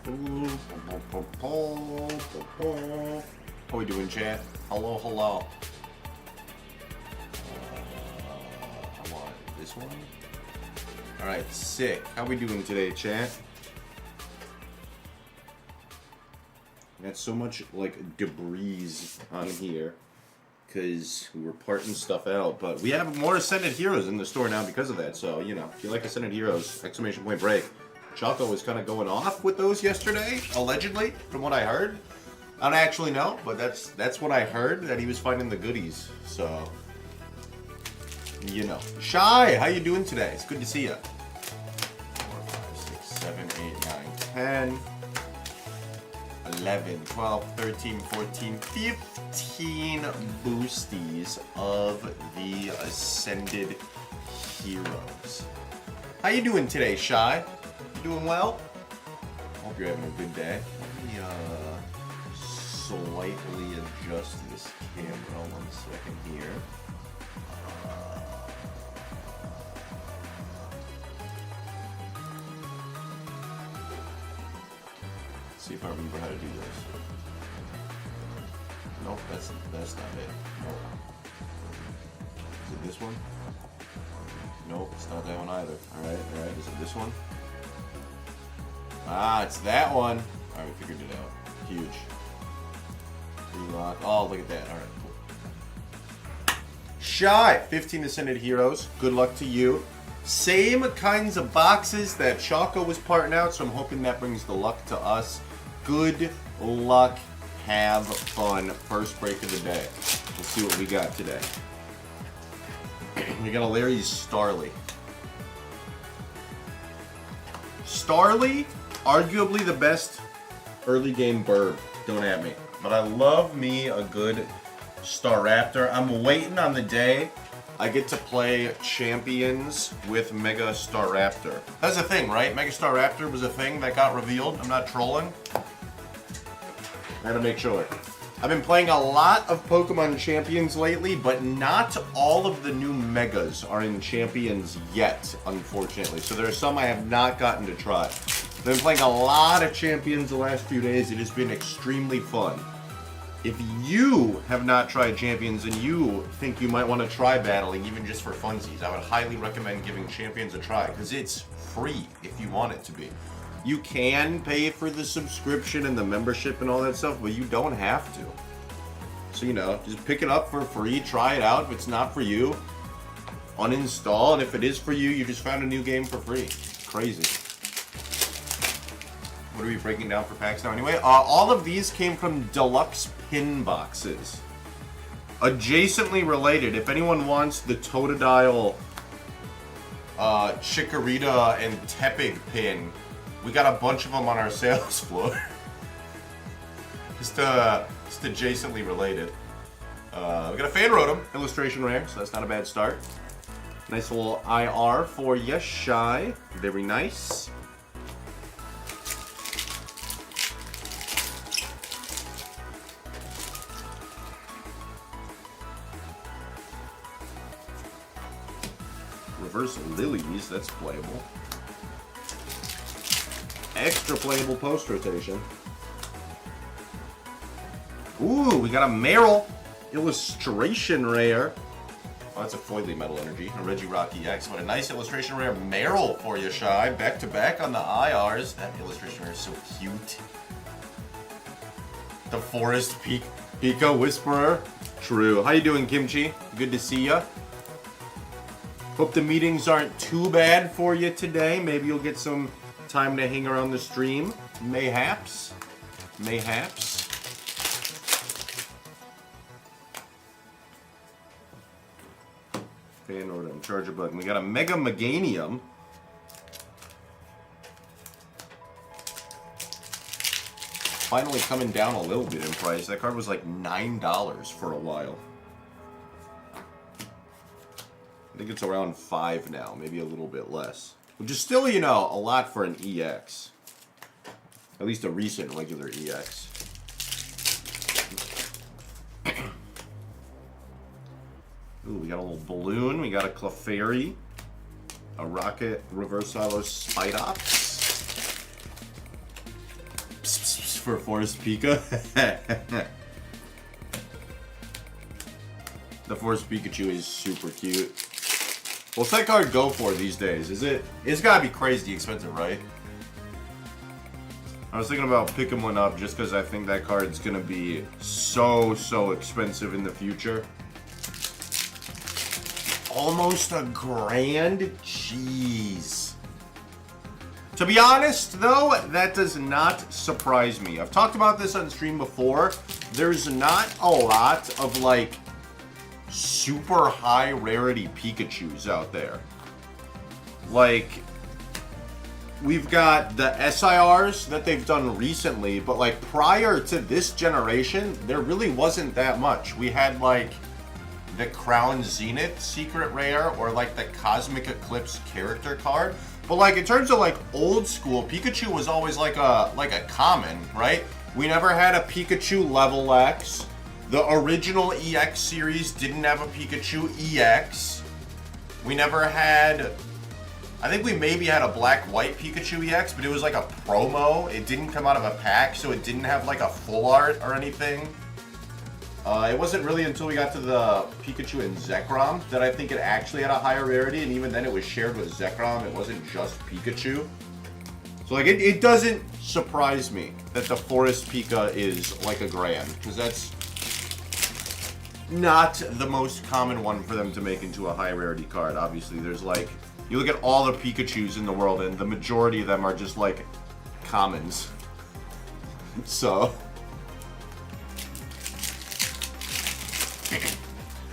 How we doing, chat? Hello, hello. I want this one. All right, sick. How we doing today, chat? Got so much like debris on here because we were parting stuff out, but we have more Ascended Heroes in the store now because of that. So you know, if you like Ascended Heroes, exclamation point break. Choco was kind of going off with those yesterday, allegedly, from what I heard. I don't actually know, but that's what I heard, that he was finding the goodies. So, you know. Shy, how you doing today? It's good to see you. 4, 5, 6, 7, 8, 9, 10, 11, 12, 13, 14, 15 boosties of the Ascended Heroes. How you doing today, Shy? You doing well? Hope you're having a good day. Let me slightly adjust this camera 1 second here. Let's see if I remember how to do this. Nope, that's not it. Nope. Is it this one? Nope, it's not that one either. Alright, is it this one? Ah, it's that one. Alright, we figured it out. Huge. Relock. Oh, look at that. Alright, cool. Shy, 15 Ascended Heroes. Good luck to you. Same kinds of boxes that Choco was parting out, so I'm hoping that brings the luck to us. Good luck. Have fun. First break of the day. Let's see what we got today. We got a Larry Starly. Starly, arguably the best early game bird. Don't at me. But I love me a good Staraptor. I'm waiting on the day I get to play Champions with Mega Staraptor. That's a thing, right? Mega Staraptor was a thing that got revealed. I'm not trolling. I gotta make sure. I've been playing a lot of Pokemon Champions lately, but not all of the new Megas are in Champions yet, unfortunately. So there are some I have not gotten to try. I've been playing a lot of Champions the last few days. It has been extremely fun. If you have not tried Champions and you think you might want to try battling, even just for funsies, I would highly recommend giving Champions a try, because it's free if you want it to be. You can pay for the subscription and the membership and all that stuff, but you don't have to. So, you know, just pick it up for free, try it out. If it's not for you, uninstall. And if it is for you, you just found a new game for free. Crazy. What are we breaking down for packs now anyway? All of these came from deluxe pin boxes. Adjacently related, if anyone wants the Totodile, Chikorita, and Tepig pin, we got a bunch of them on our sales floor. Just adjacently related. We got a fan Rotom illustration rare, so that's not a bad start. Nice little IR for you, Shy. Very nice. Reverse Lilies, that's playable. Extra playable post rotation. Ooh, we got a Meryl illustration rare. Oh, that's a Foily Metal Energy. A Regirock EX. What a nice illustration rare Meryl for you, Shy. Back to back on the IRs. That illustration rare is so cute. The Forest Pico Whisperer. True. How you doing, Kimchi? Good to see ya. Hope the meetings aren't too bad for you today. Maybe you'll get some time to hang around the stream. Mayhaps. Mayhaps. Fan Rotom, Charger Bug. We got a Mega Meganium. Finally coming down a little bit in price. That card was like $9 for a while. I think it's around 5 now, maybe a little bit less. Which is still, you know, a lot for an EX. At least a recent regular EX. Ooh, we got a little balloon. We got a Clefairy. A Rocket Reverse Holo Spidops. for Forest Pika. The Forest Pikachu is super cute. What's that card go for these days? It's gotta be crazy expensive, right? I was thinking about picking one up just because I think that card's gonna be so expensive in the future. Almost $1,000? Jeez. To be honest, though, that does not surprise me. I've talked about this on stream before. There's not a lot of, like, super high rarity Pikachus out there. Like, we've got the SIRs that they've done recently, but, like, prior to this generation, there really wasn't that much. We had, like, the Crown Zenith secret rare or, like, the Cosmic Eclipse character card. But, like, in terms of, like, old school, Pikachu was always like a common, right? We never had a Pikachu Level X. The original EX series didn't have a Pikachu EX. We never had... I think we maybe had a black-white Pikachu EX, but it was like a promo. It didn't come out of a pack, so it didn't have, like, a full art or anything. It wasn't really until we got to the Pikachu and Zekrom that I think it actually had a higher rarity, and even then it was shared with Zekrom. It wasn't just Pikachu. So, like, it doesn't surprise me that the Forest Pika is like $1,000, because that's not the most common one for them to make into a high rarity card. Obviously, there's, like, you look at all the Pikachus in the world, and the majority of them are just, like, commons. So...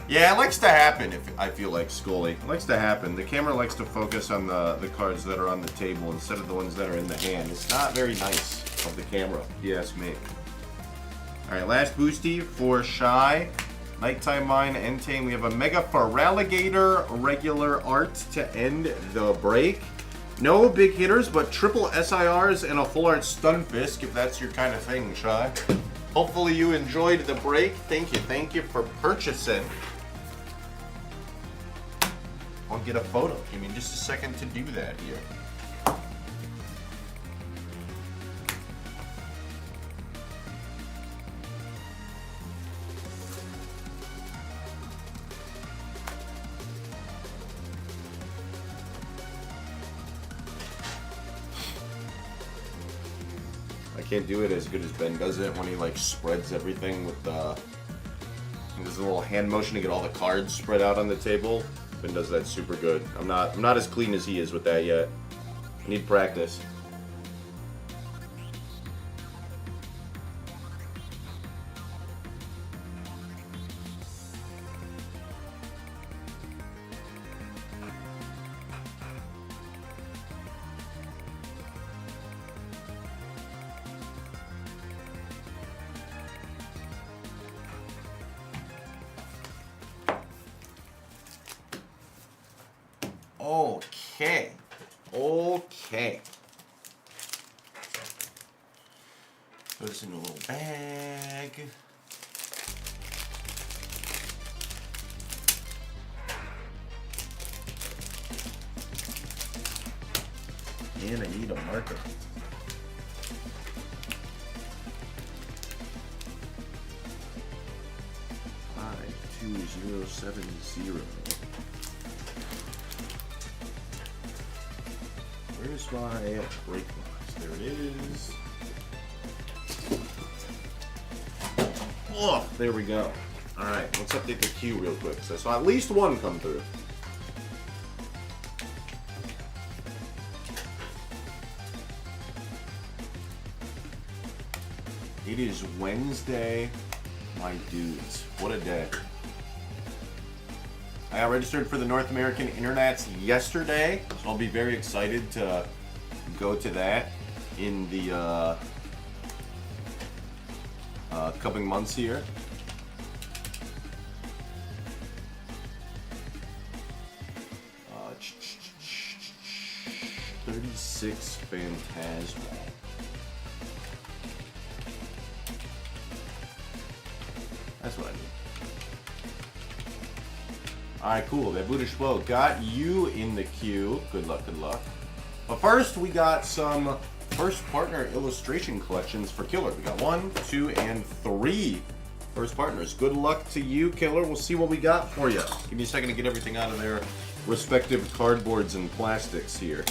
yeah, it likes to happen, I feel like, Scully. It likes to happen. The camera likes to focus on the cards that are on the table instead of the ones that are in the hand. It's not very nice of the camera, if you ask me. Alright, last boosty for Shy. Nighttime Mine, Entame. We have a Mega Feraligatr regular art to end the break. No big hitters, but triple SIRs and a full art Stunfisk, if that's your kind of thing, Shy. Hopefully you enjoyed the break. Thank you for purchasing. I'll get a photo. Give me just a second to do that here. I can't do it as good as Ben does it when he like spreads everything with his little hand motion to get all the cards spread out on the table. Ben does that super good. I'm not as clean as he is with that yet. I need practice. Okay. Put this in a little bag. And I need a marker. Five, 2, 0, 7, 0. Where's my break box? There it is. Oh, there we go. Alright, let's update the queue real quick. So I saw at least one come through. It is Wednesday, my dudes. What a day. I got registered for the North American Internets yesterday, so I'll be very excited to go to that in the coming months here. Uh, 36 Phantasmal. That's what I need. Alright, cool. That Buddha Schwo got you in the queue. Good luck, good luck. But first, we got some first partner illustration collections for Killer. We got 1, 2, and 3 first partners. Good luck to you, Killer. We'll see what we got for you. Give me a second to get everything out of their respective cardboards and plastics here.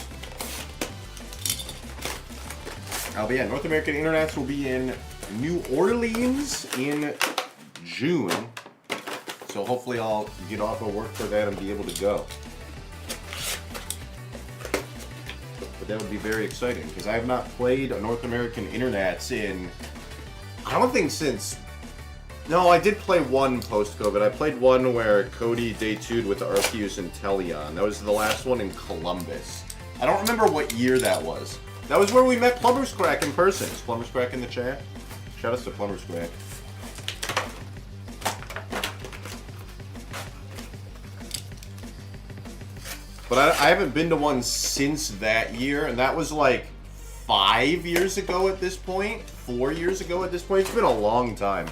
But yeah, North American Internets will be in New Orleans in June. So hopefully I'll get off of work for that and be able to go. But that would be very exciting because I have not played a North American Internets in, I don't think since, no, I did play one post-COVID. I played one where Cody day 2'd with Arceus and Teleon. That was the last one in Columbus. I don't remember what year that was. That was where we met Plumber's Crack in person. Is Plumber's Crack in the chat? Shout out to Plumber's Crack. But I haven't been to one since that year, and that was like 5 years ago at this point. 4 years ago at this point. It's been a long time.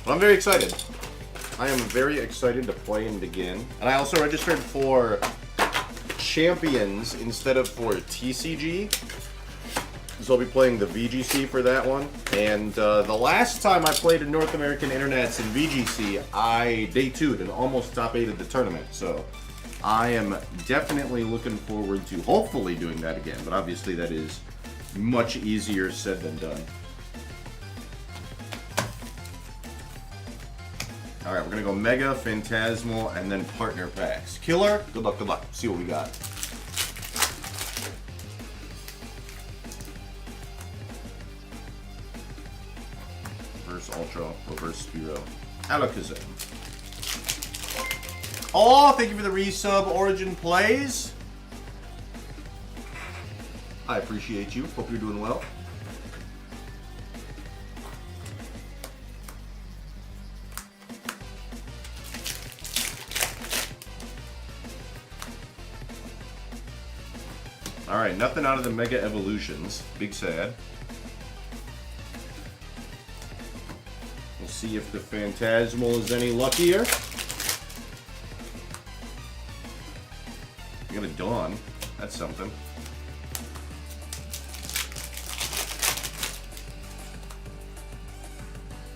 But I'm very excited. I am very excited to play it again. And I also registered for Champions instead of for TCG. So I'll be playing the VGC for that one. And the last time I played in North American Internets in VGC, I day 2'd and almost top 8'd the tournament. So I am definitely looking forward to hopefully doing that again. But obviously that is much easier said than done. Alright, we're going to go Mega, Phantasmal, and then Partner Packs. Killer, good luck, good luck. See what we got. Reverse Ultra, Reverse Spiro, Alakazam. Oh, thank you for the resub, Origin Plays. I appreciate you. Hope you're doing well. Alright, nothing out of the Mega Evolutions. Big sad. We'll see if the Phantasmal is any luckier. We got a Dawn. That's something.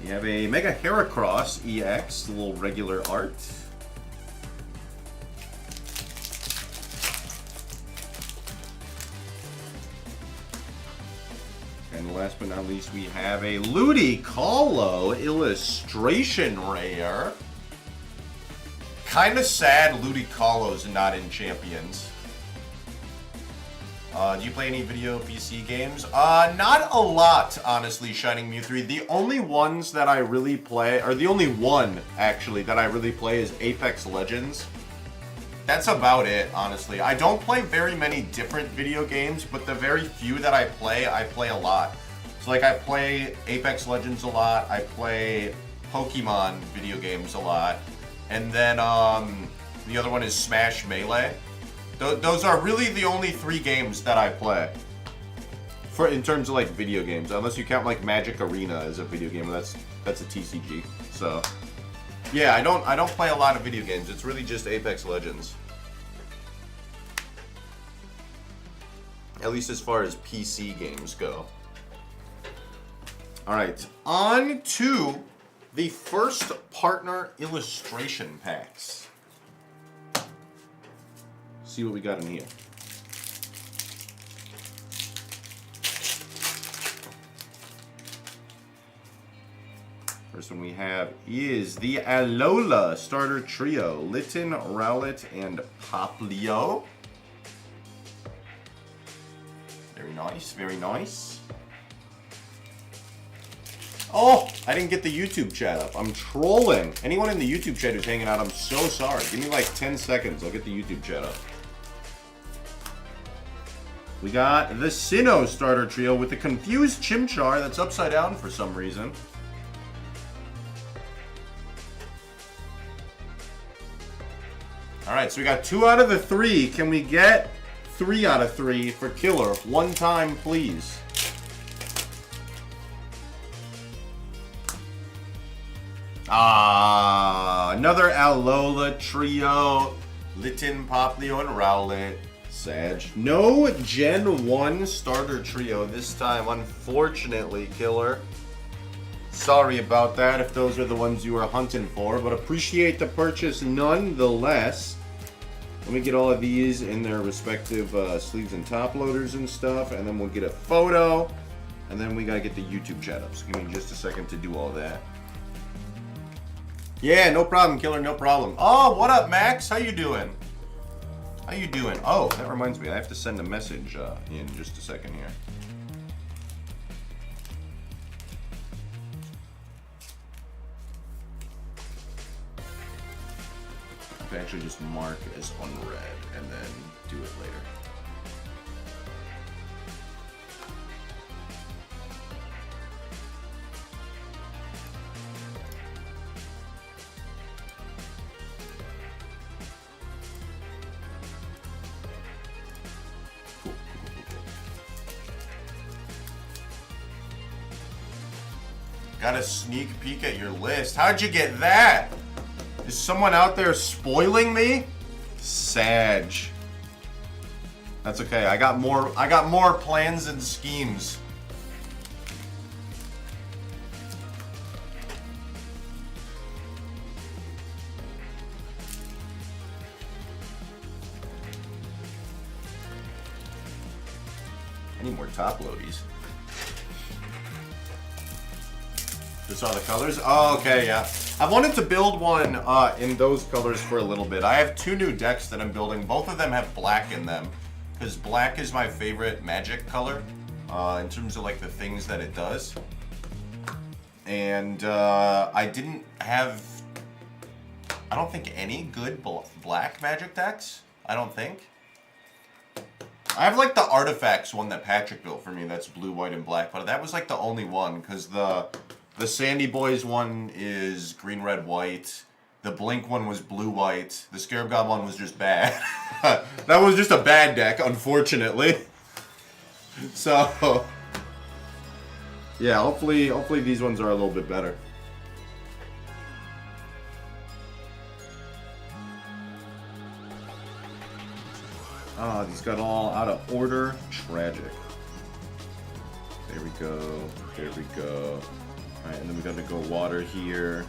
We have a Mega Heracross EX, a little regular art. And last but not least, we have a Ludicolo illustration rare. Kind of sad Ludicolo's not in Champions. Do you play any video PC games? Not a lot, honestly, Shining Mew 3. The only ones that I really play, or the only one, actually, that I really play is Apex Legends. That's about it, honestly. I don't play very many different video games, but the very few that I play a lot. So, like, I play Apex Legends a lot. I play Pokemon video games a lot. And then, the other one is Smash Melee. Those are really the only 3 games that I play. In terms of, like, video games. Unless you count, like, Magic Arena as a video game. That's a TCG. So, yeah, I don't play a lot of video games. It's really just Apex Legends. At least as far as PC games go. Alright, on to the first partner illustration packs. See what we got in here. First one we have is the Alola starter trio. Litten, Rowlet, and Poplio. Very nice, very nice. Oh, I didn't get the YouTube chat up. I'm trolling. Anyone in the YouTube chat who's hanging out, I'm so sorry. Give me like 10 seconds. I'll get the YouTube chat up. We got the Sinnoh starter trio with the confused Chimchar that's upside down for some reason. Alright, so we got 2 out of the 3. Can we get 3 out of 3 for Killer? One time, please. Another Alola trio. Litten, Poplio, and Rowlet. Sag. No Gen 1 starter trio this time, unfortunately, Killer. Sorry about that if those are the ones you were hunting for, but appreciate the purchase nonetheless. Let me get all of these in their respective sleeves and top loaders and stuff, and then we'll get a photo, and then we gotta get the YouTube chat up. So give me just a second to do all that. Yeah, no problem, Killer, no problem. Oh, what up, Max? How you doing? How you doing? Oh, that reminds me, I have to send a message in just a second here. I can actually just mark as unread and then do it later. Cool. Got a sneak peek at your list. How'd you get that? Is someone out there spoiling me? Sag. That's okay. I got more plans and schemes. I need more top loadies. Just saw the colors? Oh, okay, yeah. I wanted to build one in those colors for a little bit. I have 2 new decks that I'm building. Both of them have black in them, because black is my favorite Magic color in terms of like the things that it does. And I didn't have, I don't think, any good black Magic decks. I don't think. I have like the Artifacts one that Patrick built for me that's blue, white, and black, but that was like the only one, because the Sandy Boys one is green, red, white. The Blink one was blue, white. The Scarab God one was just bad. That was just a bad deck, unfortunately. So, yeah, hopefully these ones are a little bit better. Ah, these got all out of order. Tragic. There we go. There we go. Alright, and then we gotta go water here,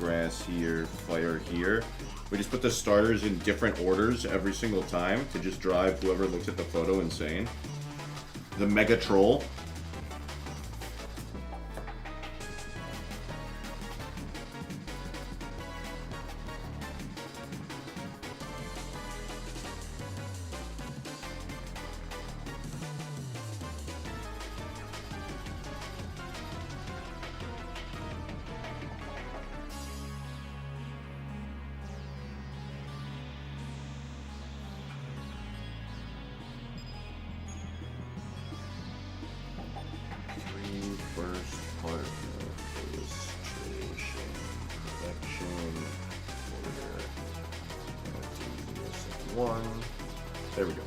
grass here, fire here. We just put the starters in different orders every single time to just drive whoever looks at the photo insane. The Mega Troll. First part of illustration collection order 1. There we go.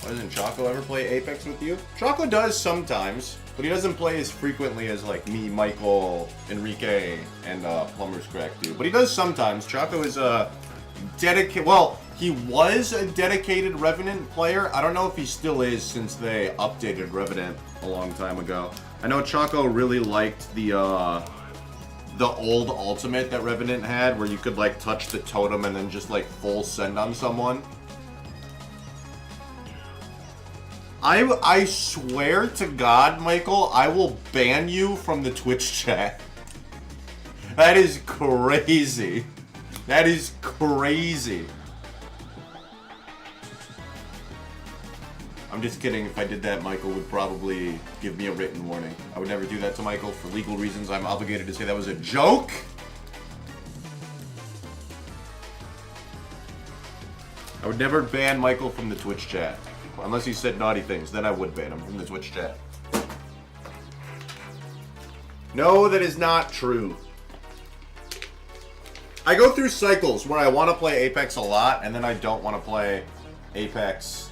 Doesn't Choco ever play Apex with you? Choco does sometimes, but he doesn't play as frequently as like me, Michael, Enrique, and Plumber's Crack do. But he does sometimes. Choco is a dedicated, well, he was a dedicated Revenant player. I don't know if he still is since they updated Revenant a long time ago. I know Choco really liked the old ultimate that Revenant had, where you could like touch the totem and then just like full send on someone. I swear to God, Michael, I will ban you from the Twitch chat. That is crazy. That is crazy. I'm just kidding. If I did that, Michael would probably give me a written warning. I would never do that to Michael. For legal reasons, I'm obligated to say that was a joke. I would never ban Michael from the Twitch chat. Unless he said naughty things, then I would ban him from the Twitch chat. No, that is not true. I go through cycles where I want to play Apex a lot, and then I don't want to play Apex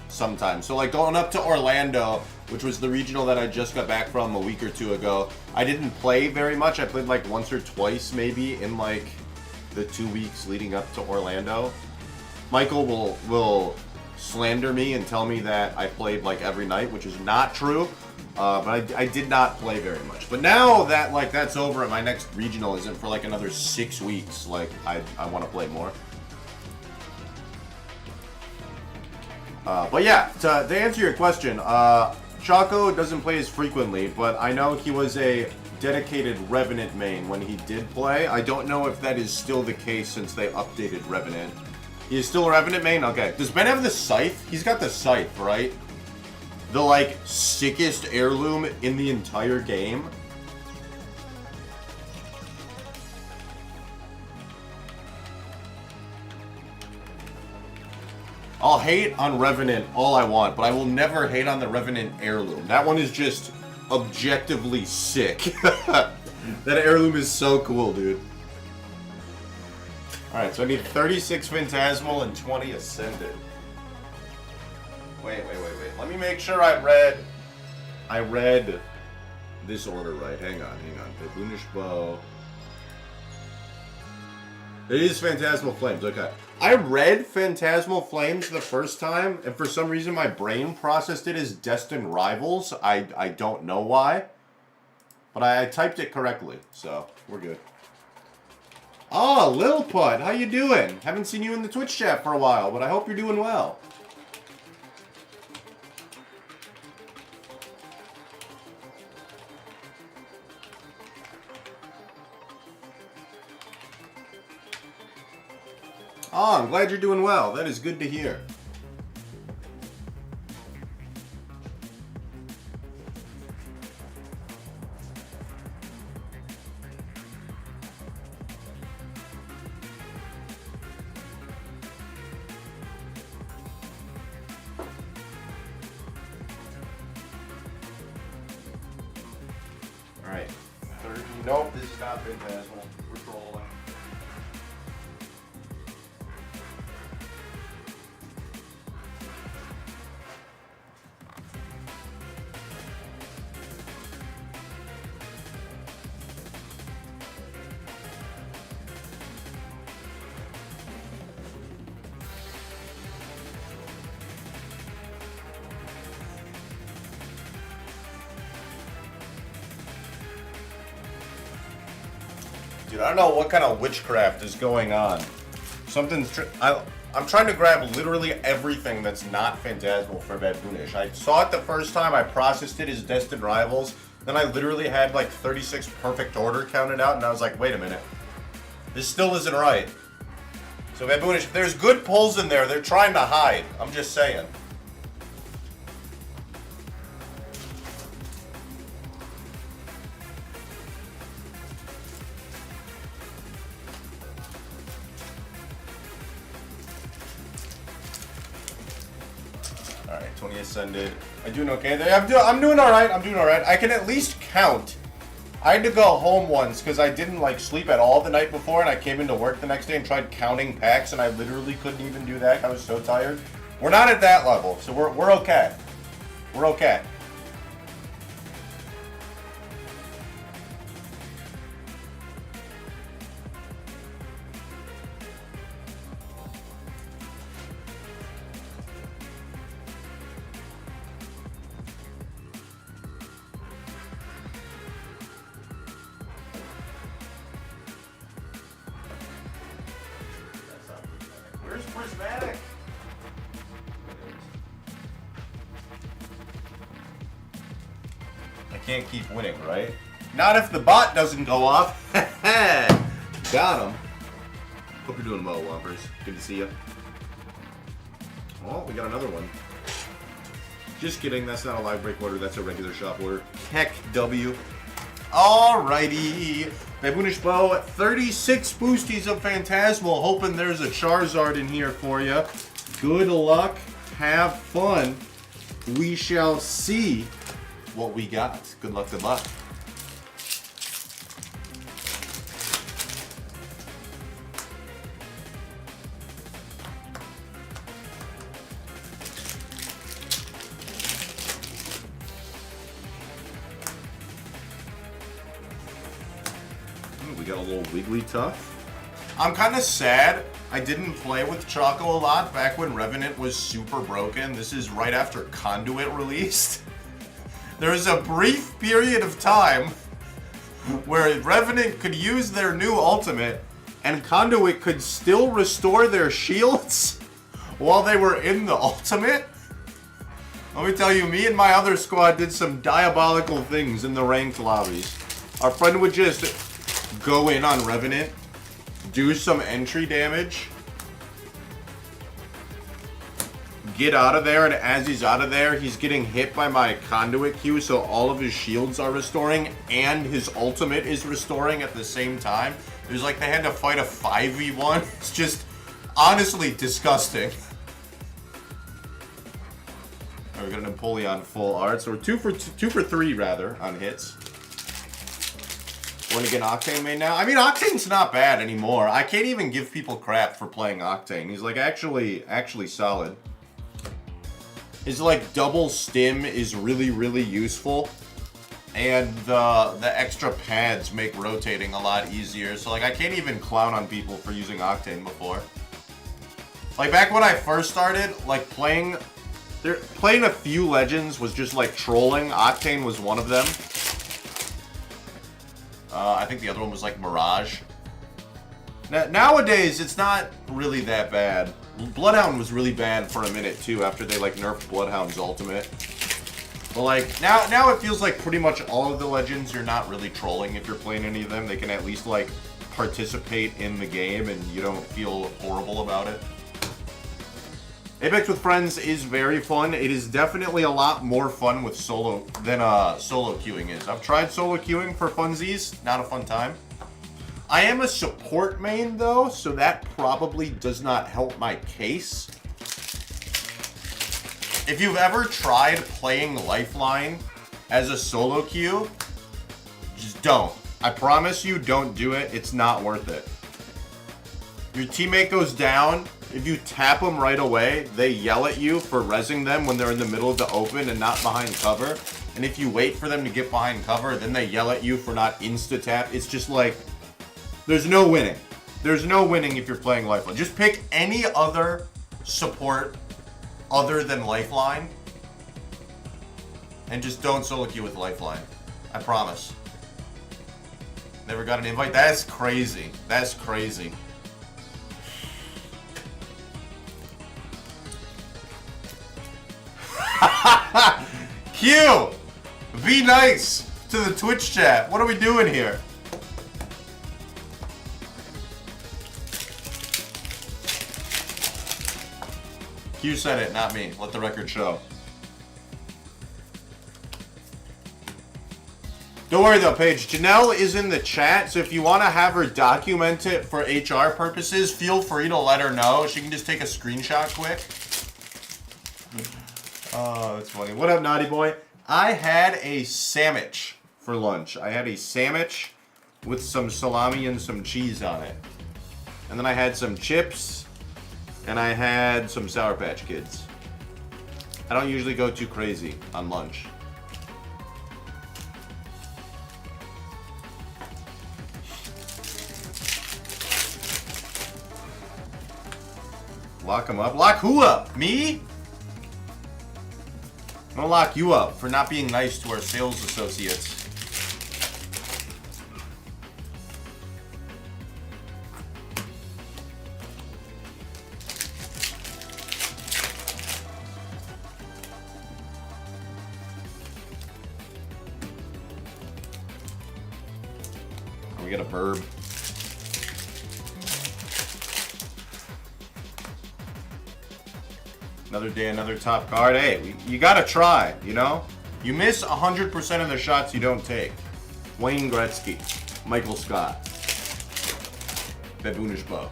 sometimes. So like going up to Orlando, which was the regional that I just got back from a week or two ago, I didn't play very much. I played like once or twice maybe in like the 2 weeks leading up to Orlando. Michael will slander me and tell me that I played like every night, which is not true. But I did not play very much. But now that like that's over and my next regional isn't for like another 6 weeks, like I want to play more. But yeah, to answer your question, Choco doesn't play as frequently, but I know he was a dedicated Revenant main when he did play. I don't know if that is still the case since they updated Revenant. He is still a Revenant main? Okay. Does Ben have the Scythe? He's got the Scythe, right? The, like, sickest heirloom in the entire game. I'll hate on Revenant all I want, but I will never hate on the Revenant heirloom. That one is just objectively sick. That heirloom is so cool, dude. Alright, so I need 36 Phantasmal and 20 Ascended. Wait. Let me make sure I read this order right. Hang on. Baboonish Bow. It is Phantasmal Flames, okay. I read Phantasmal Flames the first time, and for some reason my brain processed it as Destined Rivals. I don't know why. But I typed it correctly, so we're good. Oh, Lil Pud, how you doing? Haven't seen you in the Twitch chat for a while, but I hope you're doing well. Oh, I'm glad you're doing well. That is good to hear. Alright. 30. Nope, this is not Phantasmal. We're trolling. Dude, I don't know what kind of witchcraft is going on. I'm trying to grab literally everything that's not Phantasmal for Baboonish. I saw it the first time, I processed it as Destined Rivals, then I literally had like 36 perfect order counted out, and I was like, wait a minute. This still isn't right. So Baboonish, if there's good pulls in there, they're trying to hide. I'm just saying. Alright, 20 Ascended. I'm doing okay there. I'm doing alright. I can at least count. I had to go home once because I didn't like sleep at all the night before, and I came into work the next day and tried counting packs, and I literally couldn't even do that. I was so tired. We're not at that level, so we're okay. We're okay. Where's Prismatic? I can't keep winning, right? Not if the bot doesn't go off. Got him. Hope you're doing well, Whoppers. Good to see you. Oh, we got another one. Just kidding, that's not a live break order, that's a regular shop order. Heck W. Alrighty. Baboonish Bow, 36 boosties of Phantasmal. Hoping there's a Charizard in here for you. Good luck. Have fun. We shall see what we got. Good luck, good luck. We got a little Wigglytuff. I'm kind of sad I didn't play with Choco a lot back when Revenant was super broken. This is right after Conduit released. There was a brief period of time where Revenant could use their new ultimate and Conduit could still restore their shields while they were in the ultimate. Let me tell you, me and my other squad did some diabolical things in the ranked lobbies. Our friend would just go in on Revenant, do some entry damage, get out of there, and as he's out of there, he's getting hit by my Conduit Q, so all of his shields are restoring, and his ultimate is restoring at the same time. It was like they had to fight a 5v1. It's just honestly disgusting. We got a Napoleon full art, so we're two for three rather on hits. We're gonna get Octane main now. I mean, Octane's not bad anymore. I can't even give people crap for playing Octane. He's like actually solid. His like double stim is really useful, and the extra pads make rotating a lot easier. So like I can't even clown on people for using Octane before. Like back when I first started, like playing a few legends was just like trolling. Octane was one of them. I think the other one was like Mirage. Nowadays, it's not really that bad. Bloodhound was really bad for a minute too after they like nerfed Bloodhound's ultimate. But like now it feels like pretty much all of the legends you're not really trolling if you're playing any of them. They can at least like participate in the game and you don't feel horrible about it. Apex with friends is very fun. It is definitely a lot more fun with solo than solo queuing is. I've tried solo queuing for funsies, not a fun time. I am a support main though, so that probably does not help my case. If you've ever tried playing Lifeline as a solo queue, just don't. I promise you, don't do it. It's not worth it. Your teammate goes down. If you tap them right away, they yell at you for rezzing them when they're in the middle of the open and not behind cover. And if you wait for them to get behind cover, then they yell at you for not insta-tap. It's just like, there's no winning. There's no winning if you're playing Lifeline. Just pick any other support other than Lifeline. And just don't solo queue with Lifeline. I promise. Never got an invite? That's crazy. That's crazy. Q! Be nice to the Twitch chat. What are we doing here? Q said it, not me. Let the record show. Don't worry though, Paige. Janelle is in the chat, so if you want to have her document it for HR purposes, feel free to let her know. She can just take a screenshot quick. Oh, that's funny. What up, Naughty Boy? I had a sandwich for lunch. I had a sandwich with some salami and some cheese on it. And then I had some chips, and I had some Sour Patch Kids. I don't usually go too crazy on lunch. Lock him up. Lock who up? Me? I'm gonna lock you up for not being nice to our sales associates. We got a burb. Another day, another top card. Hey, you gotta try, you know? You miss 100% of the shots you don't take. Wayne Gretzky, Michael Scott, Baboonish Bow.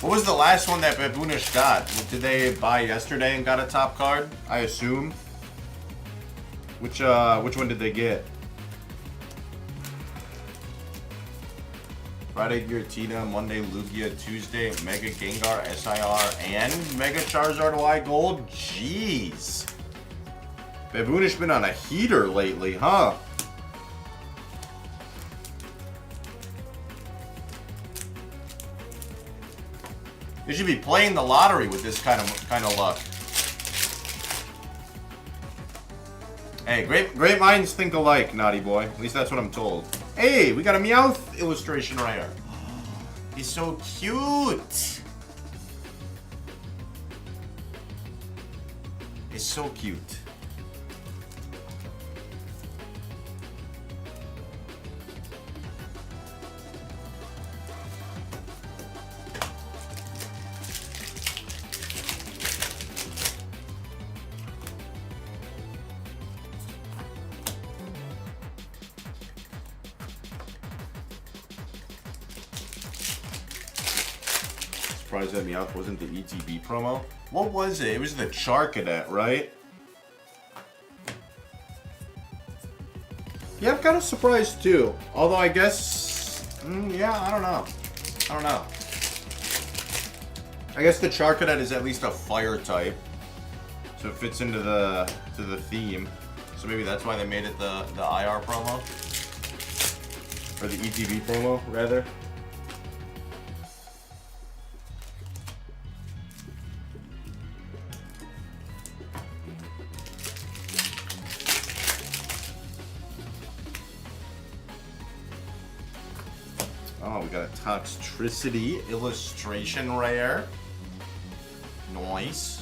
What was the last one that Baboonish got? Did they buy yesterday and got a top card? I assume. Which one did they get? Friday Giratina, Monday Lugia, Tuesday Mega Gengar, SIR, and Mega Charizard Y Gold. Jeez. Baboonish been on a heater lately, huh? You should be playing the lottery with this kind of luck. Hey, great minds think alike, naughty boy. At least that's what I'm told. Hey, we got a Meowth illustration right here. He's so cute. He's so cute. Surprised that Meowth wasn't the ETB promo. What was it? It was the Charcadet, right? Yeah, I'm kind of surprised too. Although I guess, yeah, I don't know. I guess the Charcadet is at least a fire type, so it fits into the theme. So maybe that's why they made it the IR promo, or the ETB promo rather. Oh, we got a Toxtricity illustration rare. Nice.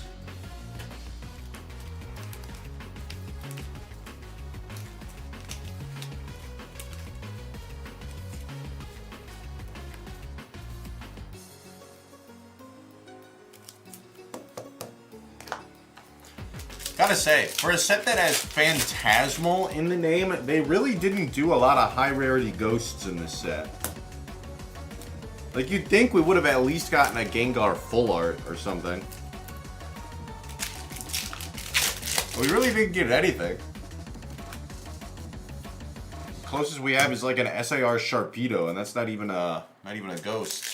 Gotta say, for a set that has Phantasmal in the name, they really didn't do a lot of high rarity ghosts in this set. Like, you'd think we would have at least gotten a Gengar full art or something. But we really didn't get anything. The closest we have is like an SIR Sharpedo, and that's not even a ghost.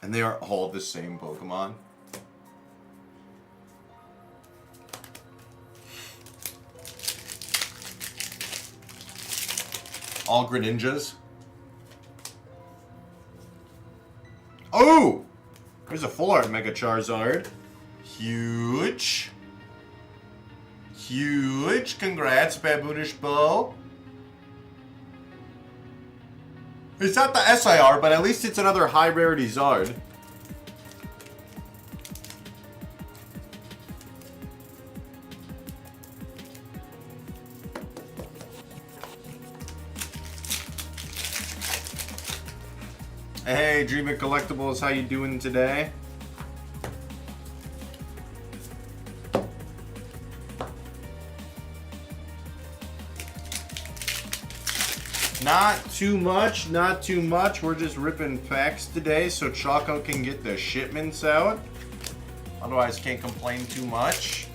And they are all the same Pokemon. All Greninjas. Oh! There's a full art Mega Charizard. Huge. Huge. Congrats, Baboonish Bow. It's not the SIR, but at least it's another high rarity Zard. Hey, Dream of Collectibles, how you doing today? Not too much, not too much. We're just ripping packs today so Choco can get the shipments out. Otherwise, can't complain too much.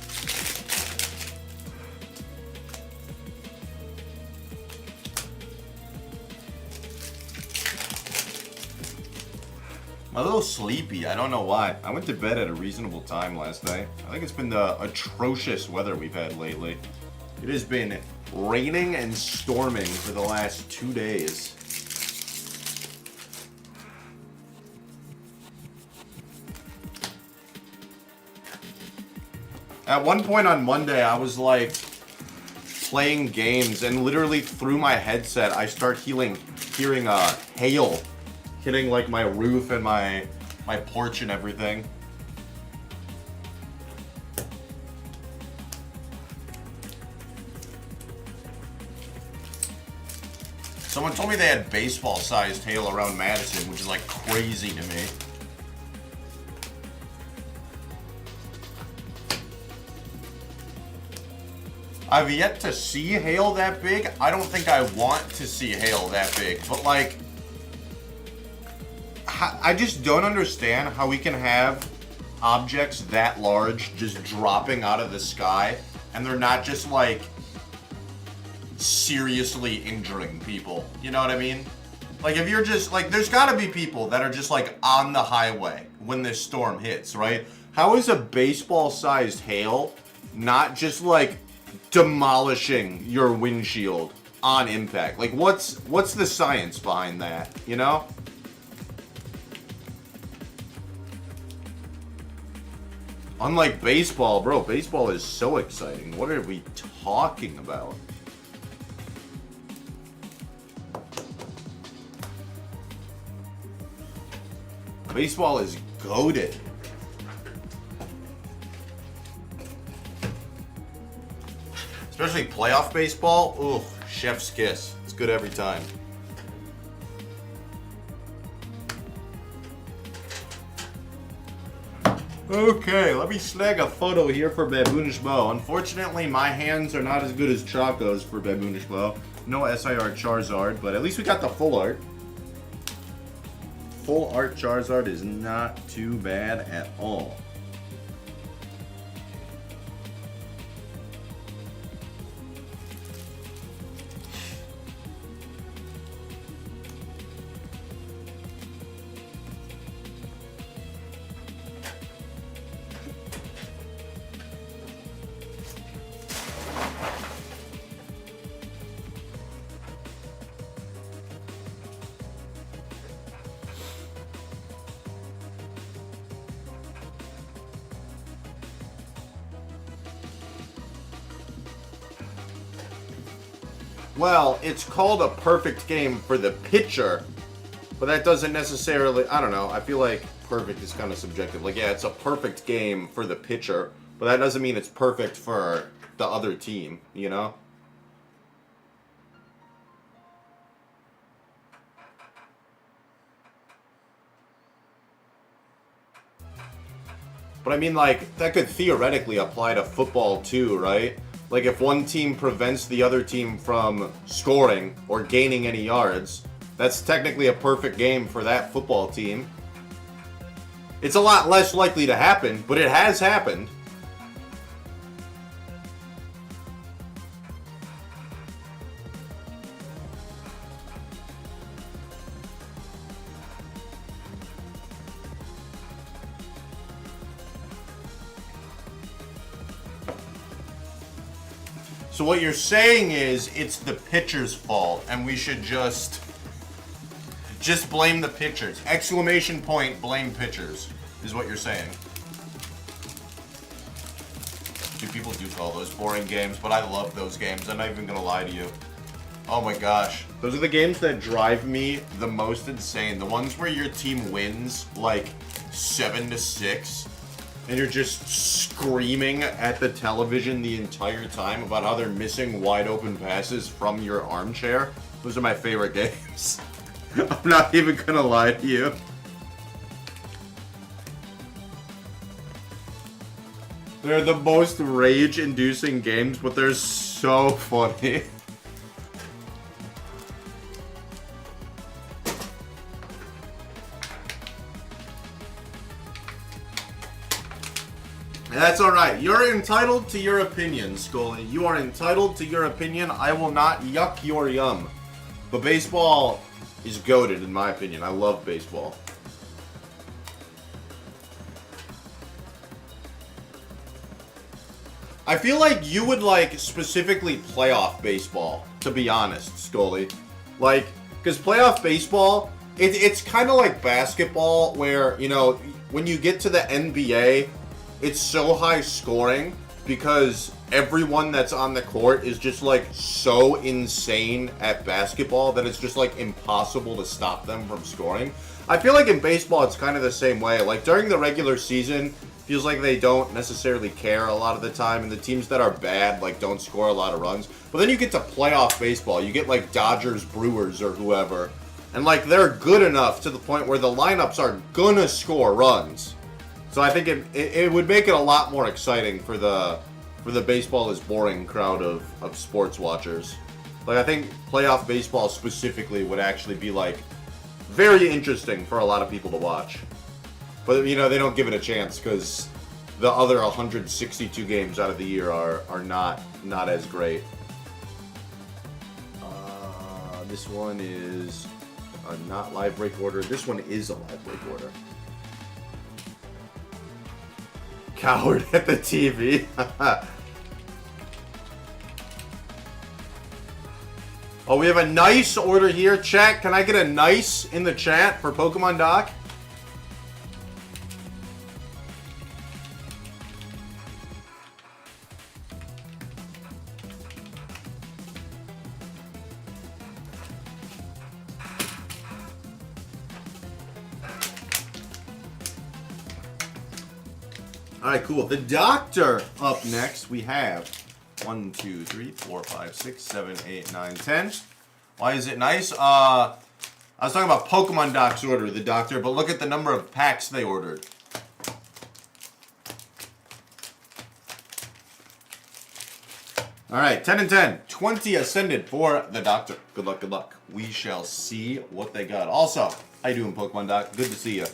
I'm a little sleepy. I don't know why. I went to bed at a reasonable time last night. I think it's been the atrocious weather we've had lately. It has been raining and storming for the last 2 days. At one point on Monday, I was like playing games, and literally through my headset, I start hearing hail hitting like my roof and my porch and everything. Someone told me they had baseball-sized hail around Madison, which is like crazy to me. I've yet to see hail that big. I don't think I want to see hail that big, but like, I just don't understand how we can have objects that large just dropping out of the sky, and they're not just like seriously injuring people. You know what I mean? Like, if you're just like, there's gotta be people that are just like on the highway when this storm hits, right? How is a baseball-sized hail not just like demolishing your windshield on impact? Like, what's the science behind that, you know? Unlike baseball, bro, baseball is so exciting. What are we talking about? Baseball is goated. Especially playoff baseball. Ooh, chef's kiss. It's good every time. Okay, let me snag a photo here for Baboonish Bow. Unfortunately, my hands are not as good as Choco's for Baboonish Bow. No SIR Charizard, but at least we got the full art. Full art Charizard is not too bad at all. Well, it's called a perfect game for the pitcher, but that doesn't necessarily, I don't know, I feel like perfect is kind of subjective. Like, yeah, it's a perfect game for the pitcher, but that doesn't mean it's perfect for the other team, you know? But I mean, like, that could theoretically apply to football too, right? Like, if one team prevents the other team from scoring or gaining any yards, that's technically a perfect game for that football team. It's a lot less likely to happen, but it has happened. So what you're saying is it's the pitcher's fault, and we should just blame the pitchers. Exclamation point, blame pitchers, is what you're saying. People do call those boring games, but I love those games. I'm not even gonna lie to you. Oh my gosh. Those are the games that drive me the most insane. The ones where your team wins, like, 7-6. And you're just screaming at the television the entire time about how they're missing wide open passes from your armchair. Those are my favorite games. I'm not even gonna lie to you. They're the most rage-inducing games, but they're so funny. That's alright. You're entitled to your opinion, Scully. You are entitled to your opinion. I will not yuck your yum. But baseball is goated, in my opinion. I love baseball. I feel like you would like specifically playoff baseball, to be honest, Scully. Like, because playoff baseball, it's kind of like basketball where, you know, when you get to the NBA, it's so high scoring because everyone that's on the court is just like so insane at basketball that it's just like impossible to stop them from scoring. I feel like in baseball it's kind of the same way. Like during the regular season, feels like they don't necessarily care a lot of the time, and the teams that are bad like don't score a lot of runs. But then you get to playoff baseball, you get like Dodgers, Brewers, or whoever, and like they're good enough to the point where the lineups are gonna score runs. So I think it would make it a lot more exciting for the baseball is boring crowd of sports watchers. Like, I think playoff baseball specifically would actually be like very interesting for a lot of people to watch. But, you know, they don't give it a chance because the other 162 games out of the year are not as great. This one is a not live break order. This one is a live break order. Coward at the TV. Oh, we have a nice order here. Chat, can I get a nice in the chat for Pokemon Doc? All right, cool. The Doctor up next. We have 1, 2, 3, 4, 5, 6, 7, 8, 9, 10. Why is it nice? I was talking about Pokemon Doc's order, the Doctor, but look at the number of packs they ordered. All right, 10 and 10. 20 ascended for the Doctor. Good luck, good luck. We shall see what they got. Also, how you doing, Pokemon Doc? Good to see you.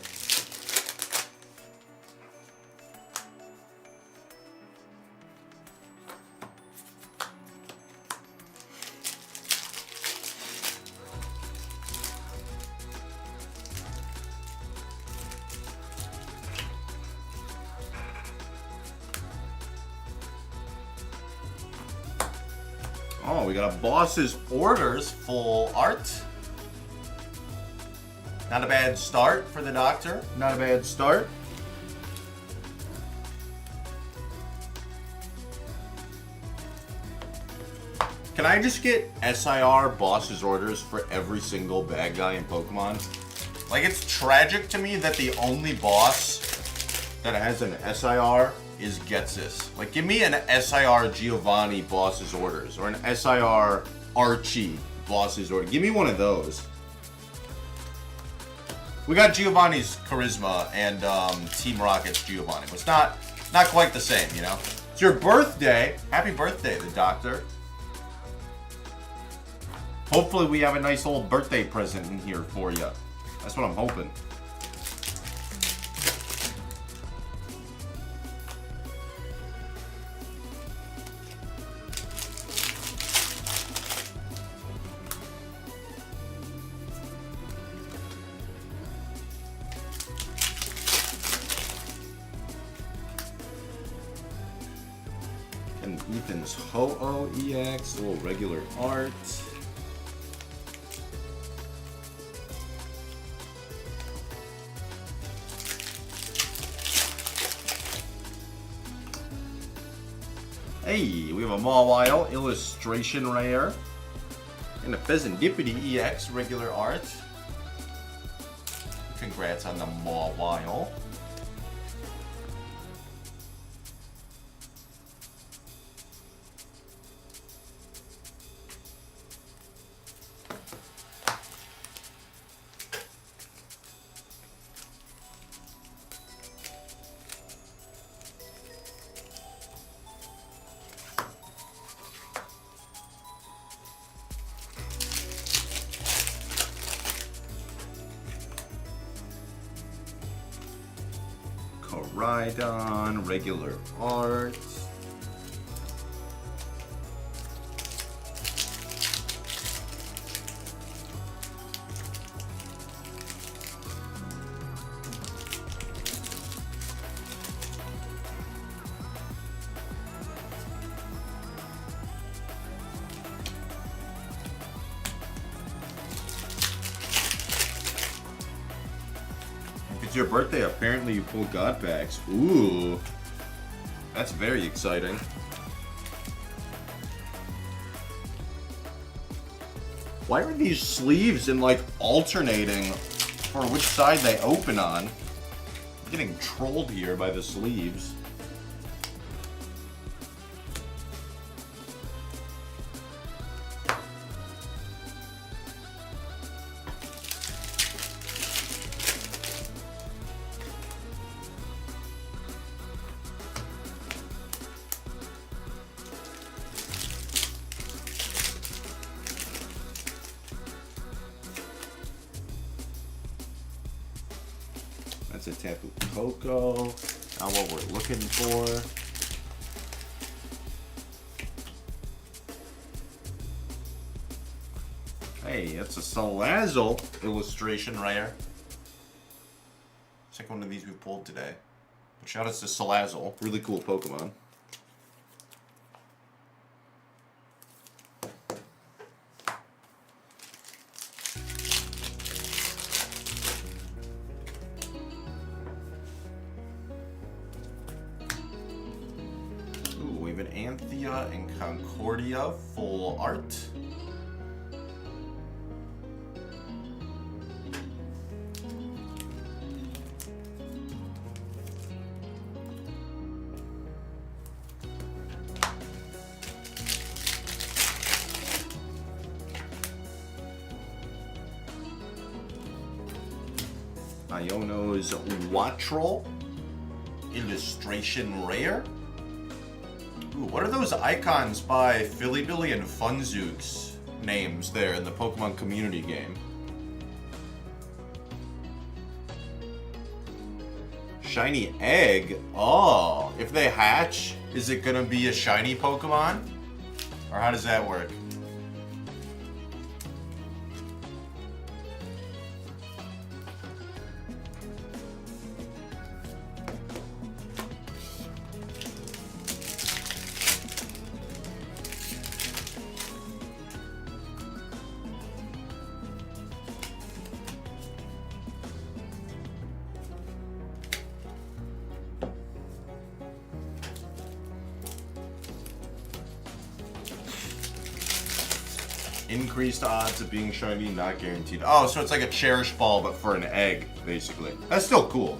Oh, we got a Boss's Orders full art. Not a bad start for the Doctor. Not a bad start. Can I just get SIR Boss's Orders for every single bad guy in Pokemon? Like, it's tragic to me that the only boss that has an SIR is Getsis. Like, give me an SIR Giovanni Boss's Orders or an SIR Archie Boss's Order. Give me one of those. We got Giovanni's Charisma and Team Rocket's Giovanni. It's not quite the same, you know? It's your birthday. Happy birthday, the Doctor. Hopefully we have a nice little birthday present in here for you. That's what I'm hoping. And Ethan's Ho-Oh EX, a little regular art. Hey, we have a Mawile illustration rare. And a Pheasantipity EX regular art. Congrats on the Mawile. Rhydon, regular art. It's your birthday, apparently you pulled God packs. Ooh. That's very exciting. Why are these sleeves in like alternating for which side they open on? I'm getting trolled here by the sleeves. That's a Tapu Koko. Not what we're looking for. Hey, that's a Salazzle illustration rare. It's like one of these we pulled today. But shout out to Salazzle. Really cool Pokemon. Ooh, we have an Anthea and Concordia full art. Iono's Wattrel, illustration rare. Ooh, what are those icons by Philly Billy and Funzooks names there in the Pokemon community game? Shiny egg? Oh, if they hatch, is it gonna be a shiny Pokemon? Or how does that work? Increased odds of being shiny, not guaranteed. Oh, so it's like a cherish ball, but for an egg, basically. That's still cool.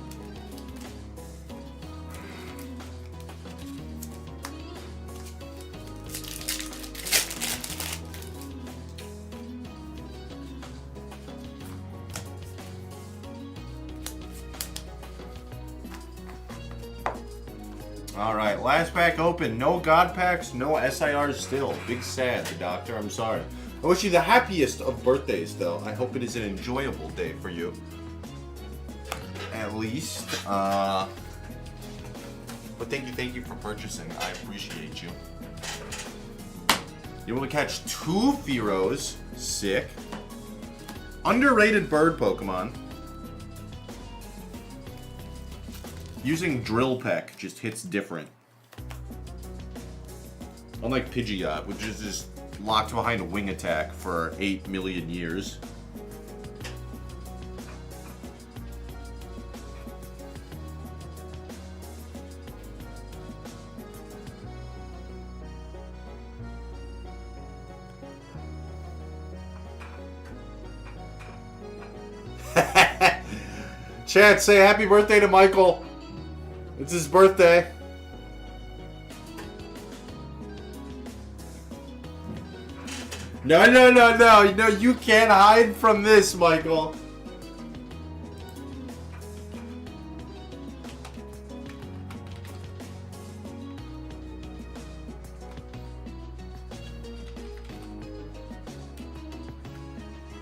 Alright, last pack open. No God packs, no SIRs still. Big sad, the doctor. I'm sorry. I wish you the happiest of birthdays, though. I hope it is an enjoyable day for you. At least. But thank you for purchasing. I appreciate you. You're able to catch 2 Fearos. Sick. Underrated bird Pokemon. Using Drill Peck just hits different. Unlike Pidgeot, which is just locked behind a wing attack for 8 million years. Chat, say happy birthday to Michael. It's his birthday. No, you can't hide from this, Michael.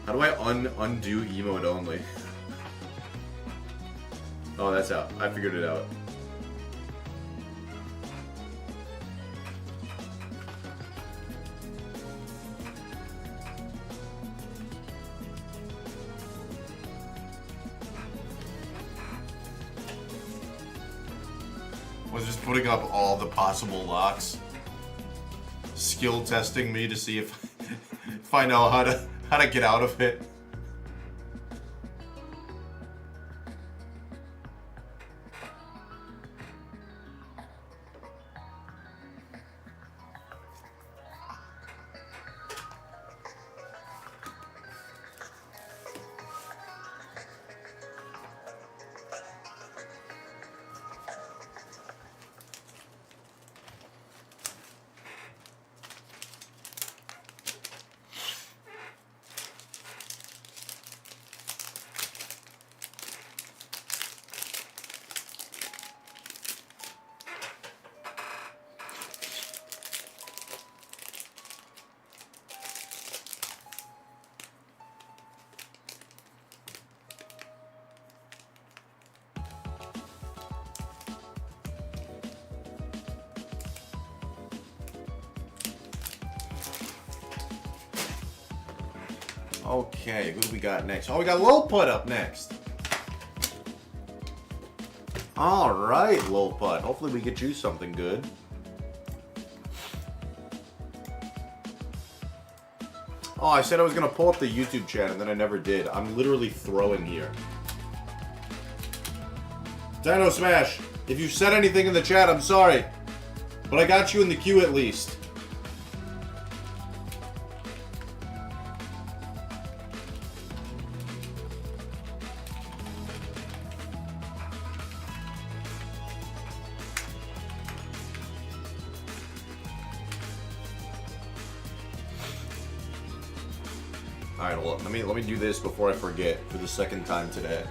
How do I undo emote only? Oh, that's out. I figured it out. Was just putting up all the possible locks, skill testing me to see if I know how to get out of it. Okay, who do we got next? Oh, we got Lilput up next. Alright, Lilput. Hopefully we get you something good. Oh, I said I was going to pull up the YouTube chat, and then I never did. I'm literally throwing here. Dino Smash, if you said anything in the chat, I'm sorry. But I got you in the queue at least. Alright, well, let me do this before I forget for the second time today.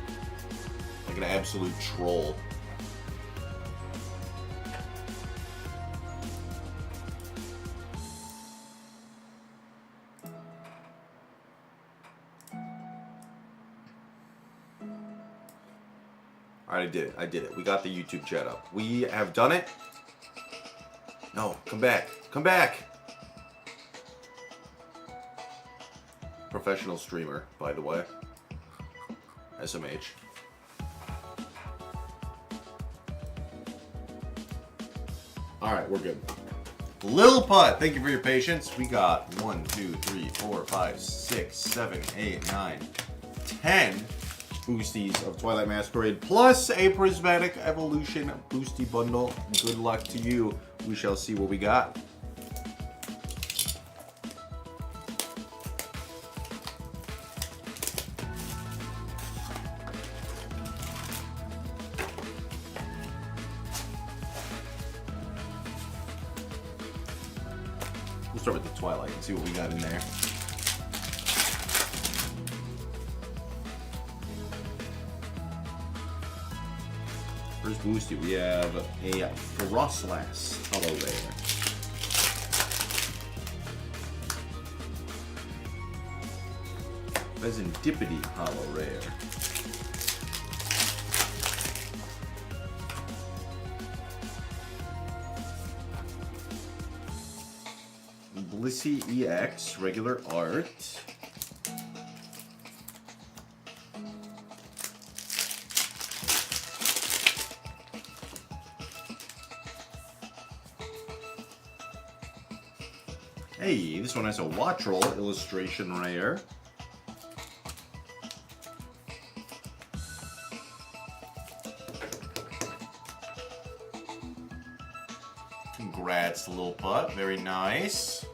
Like an absolute troll. Alright, I did it. We got the YouTube chat up. We have done it. No, come back. Come back! Professional streamer, by the way. SMH. Alright, we're good. Lilput, thank you for your patience. We got 1, 2, 3, 4, 5, 6, 7, 8, 9, 10 boosties of Twilight Masquerade, plus a Prismatic Evolution boosty bundle. Good luck to you. We shall see what we got. We'll start with the Twilight and see what we got in there. First boosty, we have a Frostlass Hollow Rare. Pheasantipity Hollow Rare. Blissey EX, regular art. Hey, this one has a Wattrel illustration rare. Congrats, Lilput. Very nice.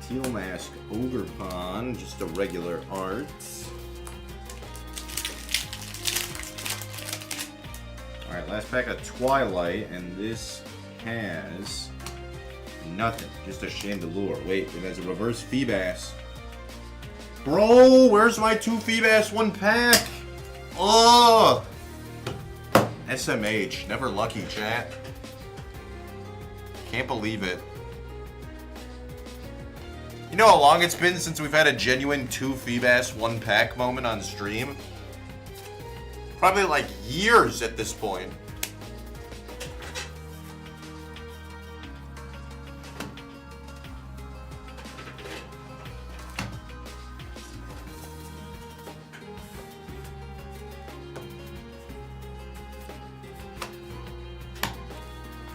Teal Mask Ogerpon, just a regular art. Alright, last pack of Twilight, and this has nothing. Just a Chandelure. Wait, it has a reverse Feebas. Bro, where's my 2 Feebas 1 pack? Oh! SMH. Never lucky, chat. Can't believe it. You know how long it's been since we've had a genuine 2 Feebas 1 pack moment on stream? Probably like years at this point.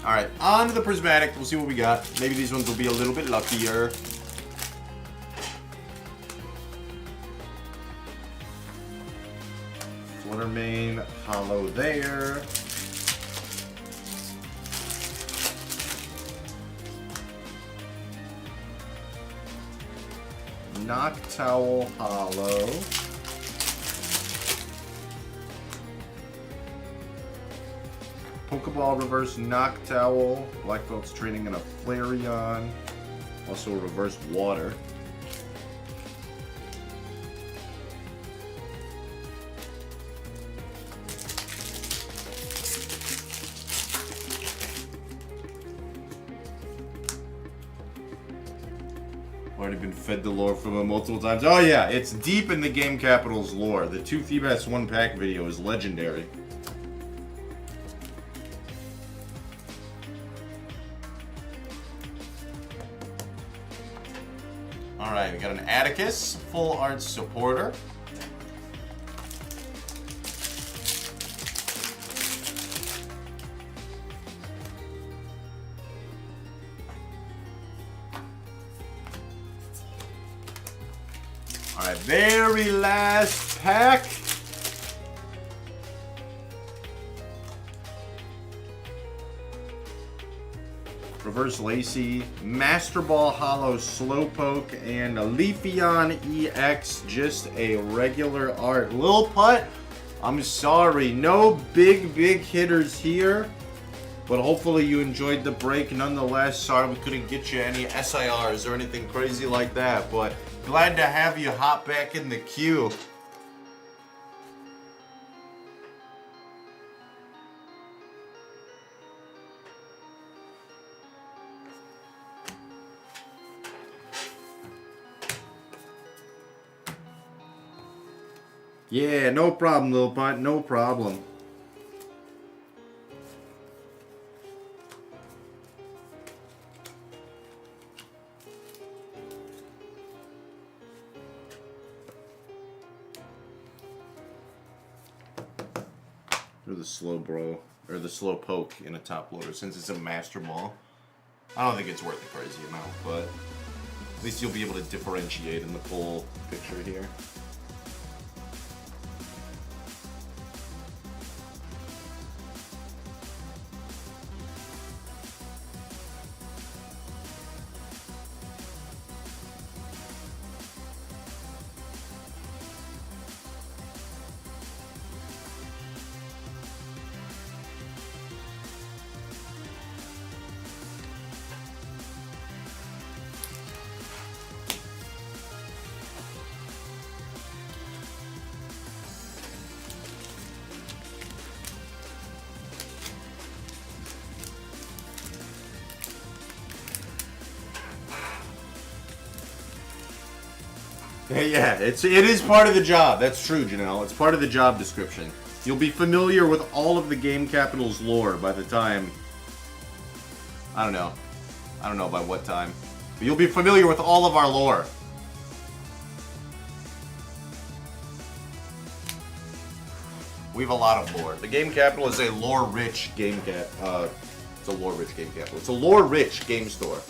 Alright, on to the Prismatic. We'll see what we got. Maybe these ones will be a little bit luckier. Fluttermane, Hollow there. Noctowl Hollow. Pokeball reverse Noctowl. Black Belt's training in a Flareon. Also a reverse Water. Already been fed the lore from him multiple times. Oh yeah, it's deep in the Game Capital's lore. The 2 Feebas 1 pack video is legendary. Alright, we got an Atticus, full art supporter. Alright, very last pack. Reverse Lacy, Master Ball Hollow Slowpoke, and a Leafeon EX, just a regular art. Lil Putt, I'm sorry, no big hitters here. But hopefully you enjoyed the break nonetheless. Sorry we couldn't get you any SIRs or anything crazy like that. But glad to have you hop back in the queue. Yeah, no problem, Lil Punt, no problem. Or the slow bro, or the slow poke in a top loader, since it's a master ball. I don't think it's worth the crazy amount, but at least you'll be able to differentiate in the full picture here. Yeah, it is part of the job. That's true, Janelle. It's part of the job description. You'll be familiar with all of the Game Capital's lore by the time... I don't know. I don't know by what time. But you'll be familiar with all of our lore. We have a lot of lore. The Game Capital is a lore-rich game cap. It's a lore-rich Game Capital. It's a lore-rich game store.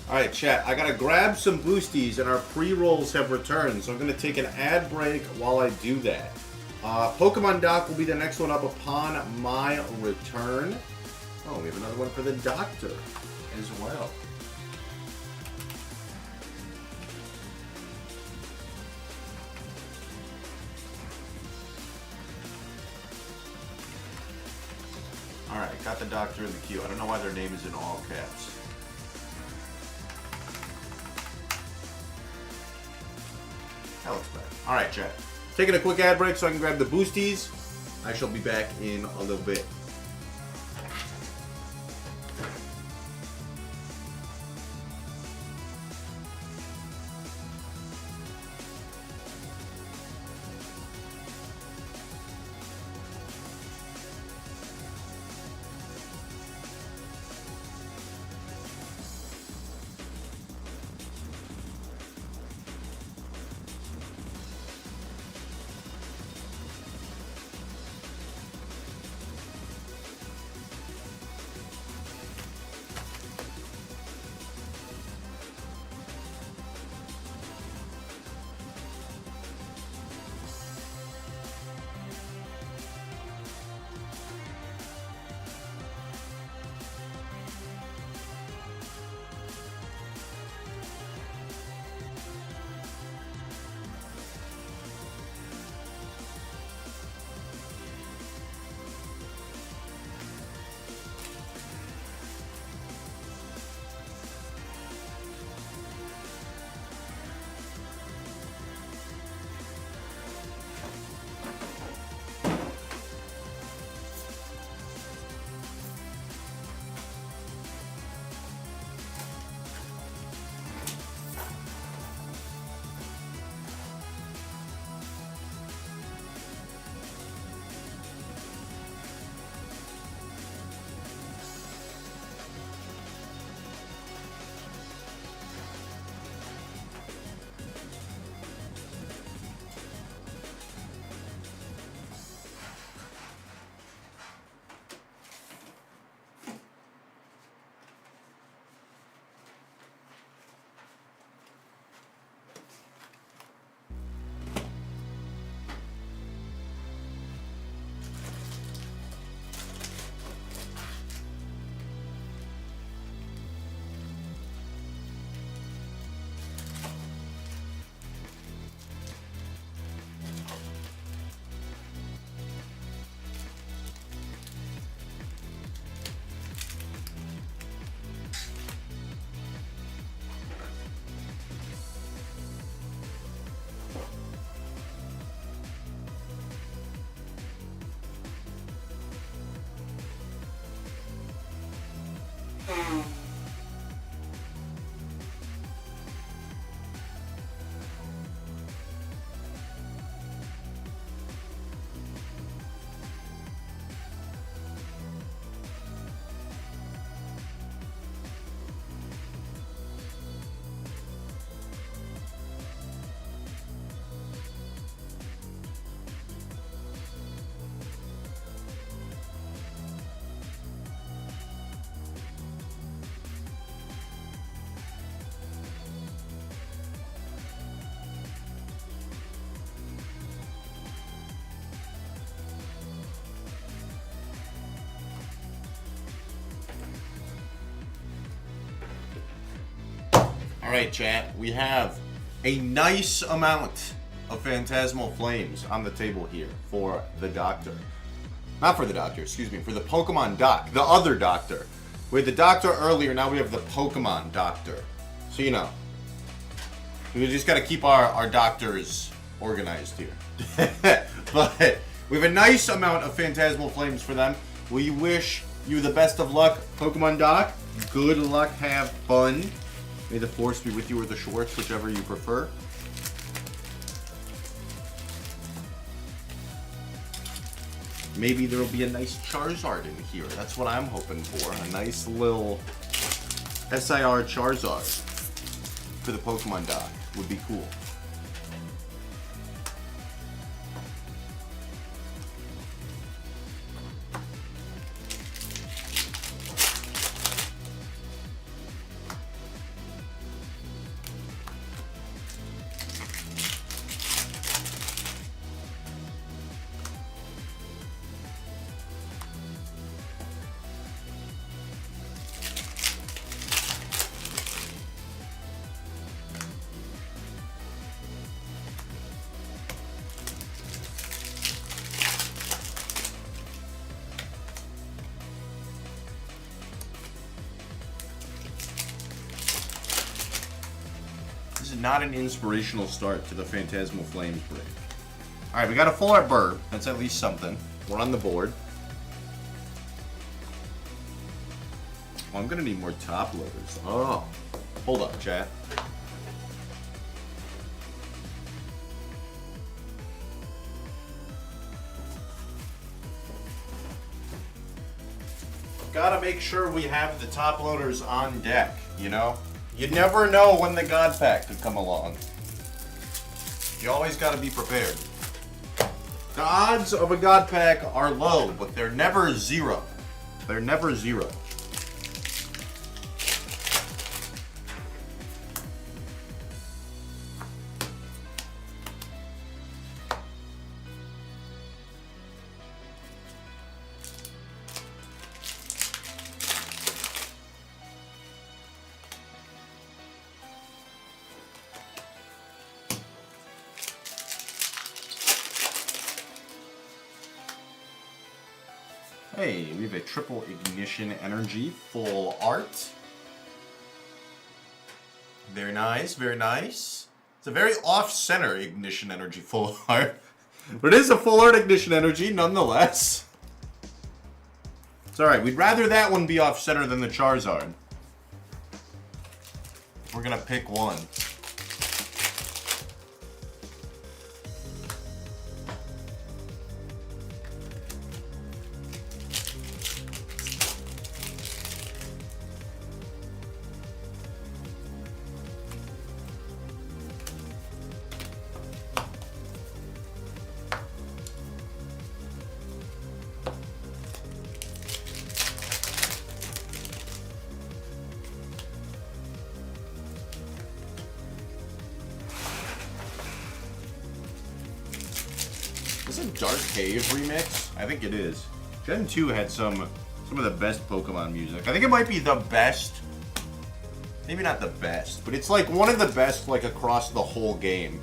Alright, chat, I gotta grab some boosties and our pre-rolls have returned, so I'm gonna take an ad break while I do that. Pokemon Doc will be the next one up upon my return. Oh, we have another one for the Doctor as well. Alright, got the Doctor in the queue. I don't know why their name is in all caps. That looks bad. Alright, chat. Taking a quick ad break so I can grab the boosties. I shall be back in a little bit. Alright, chat, we have a nice amount of Phantasmal Flames on the table here for the Doctor. Not for the Doctor, excuse me, for the Pokemon Doc, the other Doctor. We had the Doctor earlier, now we have the Pokemon Doctor. So, you know, we just gotta keep our Doctors organized here. But we have a nice amount of Phantasmal Flames for them. We wish you the best of luck, Pokemon Doc. Good luck, have fun. May the force be with you or the shorts, whichever you prefer. Maybe there will be a nice Charizard in here. That's what I'm hoping for. A nice little SIR Charizard for the Pokemon Doc would be cool. Not an inspirational start to the Phantasmal Flames break. Alright, we got a full art bird. That's at least something. We're on the board. Well, I'm gonna need more top loaders. Oh, hold up, chat. Gotta make sure we have the top loaders on deck, you know? You never know when the God Pack could come along. You always gotta be prepared. The odds of a God Pack are low, but they're never zero. They're never zero. Hey, we have a triple ignition energy full art. Very nice, very nice. It's a very off-center ignition energy full art. But it is a full art ignition energy nonetheless. It's alright, we'd rather that one be off-center than the Charizard. We're gonna pick one. Is it Dark Cave remix? I think it is. Gen 2 had some of the best Pokemon music. I think it might be the best. Maybe not the best, but it's like one of the best like across the whole game.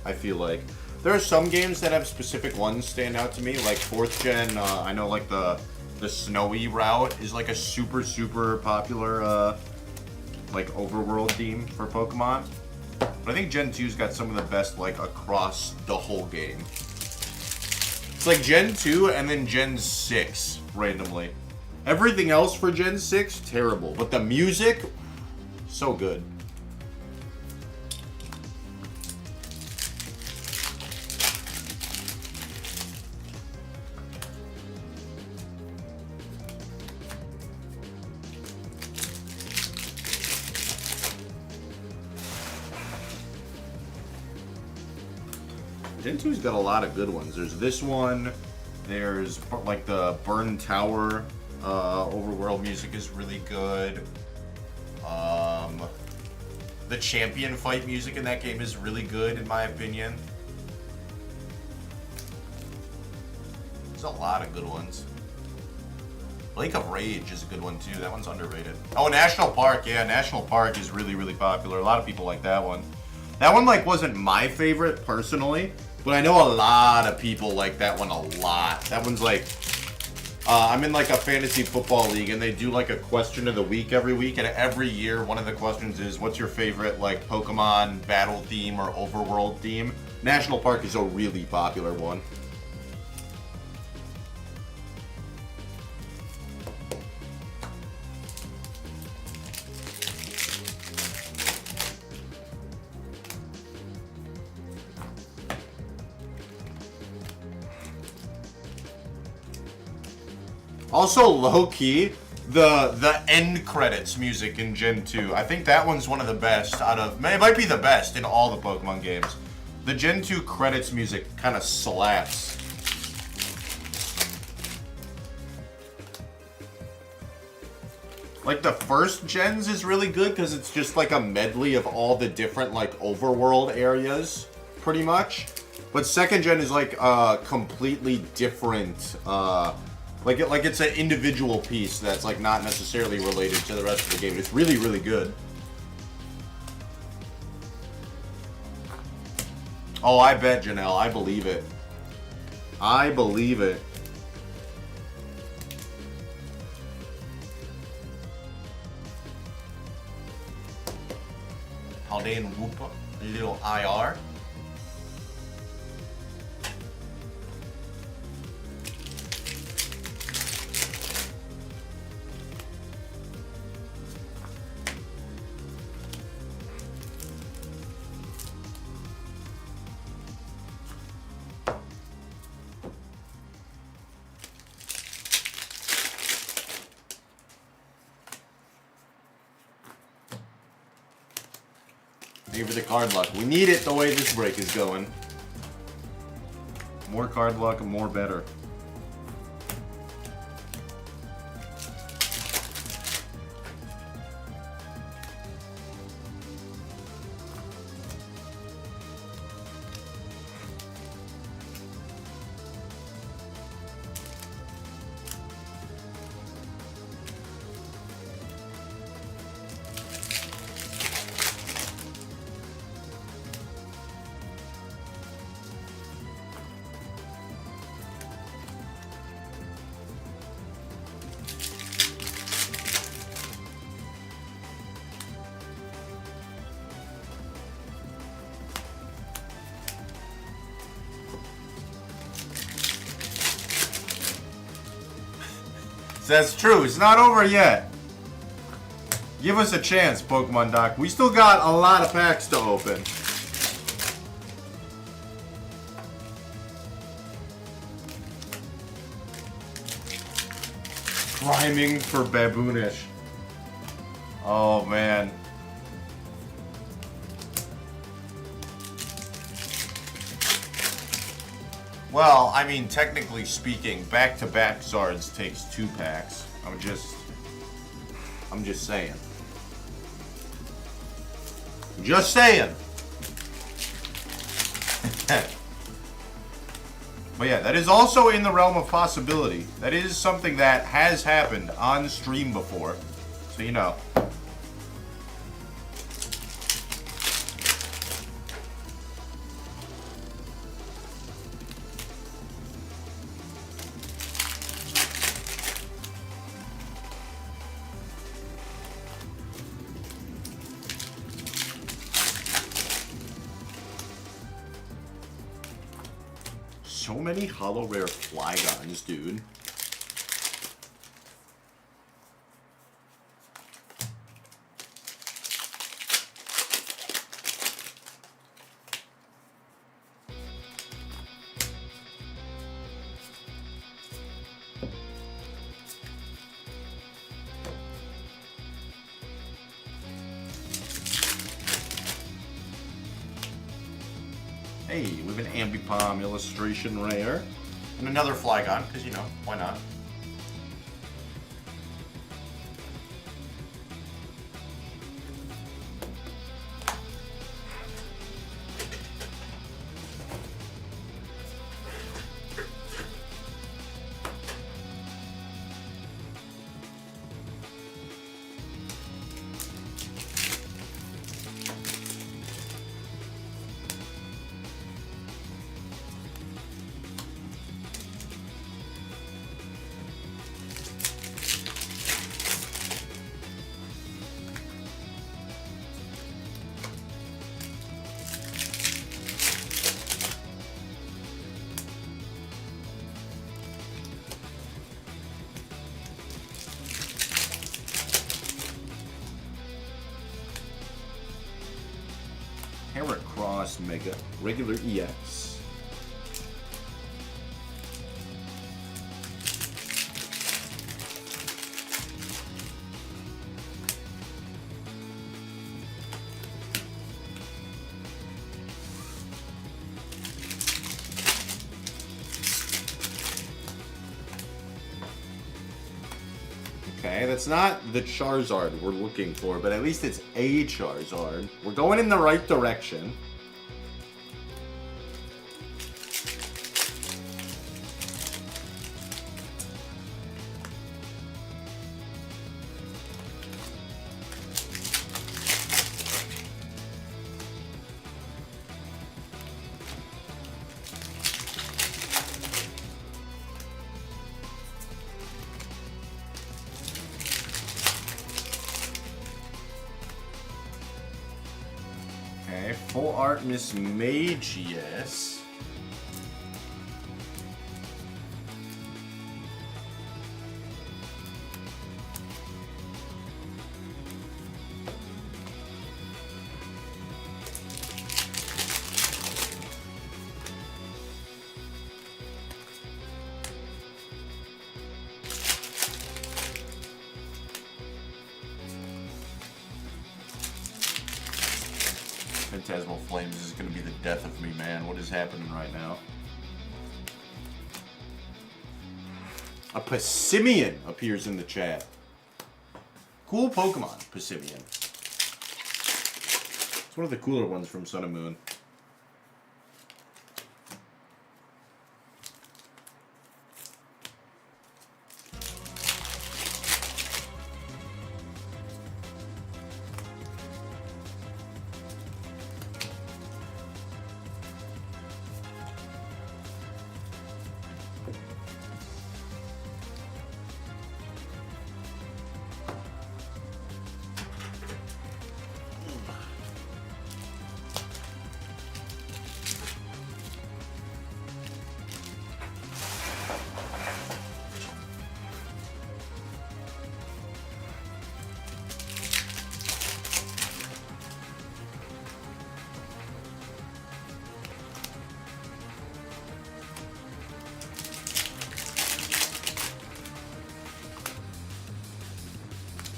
I feel like. There are some games that have specific ones stand out to me, like 4th gen, I know like the Snowy route is like a super popular like overworld theme for Pokemon. But I think Gen 2's got some of the best like across the whole game. It's like Gen 2 and then Gen 6 randomly Everything else for Gen 6, terrible. But the music, so good. Gen 2's got a lot of good ones. There's this one. There's like the Burn Tower overworld music is really good. The champion fight music in that game is really good, in my opinion. There's a lot of good ones. Lake of Rage is a good one too. That one's underrated. Oh, National Park. Yeah, National Park is really, really popular. A lot of people like that one. That one like wasn't my favorite personally, but I know a lot of people like that one a lot. That one's like, I'm in like a fantasy football league, and they do like a question of the week every week, and every year one of the questions is, what's your favorite like Pokemon battle theme or overworld theme? National Park is a really popular one. Also, low-key, the end credits music in Gen 2. I think that one's one of the best out of... It might be the best in all the Pokemon games. The Gen 2 credits music kind of slaps. Like, the first gens is really good because it's just like a medley of all the different, like, overworld areas, pretty much. But second gen is like a completely different... Like it's an individual piece that's like not necessarily related to the rest of the game. It's really, really good. Oh, I bet, Janelle. I believe it. I believe it. Paldean Woopa, a little IR. Thank you for the card luck. We need it the way this break is going. More card luck, more better. That's true. It's not over yet. Give us a chance, Pokemon Doc. We still got a lot of packs to open. Priming for Baboonish. Oh, man. Well, I mean, technically speaking, back-to-back Zards takes 2 packs. I'm just saying. Just saying. But yeah, that is also in the realm of possibility. That is something that has happened on stream before. So you know. So many hollow rare Flygons, dude. Hey, we have an Ambipom illustration rare. And another Flygon, because, you know, why not? Heracross Mega, regular EX. Okay, that's not the Charizard we're looking for, but at least it's a Charizard. We're going in the right direction. Okay, full art Miss Magius. Phantasmal Flames is going to be the death of me, man. What is happening right now? A Passimian appears in the chat. Cool Pokemon, Passimian. It's one of the cooler ones from Sun and Moon.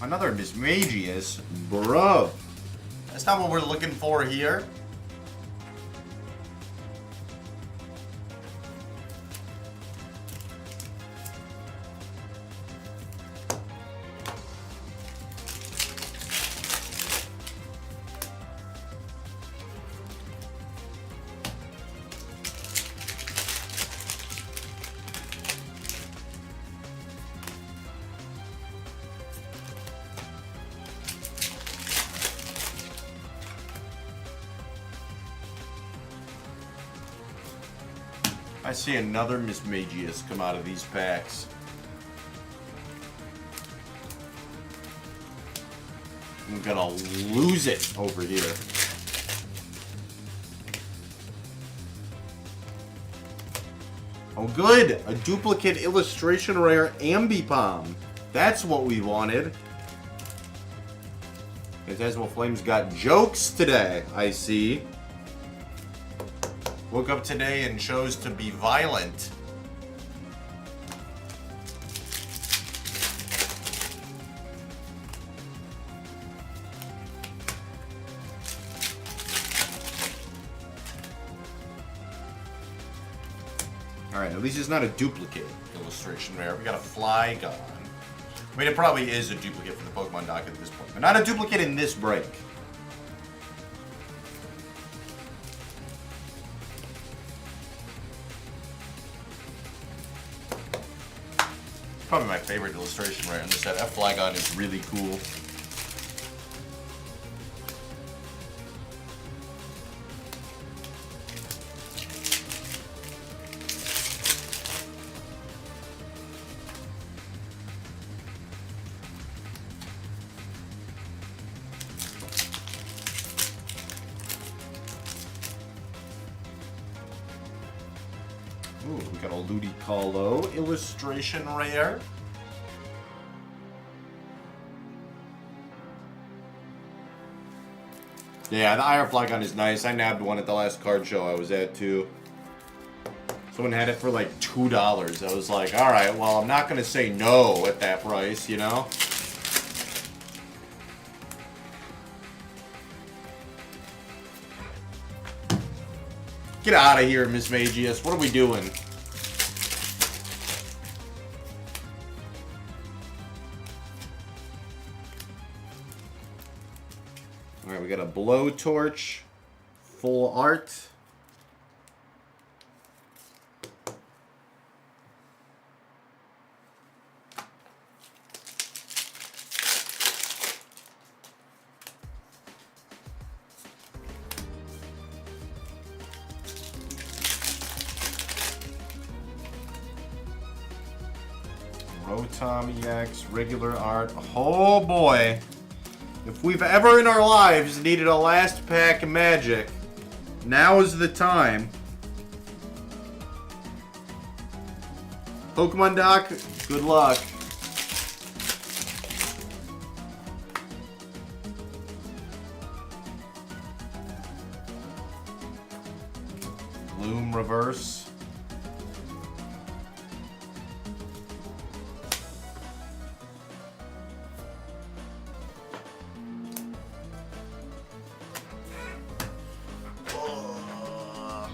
Another Miss Magius, bro. That's not what we're looking for here. I see another Miss Magius come out of these packs. I'm gonna lose it over here. Oh good! A duplicate illustration rare Ambipom. That's what we wanted. Phantasmal Flames got jokes today, I see. Woke up today and chose to be violent. Alright, at least it's not a duplicate illustration rare. We got a Flygon. I mean, it probably is a duplicate for the Pokemon dock at this point, but not a duplicate in this break. Probably my favorite illustration rare in this set. That Flygon is really cool. Ooh, we got a Ludicolo illustration rare. Yeah, the IR Flygon is nice. I nabbed one at the last card show I was at, too. Someone had it for like $2. I was like, alright, well, I'm not going to say no at that price, you know? Get out of here, Miss Magius. What are we doing? Alright, we got a Blowtorch, full art. Rotom EX, regular art. Oh boy. If we've ever in our lives needed a last pack of Magic, now is the time. Pokemon Doc, good luck. Loom reverse.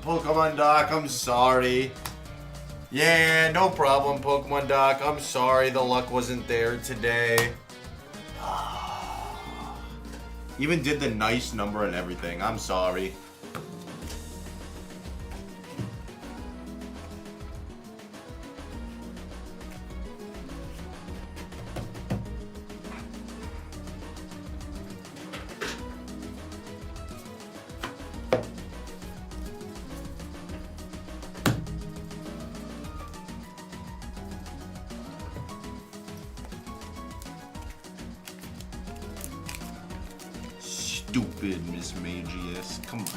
Pokemon Doc, I'm sorry. Yeah, no problem, Pokemon Doc. I'm sorry the luck wasn't there today. Even did the nice number and everything. I'm sorry. Stupid Miss Magius. Come on.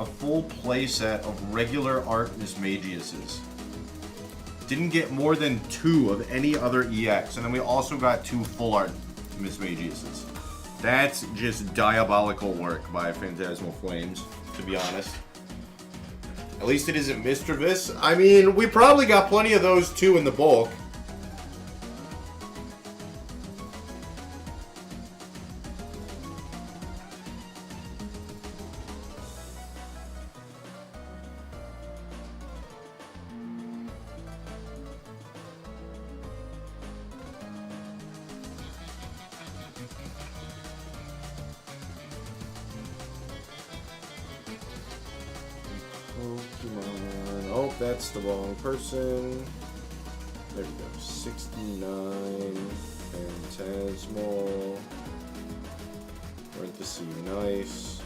A full playset of regular art Miss Magius's. Didn't get more than 2 of any other EX, and then we also got 2 full art Miss Magius's. That's just diabolical work by Phantasmal Flames, to be honest. At least it isn't Mischievous. I mean, we probably got plenty of those too in the bulk. Pokemon. Oh, that's the wrong person. There we go. 69. Phantasmal. Parenthesis nice.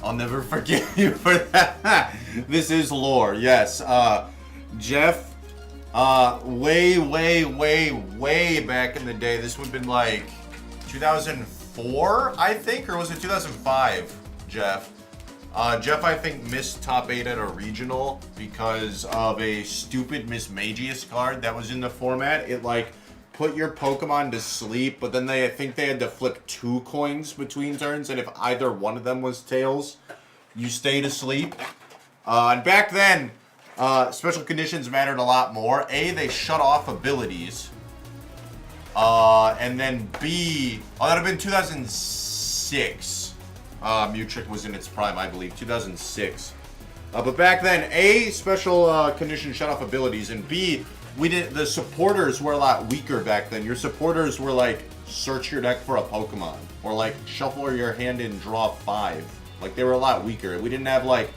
I'll never forgive you for that. This is lore, yes. Jeff, way back in the day. This would have been like 2004, I think, or was it 2005, Jeff? Jeff, I think, missed top 8 at a regional because of a stupid Miss Magius card that was in the format. It, like, put your Pokemon to sleep, but then I think they had to flip 2 coins between turns, and if either one of them was tails, you stayed asleep. And back then, special conditions mattered a lot more. A, they shut off abilities. And then B, that would have been 2006. Mewtwo was in its prime, I believe, 2006. But back then, A, special conditions shut off abilities, and B, the supporters were a lot weaker back then. Your supporters were like, search your deck for a Pokemon, or like, shuffle your hand and draw 5. Like, they were a lot weaker. We didn't have like,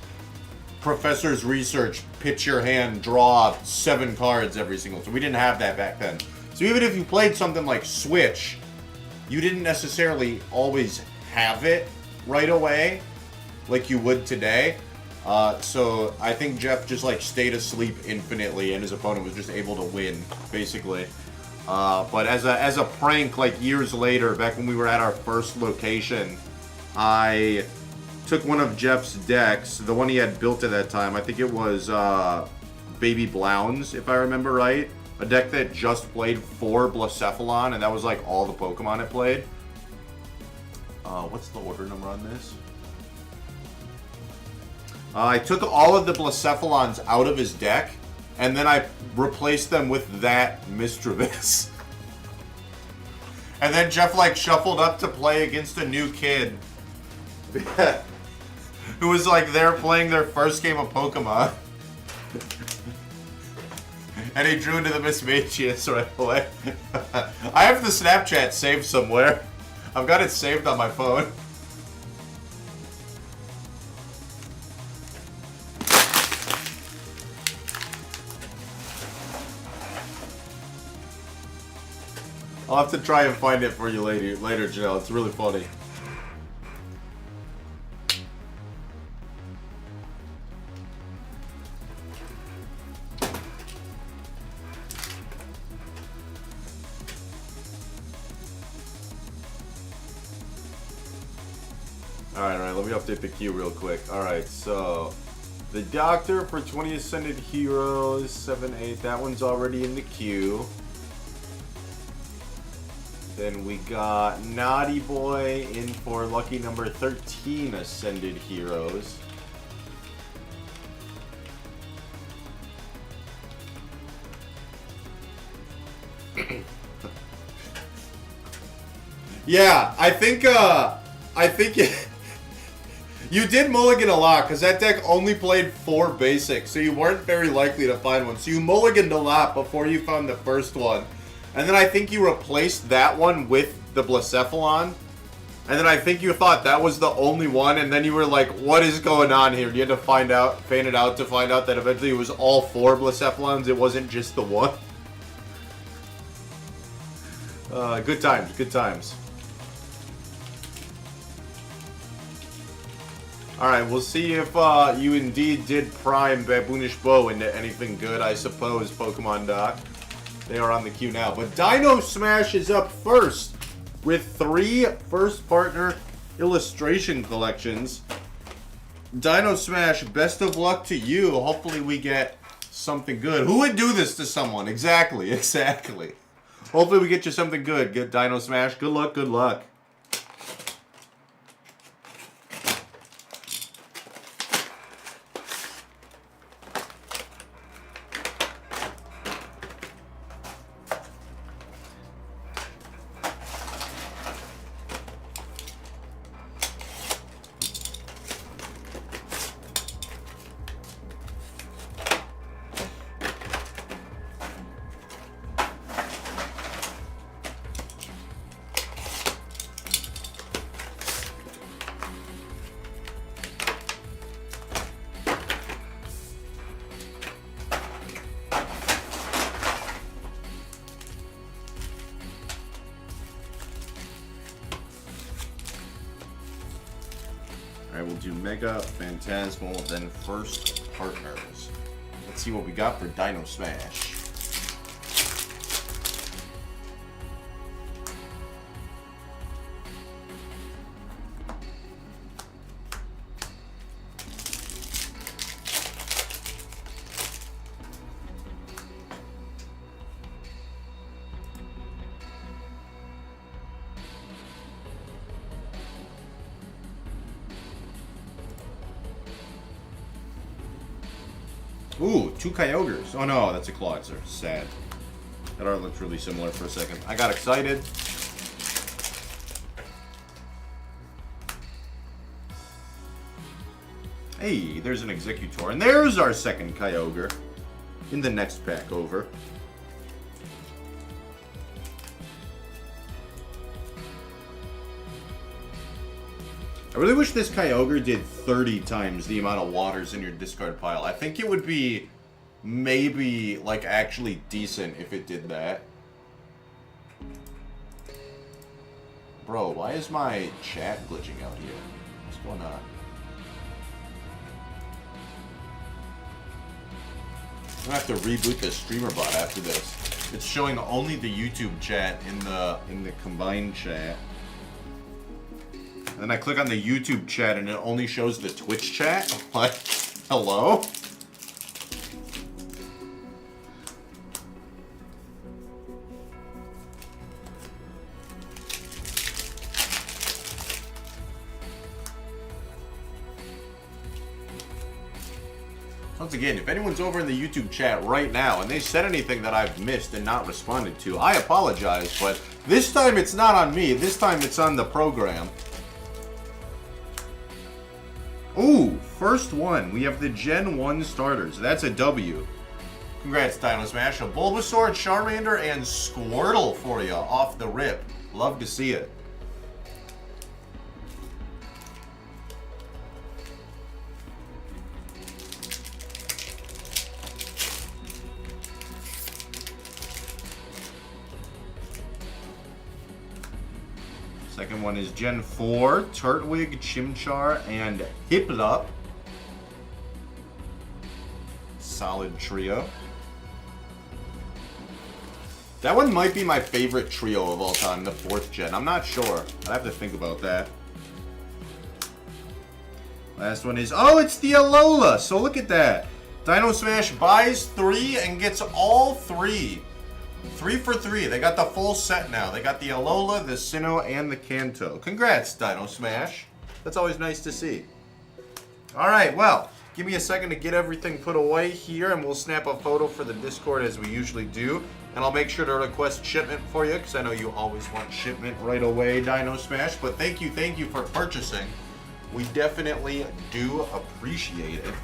Professor's Research, pitch your hand, draw 7 cards every single time. We didn't have that back then. So even if you played something like Switch, you didn't necessarily always have it right away like you would today. So I think Jeff just like stayed asleep infinitely and his opponent was just able to win, basically. But as a prank, like years later, back when we were at our first location, I took one of Jeff's decks, the one he had built at that time. I think it was Baby Blounds, if I remember right. A deck that just played 4 Blacephalon, and that was like all the Pokemon it played. What's the order number on this? I took all of the Blacephalons out of his deck, and then I replaced them with that Misdreavus. And then Jeff like shuffled up to play against a new kid. Who was like there playing their first game of Pokemon. And he drew into the Miss Magius right away. I have the Snapchat saved somewhere. I've got it saved on my phone. I'll have to try and find it for you later, Janelle. It's really funny. Alright, let me update the queue real quick. Alright, so the Doctor for 20 Ascended Heroes, 7-8, that one's already in the queue. Then we got Naughty Boy in for lucky number 13 Ascended Heroes. Yeah, I think you did mulligan a lot, because that deck only played 4 basics, so you weren't very likely to find one. So you mulliganed a lot before you found the first one. And then I think you replaced that one with the Blacephalon. And then I think you thought that was the only one, and then you were like, what is going on here? And you had to feign it out to find out that eventually it was all 4 Blacephalons, it wasn't just the one. Good times, good times. Alright, we'll see if you indeed did prime Baboonish Bow into anything good, I suppose, Pokemon Doc. They are on the queue now. But Dino Smash is up first with 3 first partner illustration collections. Dino Smash, best of luck to you. Hopefully we get something good. Who would do this to someone? Exactly, exactly. Hopefully we get you something good. Get Dino Smash. Good luck, good luck. Alright, we'll do Mega, Phantasmal, then First Partners. Let's see what we got for Dino Smash. Ooh, 2 Kyogres. Oh no, that's a Clawitzer. Sad. That art looked really similar for a second. I got excited. Hey, there's an Executor. And there's our second Kyogre. In the next pack over. I really wish this Kyogre did 30 times the amount of waters in your discard pile. I think it would be maybe, like, actually decent if it did that. Bro, why is my chat glitching out here? What's going on? I'm gonna have to reboot the streamer bot after this. It's showing only the YouTube chat in the combined chat. And then I click on the YouTube chat and it only shows the Twitch chat. Like, hello? Once again, if anyone's over in the YouTube chat right now and they said anything that I've missed and not responded to, I apologize, but this time it's not on me. This time it's on the program. Ooh, first one. We have the Gen 1 starters. That's a W. Congrats, Dino Smash. A Bulbasaur, Charmander, and Squirtle for you off the rip. Love to see it. Second one is Gen 4, Turtwig, Chimchar, and Hiplup. Solid trio. That one might be my favorite trio of all time, the 4th gen. I'm not sure. I'd have to think about that. Last one is, oh, it's the Alola. So look at that. Dino Smash buys 3 and gets all 3. 3 for 3. They got the full set now. They got the Alola, the Sinnoh, and the Kanto. Congrats, Dino Smash. That's always nice to see. Alright, well, give me a second to get everything put away here, and we'll snap a photo for the Discord as we usually do. And I'll make sure to request shipment for you, because I know you always want shipment right away, Dino Smash. But thank you for purchasing. We definitely do appreciate it.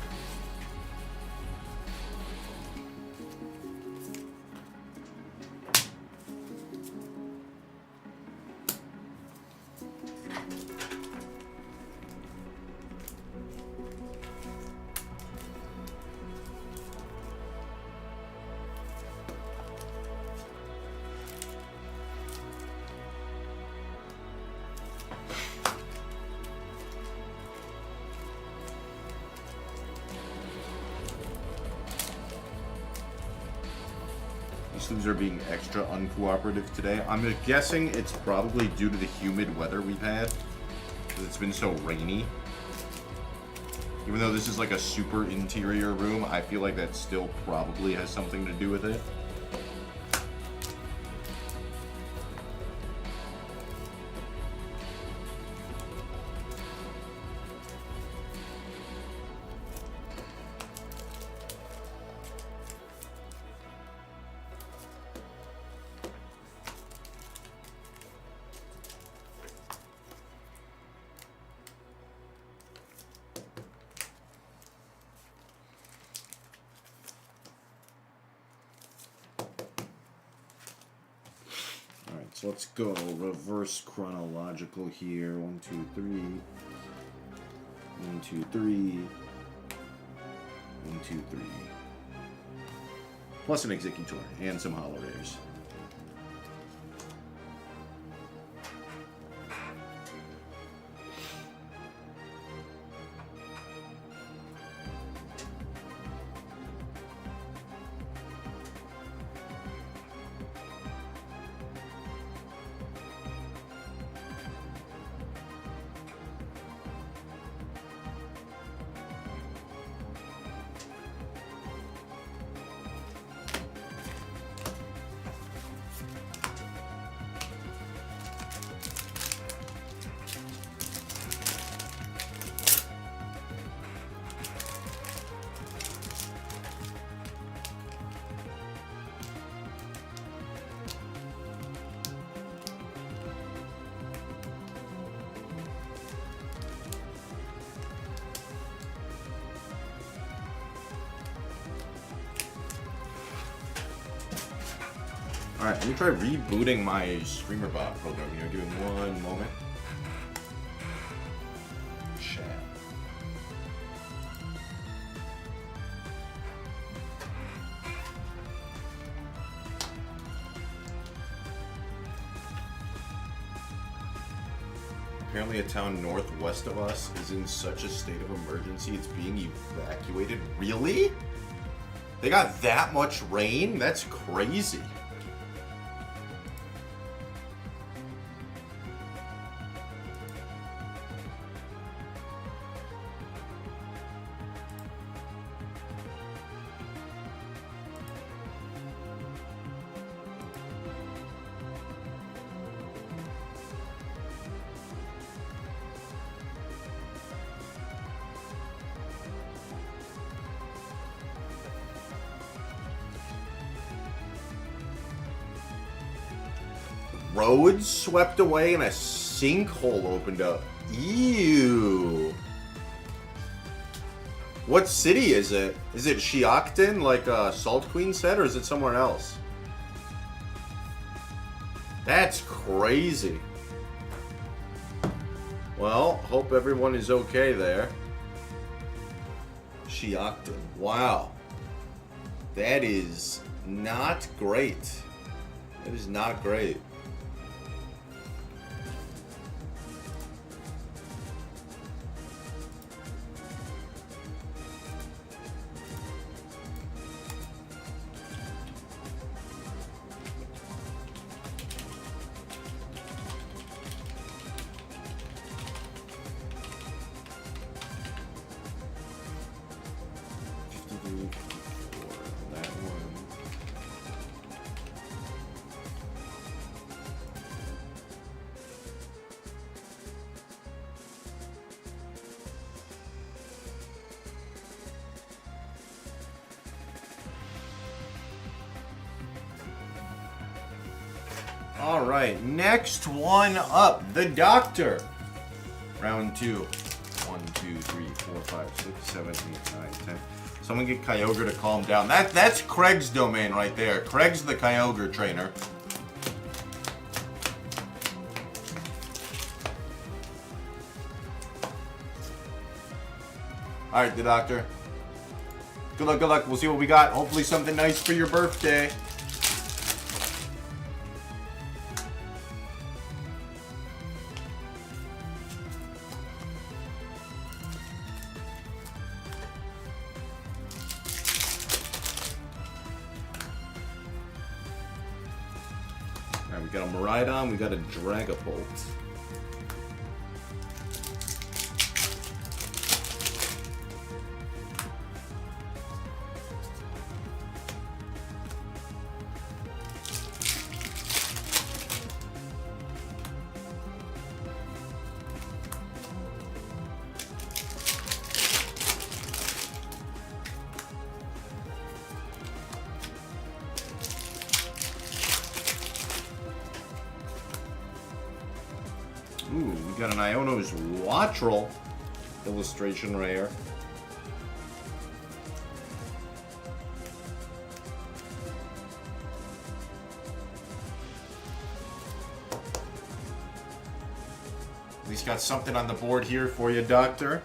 These are being extra uncooperative today. I'm guessing it's probably due to the humid weather we've had, because it's been so rainy. Even though this is like a super interior room, I feel like that still probably has something to do with it. So let's go reverse chronological here. 1, 2, 3. 1, 2, 3. 1, 2, 3. Plus an Executor and some Hollow Rares. Alright, let me try rebooting my StreamerBot program here. Give me one moment. Chat. Apparently a town northwest of us is in such a state of emergency it's being evacuated. Really? They got that much rain? That's crazy. Roads swept away and a sinkhole opened up. Ew. What city is it? Is it Shiokton, like Salt Queen said, or is it somewhere else? That's crazy. Well, hope everyone is okay there. Shiokton. Wow. That is not great. That is not great. All right, next one up, the Doctor. Round 2. 1, 2, 3, 4, 5, 6, 7, 8, 9, 10. Someone get Kyogre to calm down. That's Craig's domain right there. Craig's the Kyogre trainer. All right, the Doctor. Good luck, good luck. We'll see what we got. Hopefully something nice for your birthday. Alright, we got a Miraidon, we got a Dragapult. Ooh, we got an Iono's Wattrel illustration rare. At least got something on the board here for you, Doctor.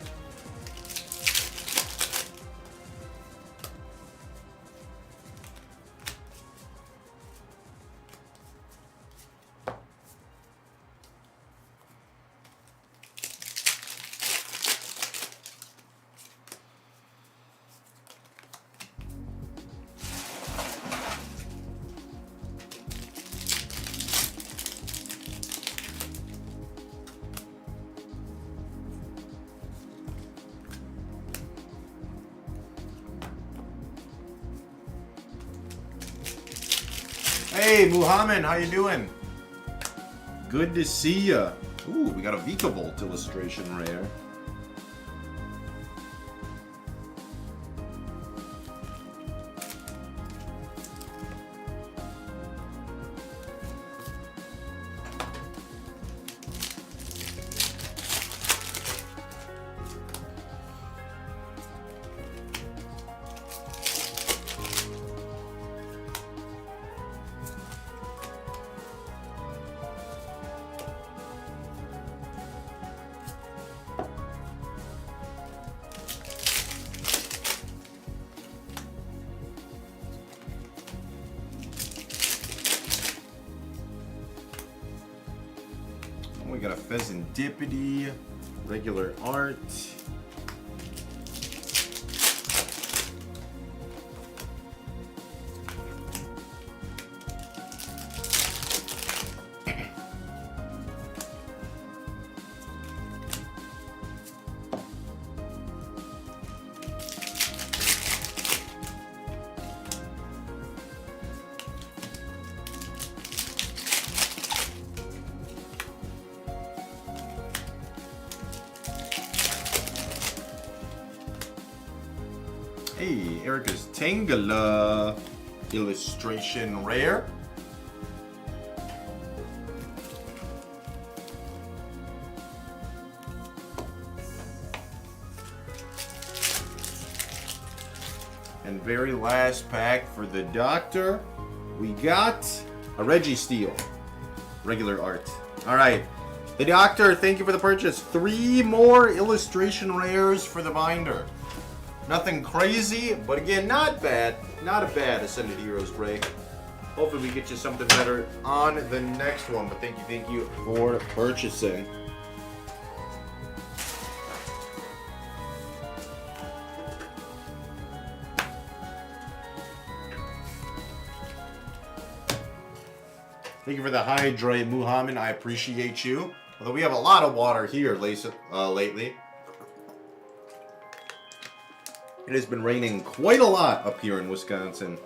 Hey, Muhammad, how you doing? Good to see ya. Ooh, we got a Vikavolt illustration rare. got a Pheasantipity, regular art. Hey, Erica's Tangela illustration rare. And very last pack for the Doctor, we got a Reggie Steele, regular art. All right, the Doctor, thank you for the purchase. 3 more illustration rares for the binder. Nothing crazy, but again, not bad. Not a bad Ascended Heroes break. Hopefully we get you something better on the next one. But thank you for purchasing. Thank you for the hydrate, Muhammad. I appreciate you. Although we have a lot of water here lately. It has been raining quite a lot up here in Wisconsin.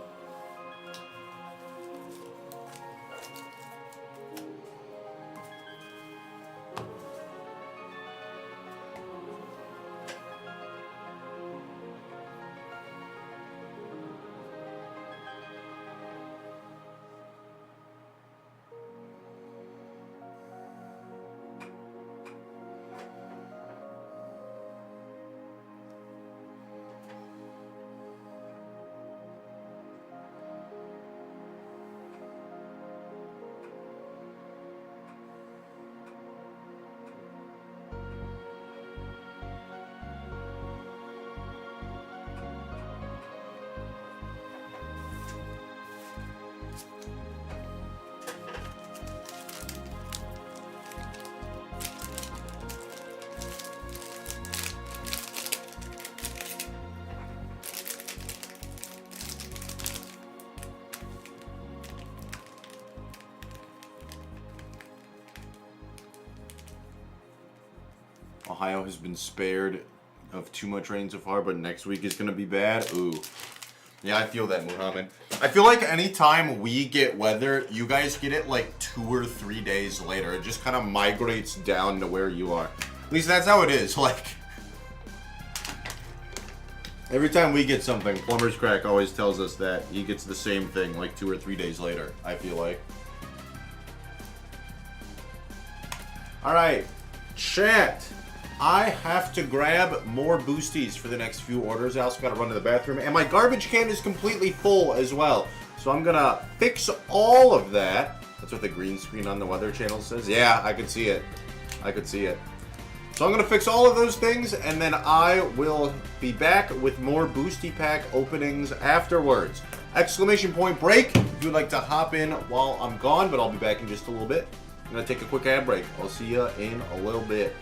Ohio has been spared of too much rain so far, but next week is going to be bad. Ooh. Yeah, I feel that, Muhammad. I feel like anytime we get weather, you guys get it like 2 or 3 days later. It just kind of migrates down to where you are. At least that's how it is. Like, every time we get something, Plumber's Crack always tells us that he gets the same thing like 2 or 3 days later, I feel like. Alright, chat. I have to grab more boosties for the next few orders. I also got to run to the bathroom. And my garbage can is completely full as well. So I'm going to fix all of that. That's what the green screen on the Weather Channel says. Yeah, I can see it. I could see it. So I'm going to fix all of those things. And then I will be back with more boosty pack openings afterwards. Exclamation point break if you'd like to hop in while I'm gone. But I'll be back in just a little bit. I'm going to take a quick ad break. I'll see you in a little bit.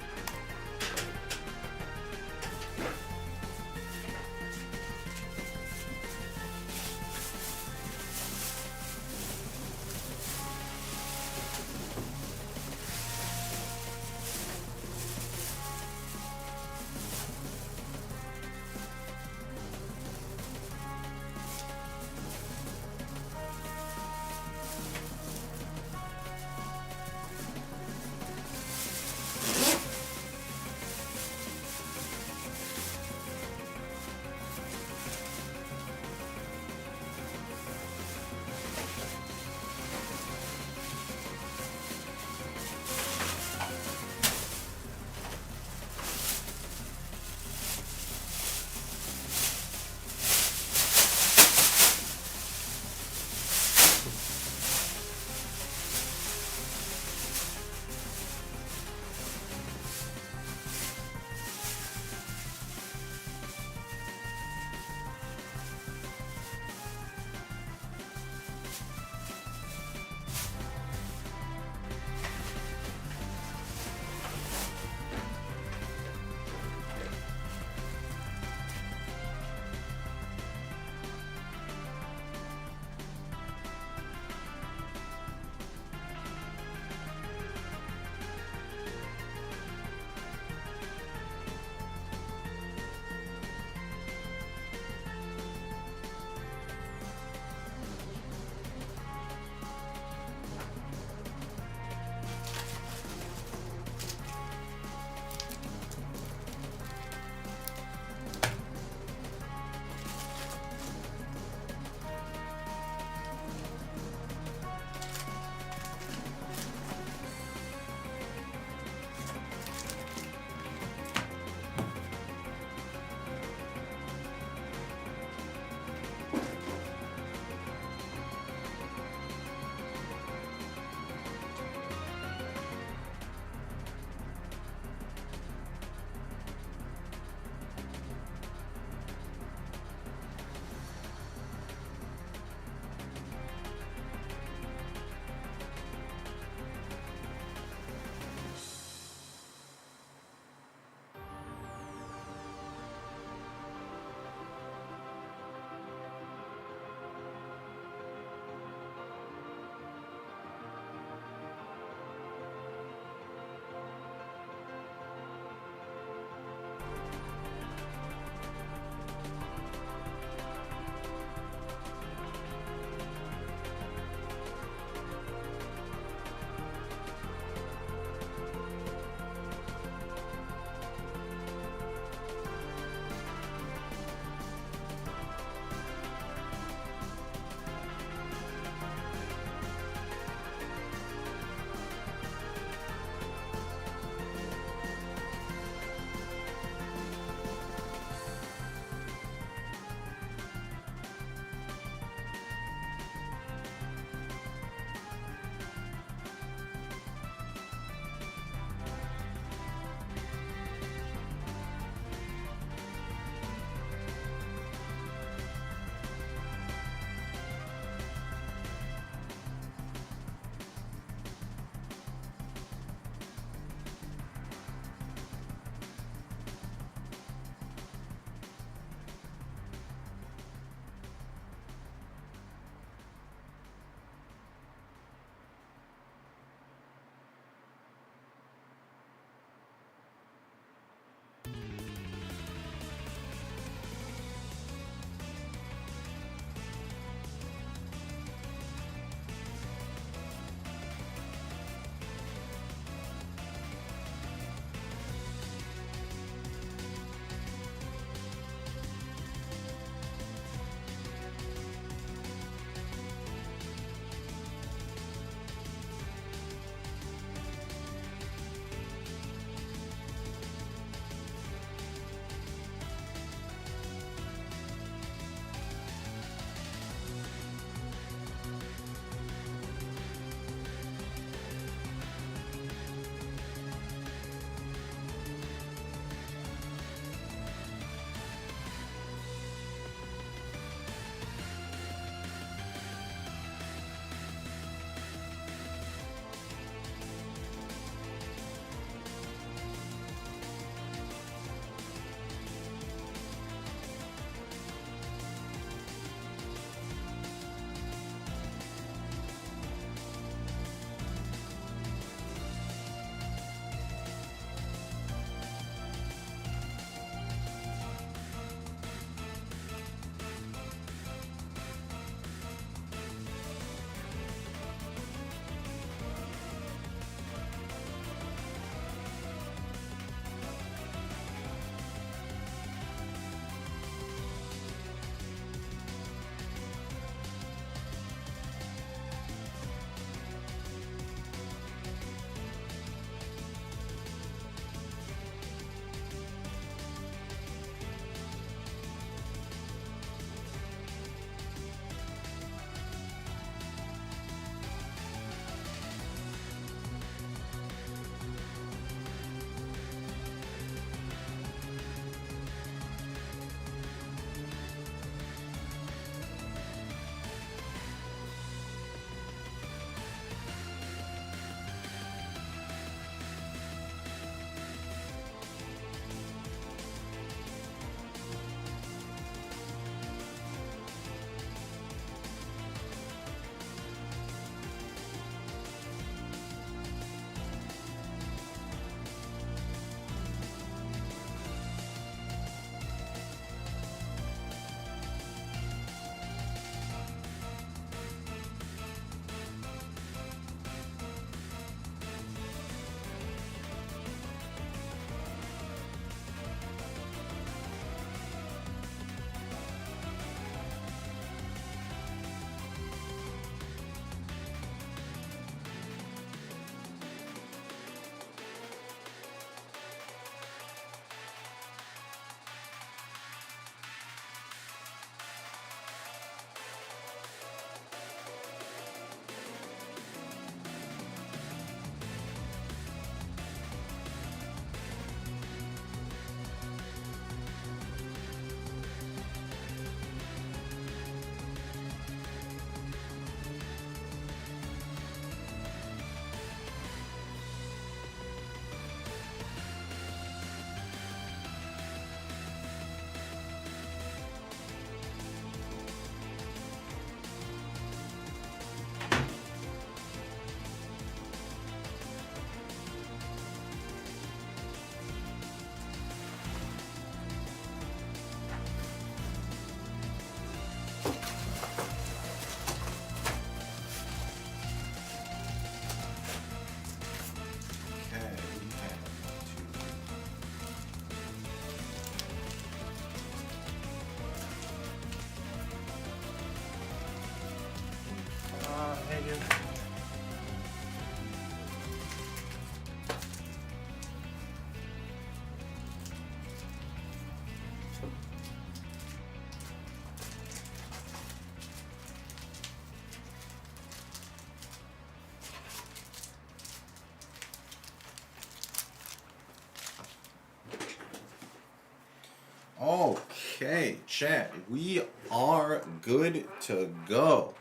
Okay, chat. We are good to go.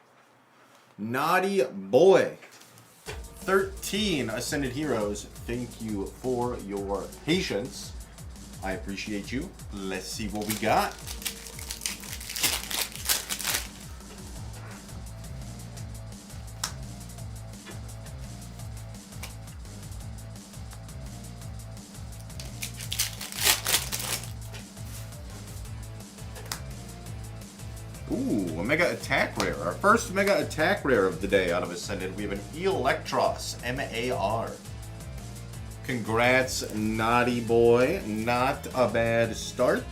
Naughty boy. 13 Ascended Heroes. Thank you for your patience. I appreciate you. Let's see what we got. Ooh, a Mega Attack Rare. Our first Mega Attack Rare of the day out of Ascended. We have an Electros MAR. Congrats, Naughty Boy. Not a bad start.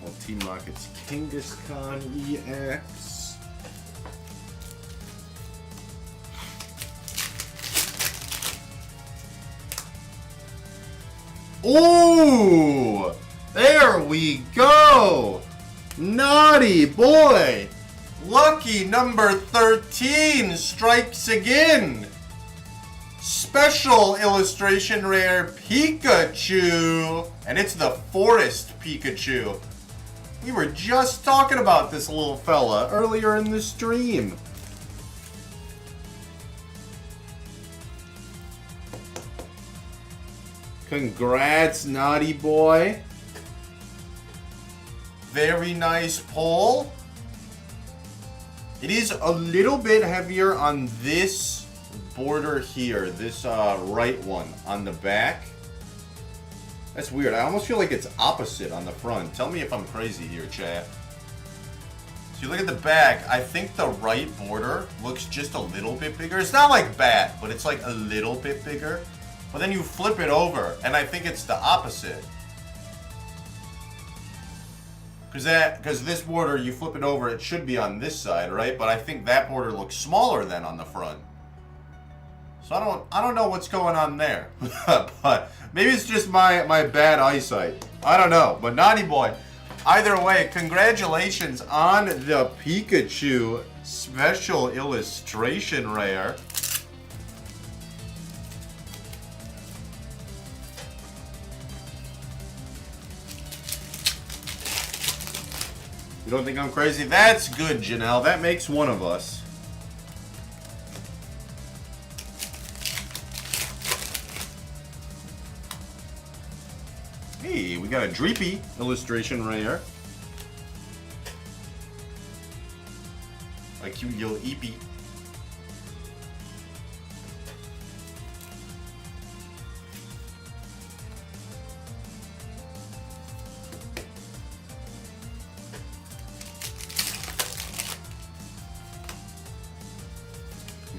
Well, Team Rocket's Kangaskhan EX. Ooh! There we go! Naughty boy! Lucky number 13 strikes again! Special illustration rare Pikachu! And it's the Forest Pikachu. We were just talking about this little fella earlier in the stream. Congrats, Naughty Boy. Very nice pull. It is a little bit heavier on this border here, this right one on the back. That's weird. I almost feel like it's opposite on the front. Tell me if I'm crazy here, chat. So you look at the back, I think the right border looks just a little bit bigger. It's not like bad, but it's like a little bit bigger. But then you flip it over, and I think it's the opposite. Because this border, you flip it over, it should be on this side, right? But I think that border looks smaller than on the front. So I don't know what's going on there. But maybe it's just my bad eyesight. I don't know. But Naughty Boy, either way, congratulations on the Pikachu Special Illustration Rare. You don't think I'm crazy? That's good, Janelle. That makes one of us. Hey, we got a Dreepy illustration rare. A cute little Eepy.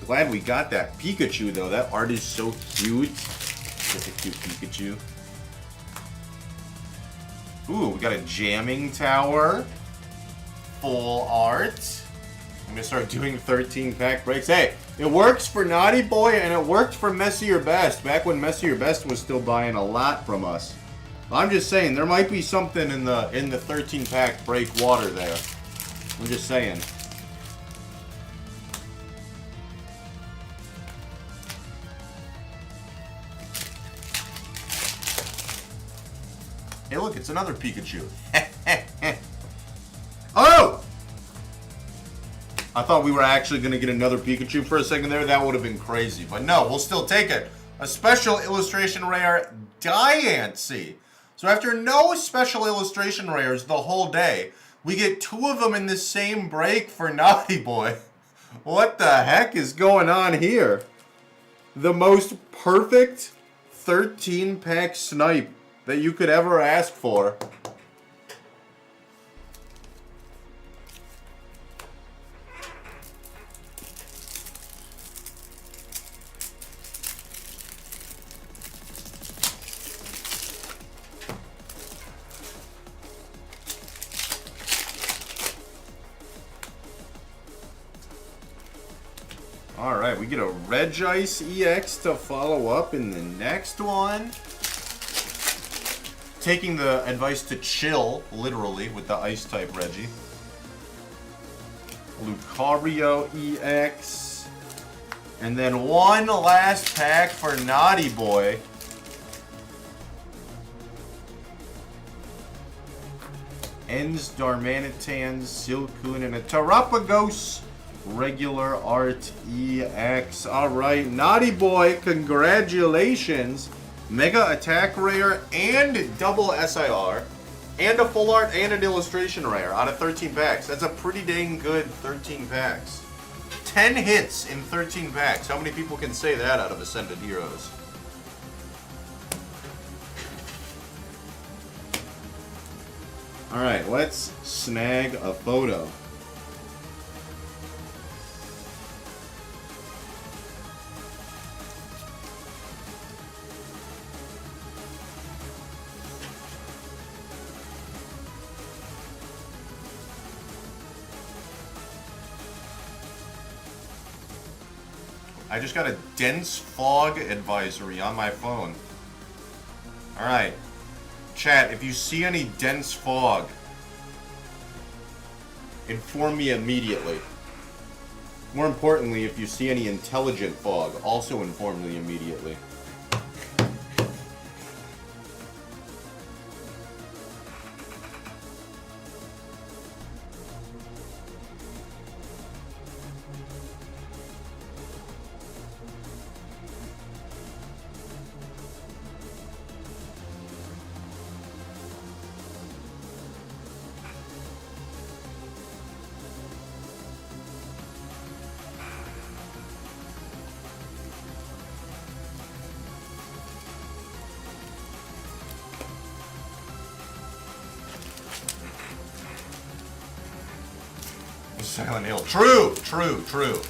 Glad we got that Pikachu though. That art is so cute. That's a cute Pikachu. Ooh, we got a jamming tower. Full art. I'm gonna start doing 13 pack breaks. Hey, it works for Naughty Boy and it worked for Messier Best back when Messier Best was still buying a lot from us. I'm just saying there might be something in the 13 pack break water there. I'm just saying. Hey, look, it's another Pikachu. Oh! I thought we were actually going to get another Pikachu for a second there. That would have been crazy. But no, we'll still take it. A special illustration rare Diancie. So after no special illustration rares the whole day, we get two of them in the same break for Naughty Boy. What the heck is going on here? The most perfect 13-pack snipe that you could ever ask for. All right, we get a Regice EX to follow up in the next one. Taking the advice to chill, literally, with the Ice-type Reggie. Lucario EX. And then one last pack for Naughty Boy. Ends, Darmanitans, Silcoon, and a Terapagos regular art EX. Alright, Naughty Boy, congratulations. Mega attack rare and double SIR. And a full art and an illustration rare out of 13 packs. That's a pretty dang good 13 packs. 10 hits in 13 packs. How many people can say that out of Ascended Heroes? Alright, let's snag a photo. I just got a dense fog advisory on my phone. Alright. Chat, if you see any dense fog, inform me immediately. More importantly, if you see any intelligent fog, also inform me immediately. Silent Hill. True, true, true.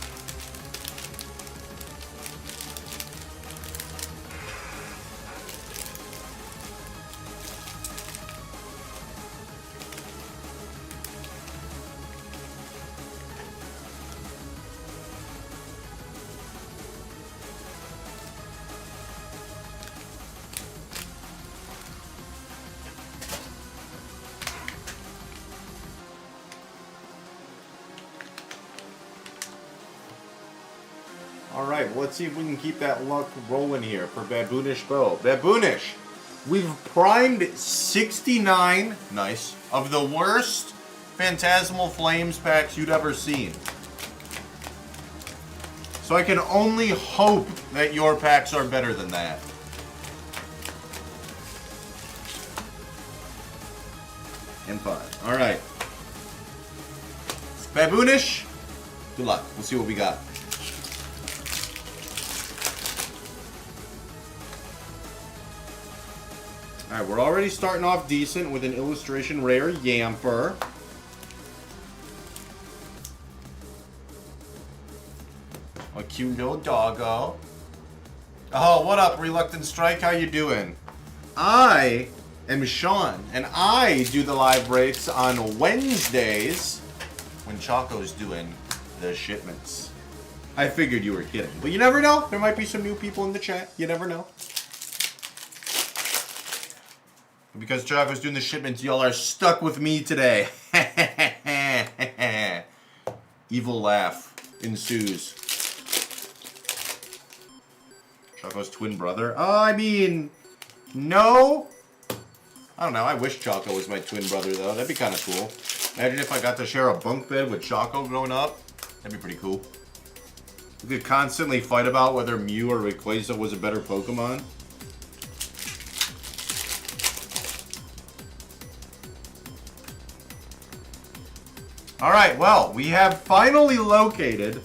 Alright, let's see if we can keep that luck rolling here for Baboonish Bow. Baboonish, we've primed 69, nice, of the worst Phantasmal Flames packs you'd ever seen. So I can only hope that your packs are better than that. And 5. Alright. Baboonish, good luck. We'll see what we got. Alright, we're already starting off decent with an illustration rare Yamper. A cute little doggo. Oh, what up, Reluctant Strike? How you doing? I am Sean, and I do the live breaks on Wednesdays when Choco's doing the shipments. I figured you were kidding, but you never know. There might be some new people in the chat. You never know. Because Choco's doing the shipments, y'all are stuck with me today. Evil laugh ensues. Choco's twin brother? I mean, no. I don't know. I wish Choco was my twin brother, though. That'd be kind of cool. Imagine if I got to share a bunk bed with Choco growing up. That'd be pretty cool. We could constantly fight about whether Mew or Rayquaza was a better Pokemon. Alright, well, we have finally located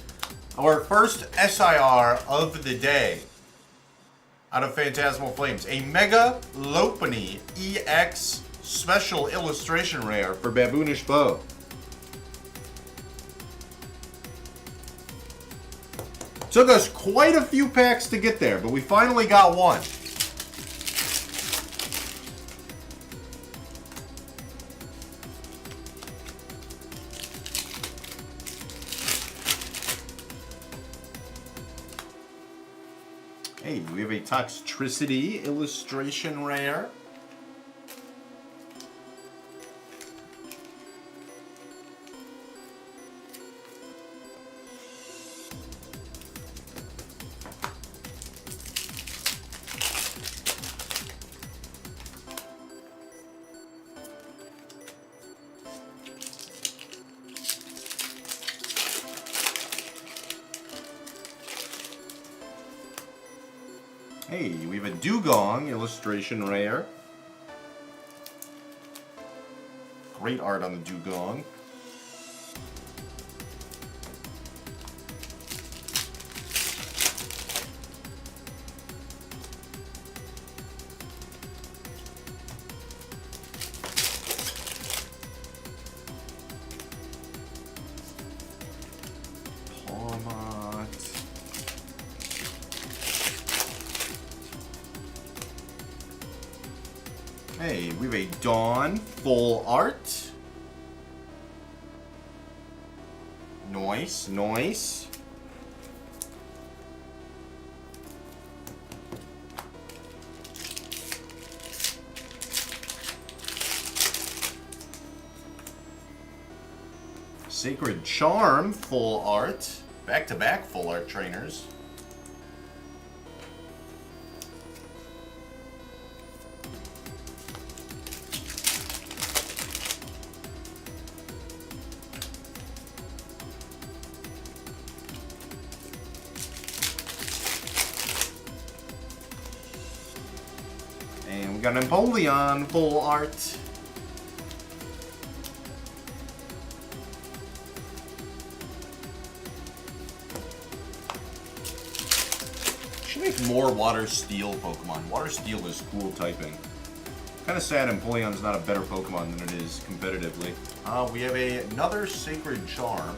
our first SIR of the day out of Phantasmal Flames. A Mega Lopunny EX Special Illustration Rare for Baboonish Bow. Took us quite a few packs to get there, but we finally got one. Hey, we have a Toxtricity illustration rare. Hey, we have a dugong illustration rare. Great art on the dugong. Hey, we have a Dawn full art. Nice, nice. Sacred Charm full art. Back-to-back full art trainers. And we got Napoleon full art. Should make more Water Steel Pokemon. Water Steel is cool typing. Kind of sad Empoleon's not a better Pokemon than it is competitively. We have another Sacred Charm.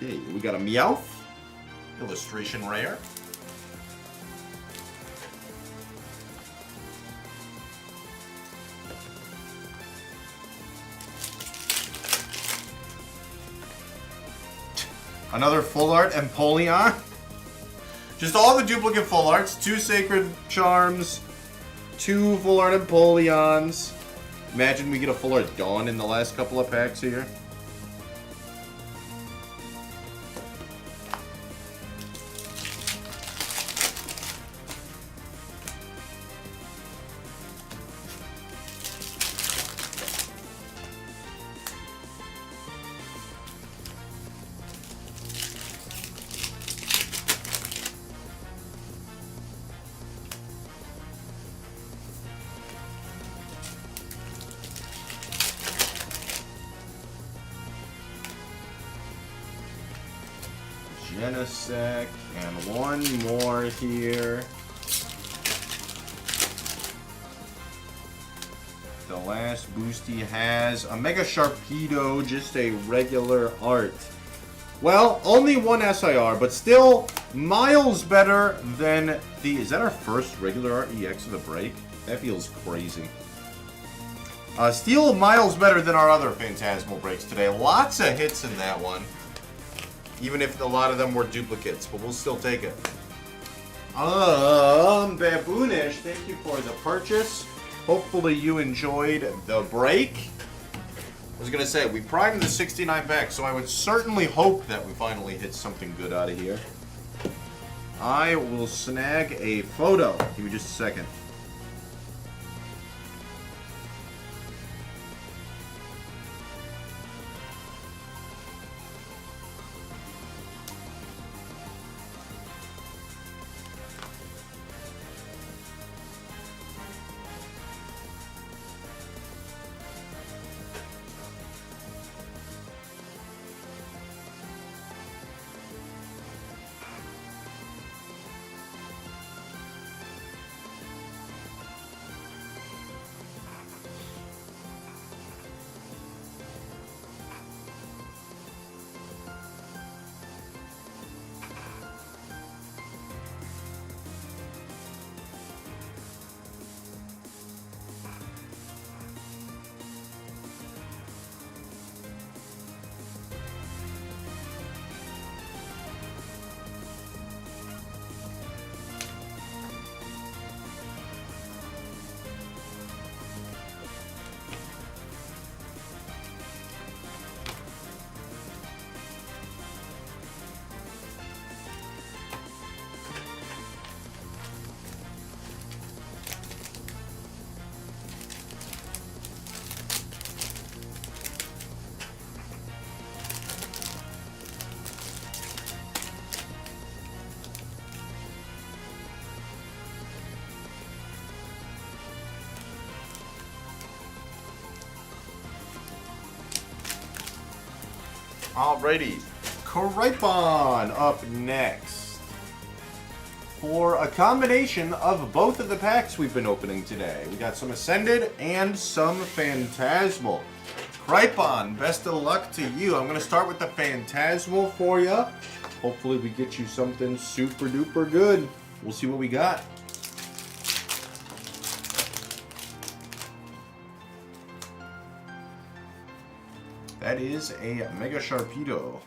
Okay, we got a Meowth, illustration rare. Another full art Empoleon. Just all the duplicate full arts, 2 Sacred Charms, 2 full art Empoleons. Imagine we get a full art Dawn in the last couple of packs here. Genesect, and one more here. The last boosty has a Mega Sharpedo, just a regular art. Well, only one SIR, but still miles better than the... Is that our first regular art EX of the break? That feels crazy. Still miles better than our other Phantasmal breaks today. Lots of hits in that one. Even if a lot of them were duplicates, but we'll still take it. Baboonish, thank you for the purchase. Hopefully you enjoyed the break. I was going to say, we primed the 69 pack, so I would certainly hope that we finally hit something good out of here. I will snag a photo. Give me just a second. Alrighty. Krypon up next. For a combination of both of the packs we've been opening today. We got some Ascended and some Phantasmal. Krypon, best of luck to you. I'm going to start with the Phantasmal for you. Hopefully we get you something super duper good. We'll see what we got. That is a Mega Sharpedo.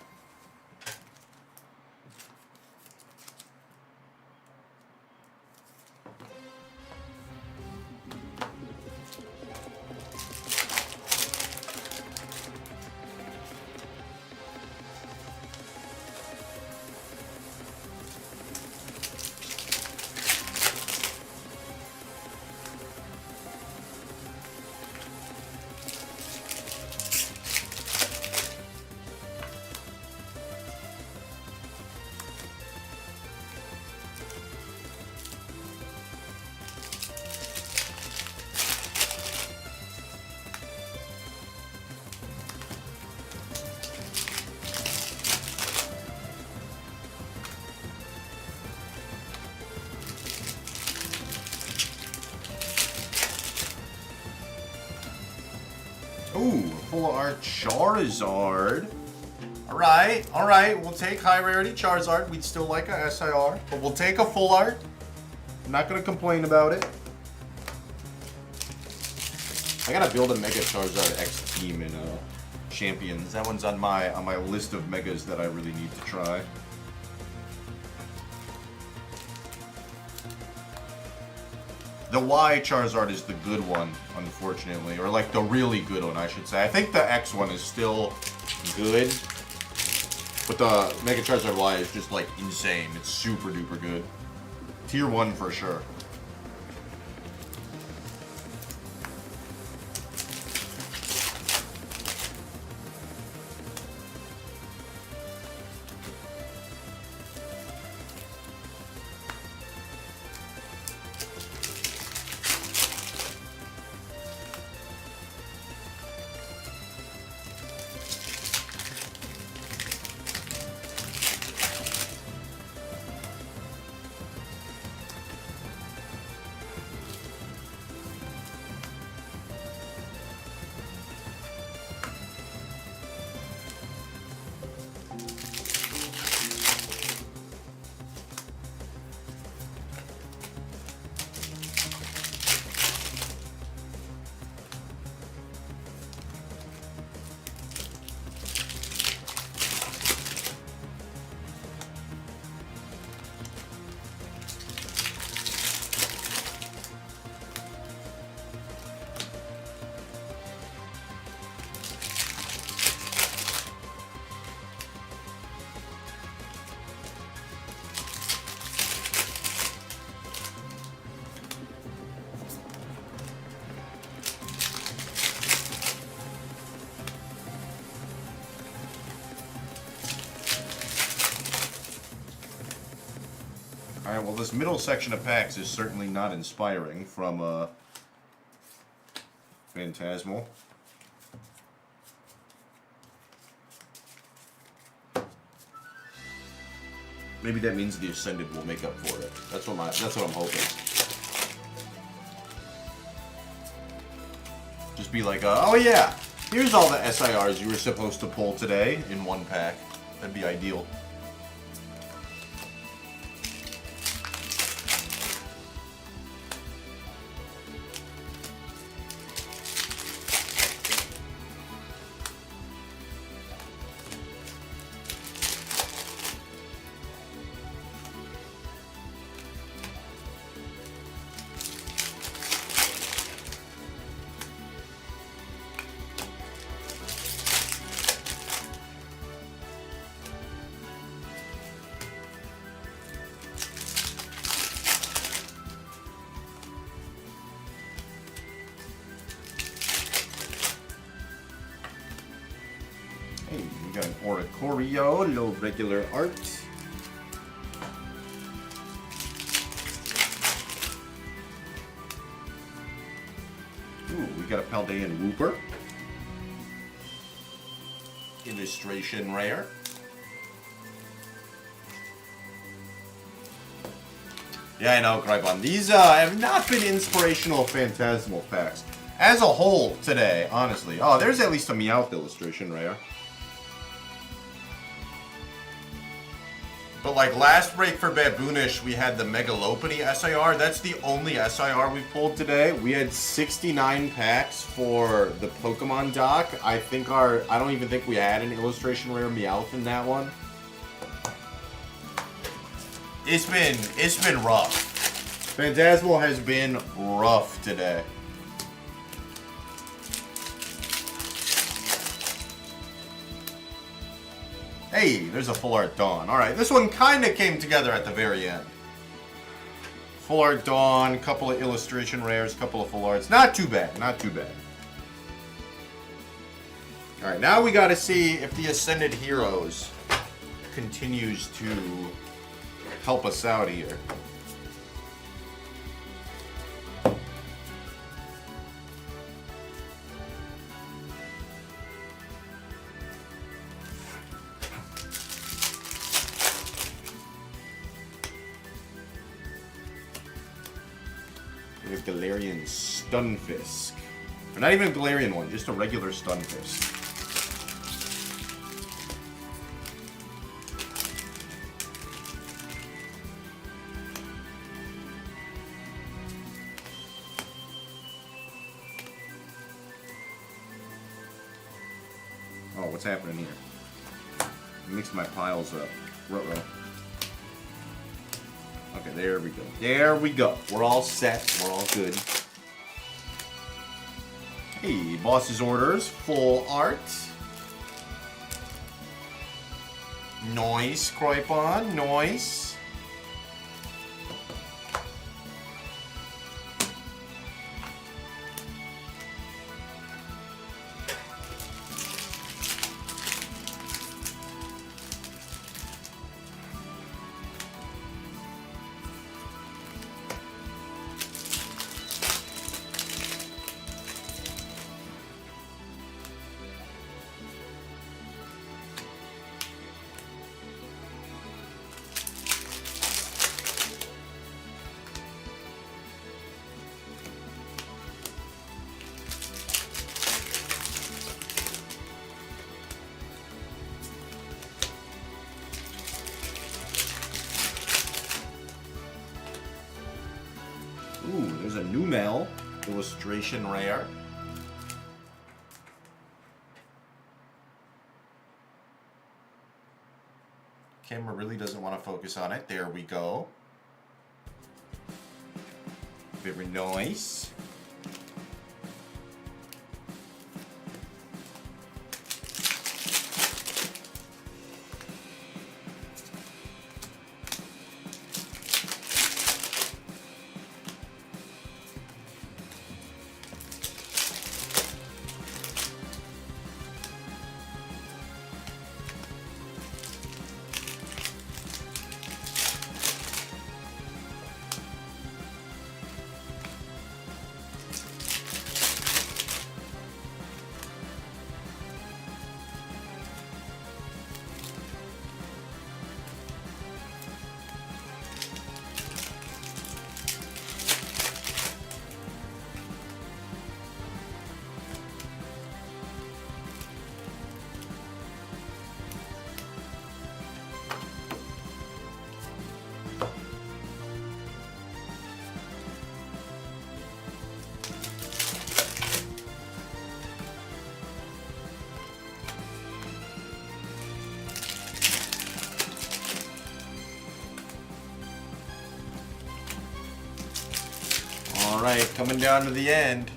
Ooh, full art Charizard. Alright, we'll take high rarity Charizard. We'd still like a SIR, but we'll take a full art. I'm not gonna complain about it. I gotta build a Mega Charizard X team in Champions. That one's on my list of megas that I really need to try. The Y Charizard is the good one, unfortunately. Or like the really good one, I should say. I think the X one is still good. But the Mega Charizard Y is just like insane. It's super duper good. Tier 1 for sure. Alright, well this middle section of packs is certainly not inspiring from Phantasmal. Maybe that means the Ascended will make up for it. That's what I'm hoping. Just be like, oh yeah, here's all the SIRs you were supposed to pull today in one pack. That'd be ideal. Hey, we got an Oricorio, low regular art. Ooh, we got a Paldean Wooper. illustration rare. Yeah, I know, Gripon. These have not been inspirational Phantasmal packs. As a whole today, honestly. Oh, there's at least a Meowth illustration rare. But like last break for Baboonish, we had the Megalopony SIR. That's the only SIR we pulled today. We had 69 packs for the Pokemon doc. I don't even think we had an illustration rare Meowth in that one. It's been rough. Phantasmal has been rough today. Hey, there's a Full Art Dawn. Alright, this one kind of came together at the very end. Full Art Dawn, couple of illustration rares, couple of full arts. Not too bad, not too bad. Alright, now we gotta see if the Ascended Heroes continues to help us out here. We have Galarian Stunfisk. Or not even a Galarian one, just a regular Stunfisk. Oh, what's happening here? Mix my piles up. Ruh-roh. Okay, there we go. There we go. We're all set. We're all good. Hey, Boss's Orders. Full art. Nice, Groipon. Nice. Ooh, there's a Numel illustration rare. Camera really doesn't want to focus on it. There we go. Very nice. Alright, coming down to the end.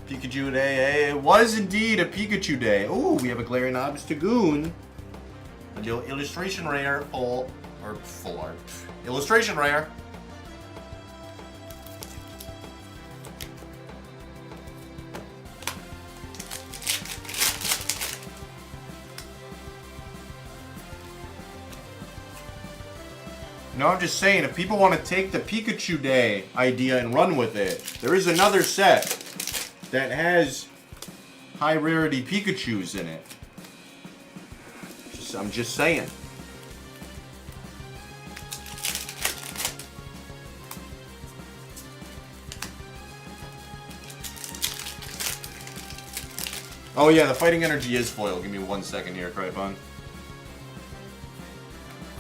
Pikachu Day. Hey, it was indeed a Pikachu Day. Ooh, we have a Galarian Obstagoon. A little illustration rare. Full art. Illustration rare. No, I'm just saying, if people want to take the Pikachu Day idea and run with it, there is another set that has high rarity Pikachus in it. Ice. I'm just saying. Oh yeah, the Fighting Energy is foil. Give me 1 second here, Crypon.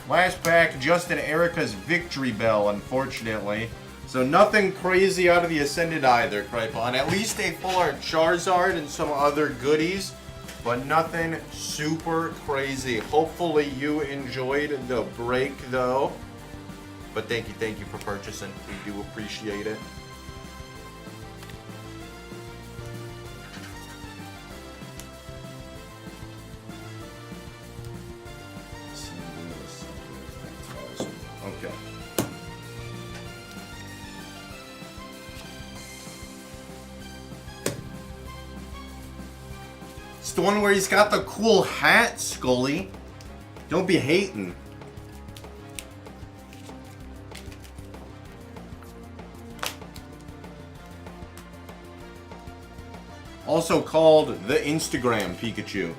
Last pack, Justin Erica's Victory Bell, unfortunately. So nothing crazy out of the Ascended either, Crypon. At least a full art Charizard and some other goodies, but nothing super crazy. Hopefully you enjoyed the break, though. But thank you for purchasing. We do appreciate it. Okay. It's the one where he's got the cool hat, Scully. Don't be hating. Also called the Instagram Pikachu.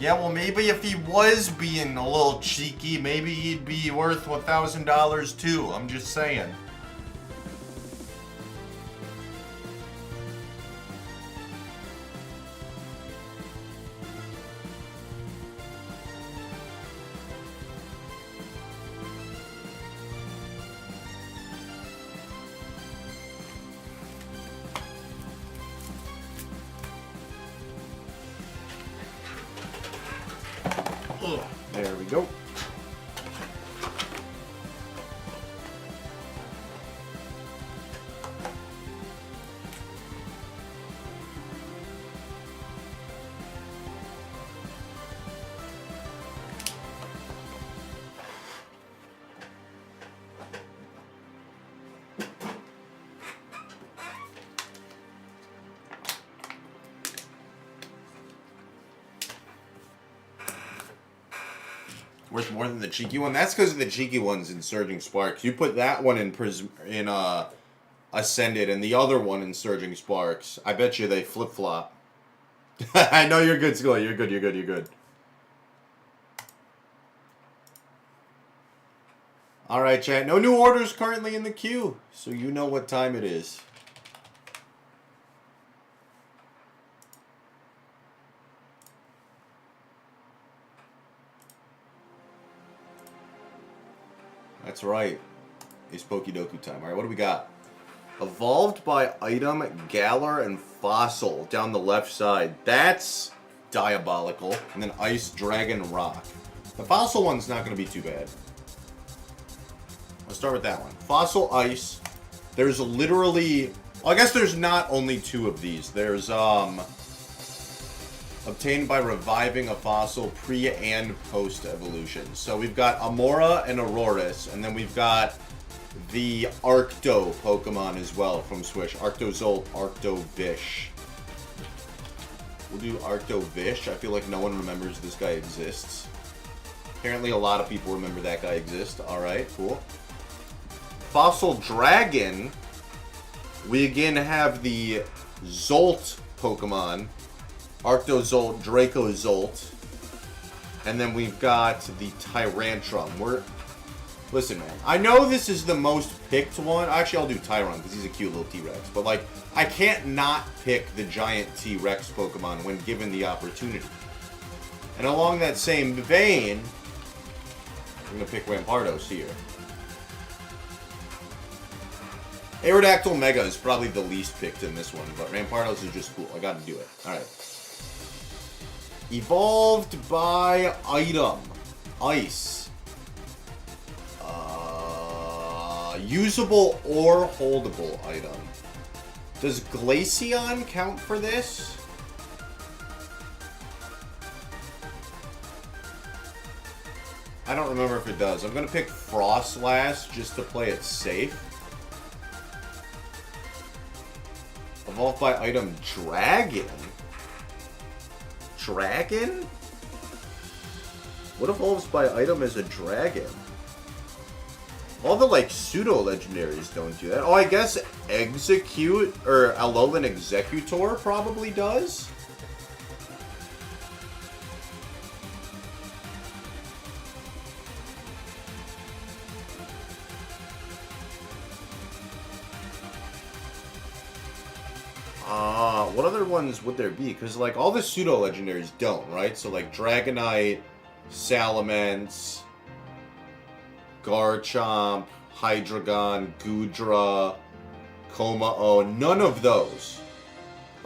Yeah, well, maybe if he was being a little cheeky, maybe he'd be worth $1,000 too. I'm just saying. There we go. Worth more than the cheeky one? That's because the cheeky one's in Surging Sparks. You put that one in Ascended and the other one in Surging Sparks. I bet you they flip-flop. I know you're good, Scully. You're good. Alright, chat. No new orders currently in the queue, so you know what time it is. That's right. It's Pokedoku time. Alright, what do we got? Evolved by item, Galar, and Fossil down the left side. That's diabolical. And then Ice, Dragon, Rock. The Fossil one's not going to be too bad. Let's start with that one. Fossil, Ice. There's literally... Well, I guess there's not only two of these. There's, obtained by reviving a fossil pre- and post-evolution. So we've got Amora and Aurorus, and then we've got the Arcto Pokemon as well from Swish. Arctozolt, Arctovish. We'll do Arctovish. I feel like no one remembers this guy exists. Apparently a lot of people remember that guy exists. Alright, cool. Fossil Dragon. We again have the Zolt Pokemon. Arctozolt, Dracozolt, and then we've got the Tyrantrum. Listen, man, I know this is the most picked one. Actually, I'll do Tyron because he's a cute little T-Rex. But, like, I can't not pick the giant T-Rex Pokemon when given the opportunity. And along that same vein, I'm going to pick Rampardos here. Aerodactyl Mega is probably the least picked in this one, but Rampardos is just cool. I got to do it. All right. Evolved by item. Ice. Usable or holdable item. Does Glaceon count for this? I don't remember if it does. I'm going to pick Frost last just to play it safe. Evolved by item Dragon? Dragon? What evolves by item as a dragon? All the, like, pseudo-legendaries don't do that. Oh, I guess Execute, or Alolan Executor probably does? What other ones would there be? Because, like, all the pseudo-legendaries don't, right? So, like, Dragonite, Salamence, Garchomp, Hydreigon, Goodra, Komao, none of those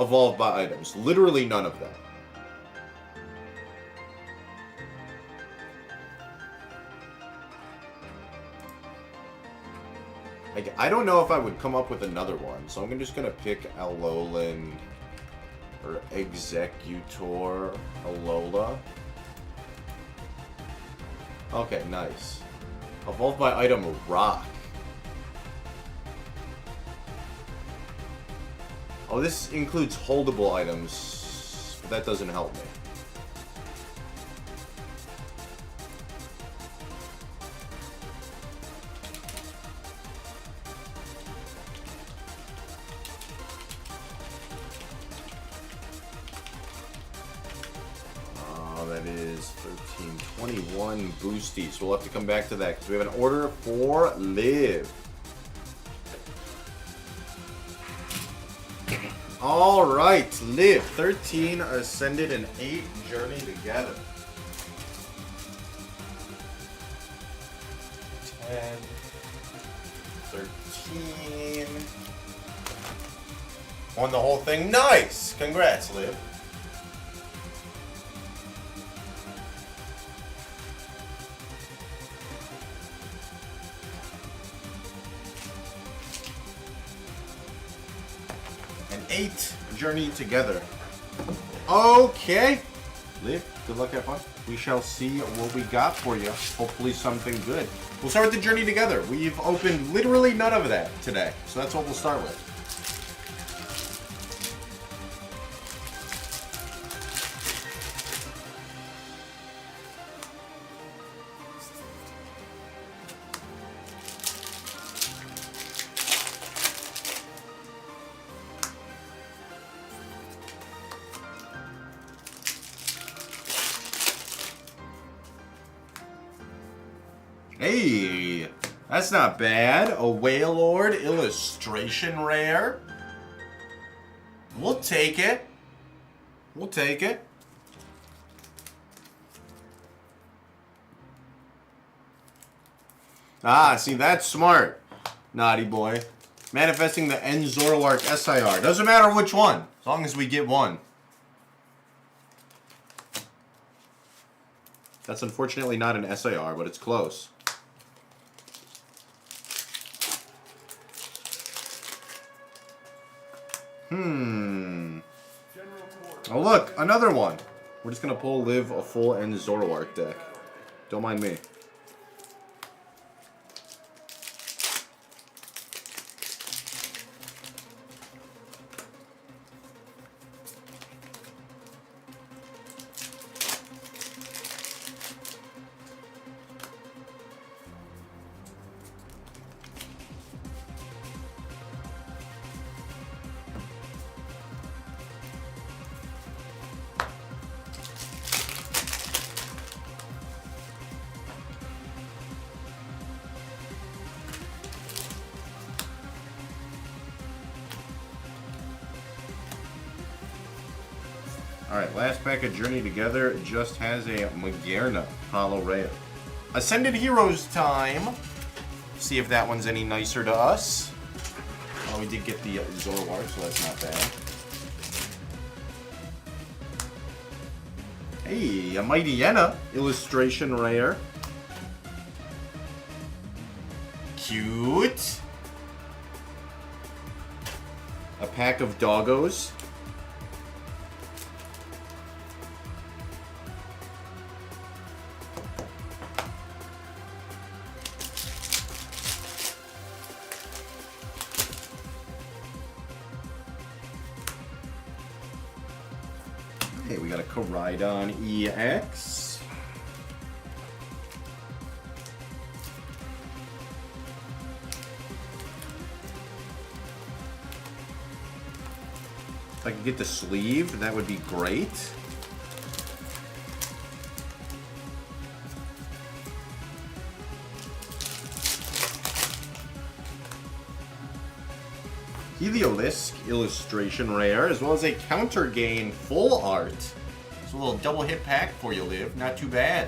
evolved by items. Literally none of them. Like, I don't know if I would come up with another one, so I'm just going to pick Alolan or Executor Alola. Okay, nice. Evolved by item Rock. Oh, this includes holdable items, but that doesn't help me. That is 13, 21 boosties. We'll have to come back to that because we have an order for Live. All right, Live. 13 Ascended and 8 Journey together. 10, 13. Won the whole thing. Nice. Congrats, Liv. And 8 Journey together. Okay. Liv, good luck, have fun. We shall see what we got for you. Hopefully something good. We'll start with the Journey together. We've opened literally none of that today. So that's what we'll start with. Hey, that's not bad. A Wailord illustration rare. We'll take it. We'll take it. Ah, see, that's smart. Naughty boy. Manifesting the N Zoroark SIR. Doesn't matter which one, as long as we get one. That's unfortunately not an SIR, but it's close. Oh look, another one. We're just gonna pull Live a full N Zoroark deck. Don't mind me. Alright, last pack of Journey Together just has a Magearna Hollow Rare. Ascended Heroes time. See if that one's any nicer to us. Oh, we did get the Zoroark, so that's not bad. Hey, a Mightyena illustration rare. Cute. A pack of Doggos. Okay, we got a Koraidon EX. If I could get the sleeve, that would be great. Heliolisk illustration rare, as well as a counter gain full art. It's a little double hit pack for you, Liv. Not too bad.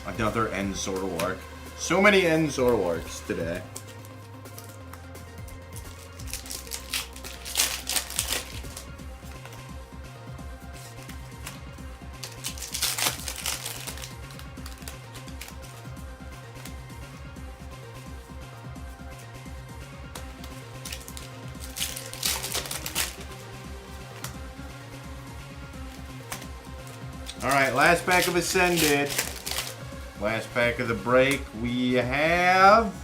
Another End Zoroark. So many End Zoroarks today. Alright, last pack of Ascended. Last pack of the break, we have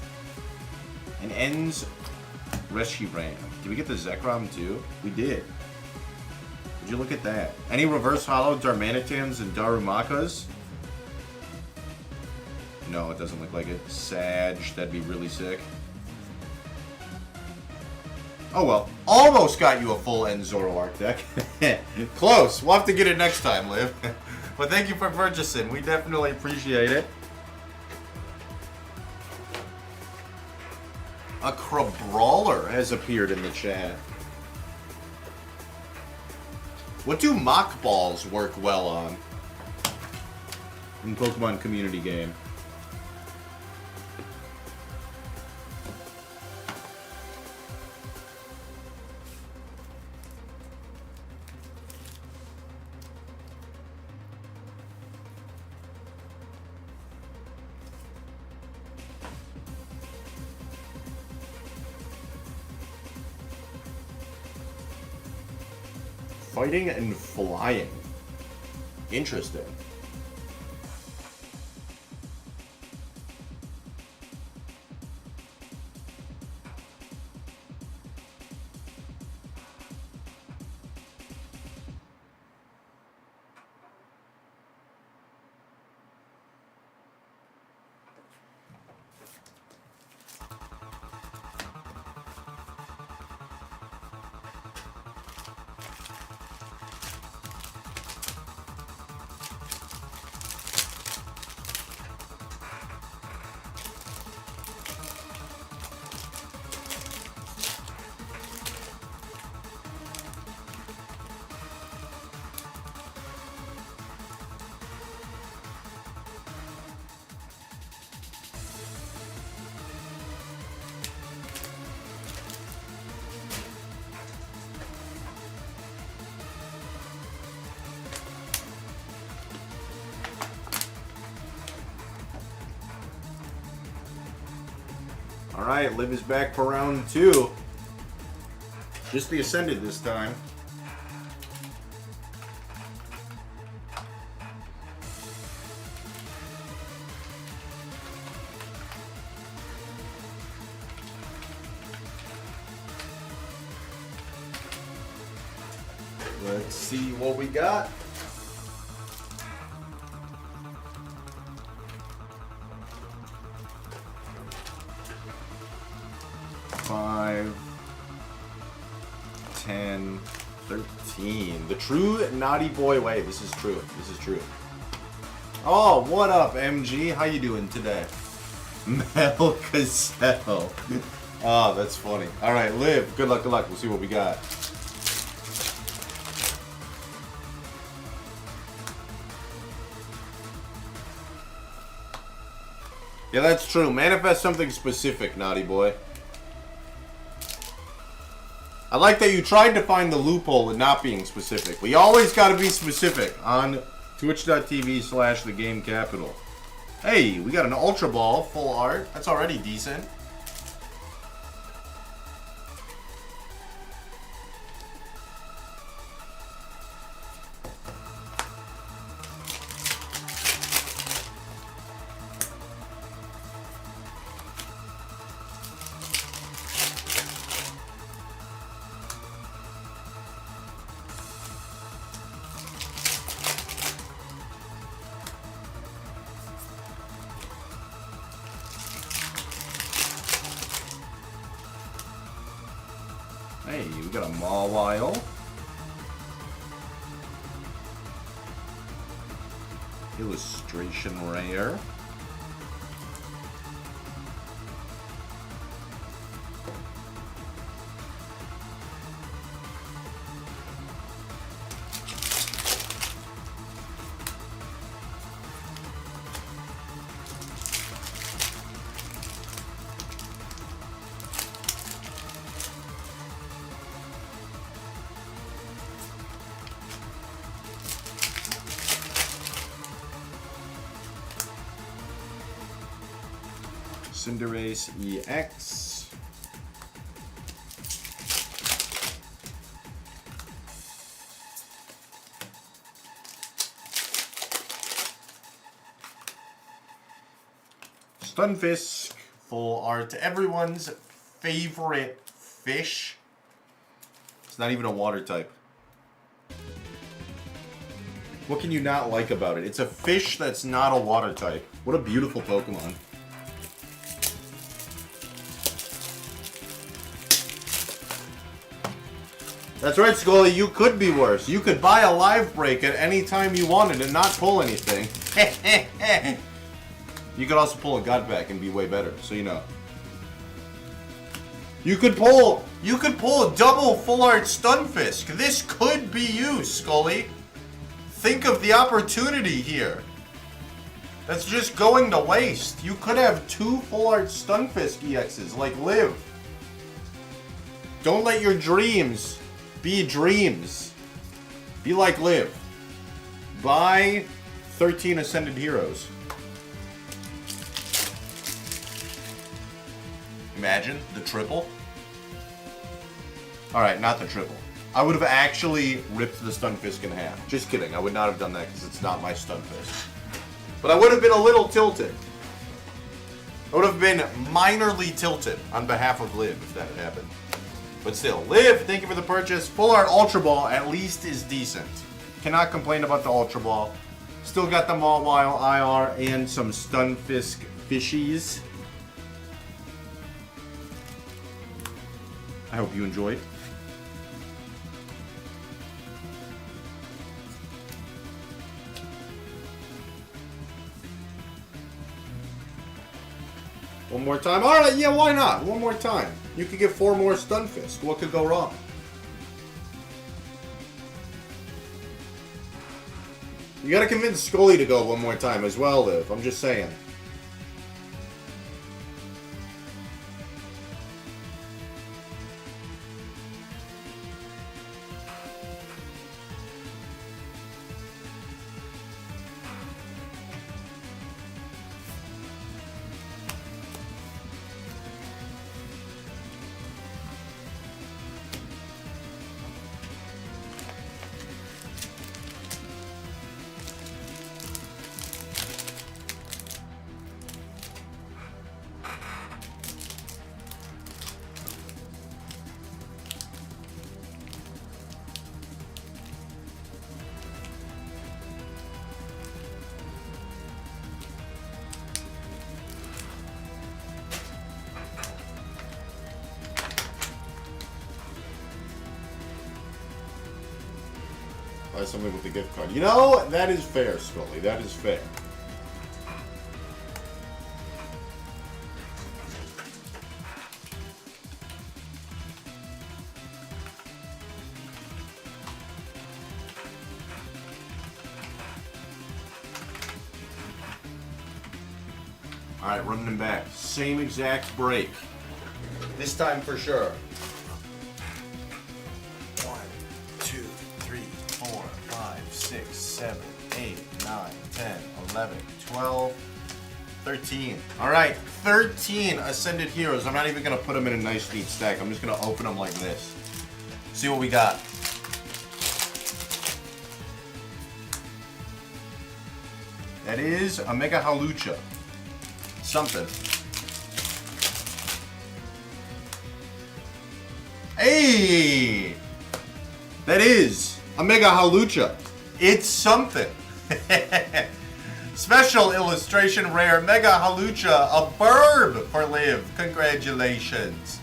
an Ends Reshiram. Did we get the Zekrom too? We did. Would you look at that? Any reverse hollow Darmanitans and Darumakas? No, it doesn't look like it. Sag, that'd be really sick. Oh well, almost got you a full End Zoroark deck. Close. We'll have to get it next time, Liv. But thank you for purchasing. We definitely appreciate it. A Crabrawler has appeared in the chat. What do mock balls work well on in Pokemon community game? Fighting and flying. Interesting. Alright, Liv is back for round 2. Just the Ascended this time. Let's see what we got. Five, 10, 13. The true naughty boy way. This is true. This is true. Oh, what up, MG? How you doing today? Mel Cassell. Oh, that's funny. All right, Liv. Good luck, good luck. We'll see what we got. Yeah, that's true. Manifest something specific, naughty boy. I like that you tried to find the loophole in not being specific. We always got to be specific on twitch.tv/TheGameCapital. Hey, we got an Ultra Ball full art. That's already decent. Hey, we got a Mawile. Illustration rare. Cinderace EX. Stunfisk, full art. Everyone's favorite fish. It's not even a water type. What can you not like about it? It's a fish that's not a water type. What a beautiful Pokemon. That's right, Scully. You could be worse. You could buy a live break at any time you wanted and not pull anything. You could also pull a gut back and be way better, so you know. You could pull a double full art Stunfisk. This could be you, Scully. Think of the opportunity here. That's just going to waste. You could have 2 full art Stunfisk EXs like Liv. Don't let your dreams be dreams. Be like Liv. Buy 13 Ascended Heroes. Imagine the triple. Alright, not the triple. I would have actually ripped the Stunfisk in half. Just kidding, I would not have done that because it's not my Stunfisk. But I would have been a little tilted. I would have been minorly tilted on behalf of Liv if that had happened. But still, Liv, thank you for the purchase. Full art Ultra Ball at least is decent. Cannot complain about the Ultra Ball. Still got the Mawile IR and some Stunfisk fishies. I hope you enjoyed. One more time. Alright, yeah, why not? One more time. You could get 4 more Stunfisk. What could go wrong? You gotta convince Scully to go one more time as well, Liv. I'm just saying. Buy something with the gift card. You know, that is fair, Scully. That is fair. All right, running them back. Same exact break. This time for sure. 1, 2, 3, 4, 5, 6, 7, 8, 9, 10, 11, 12, 13. All right, 13 Ascended Heroes. I'm not even going to put them in a nice, neat stack. I'm just going to open them like this. See what we got. That is a Mega Halucha. Something. Hey! That is a Mega Halucha. It's something. Special illustration rare Mega Halucha, a burb for Liv. Congratulations.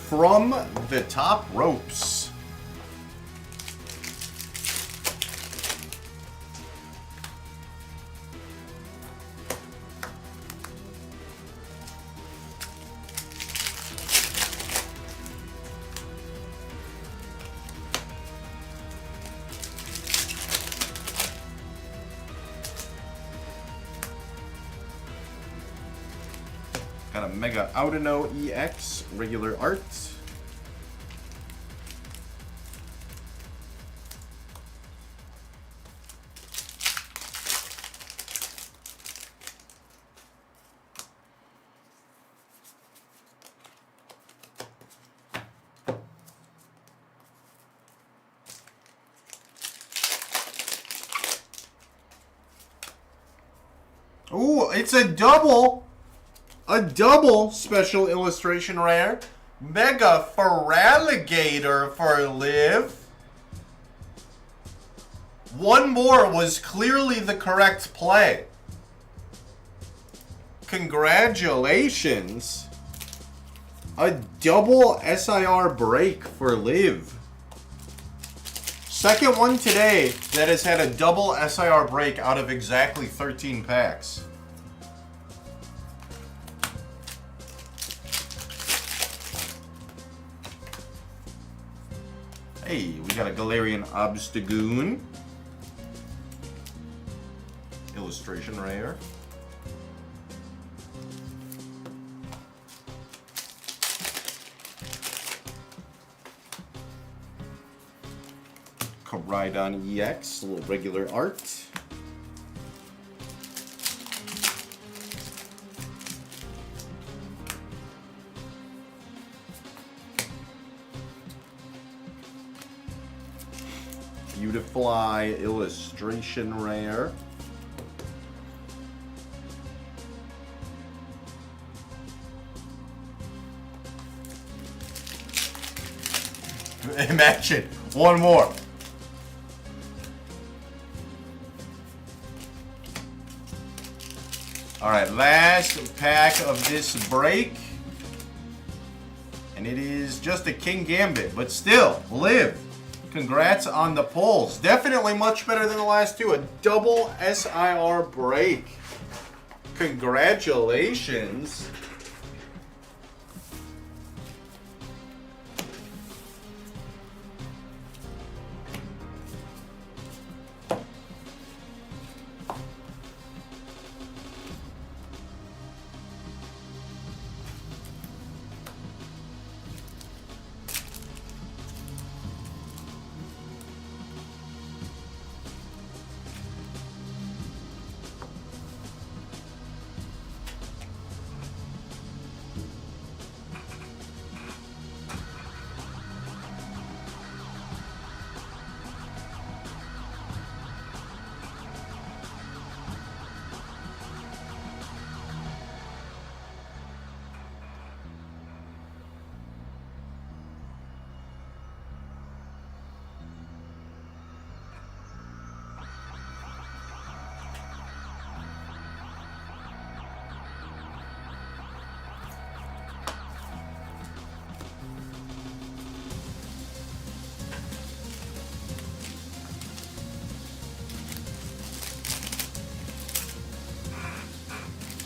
From the Top Ropes. Got a Mega Audino EX, regular art. Ooh, it's a double! A double special illustration rare. Mega Feraligatr for Liv. One more was clearly the correct play. Congratulations. A double SIR break for Liv. Second one today that has had a double SIR break out of exactly 13 packs. Hey, we got a Galarian Obstagoon. Illustration rare. Koraidon EX, a little regular art. Beautifly illustration rare. Imagine one more. All right, last pack of this break. And it is just a King Gambit, but still, Liv. Congrats on the pulls. Definitely much better than the last two. A double SIR break. Congratulations.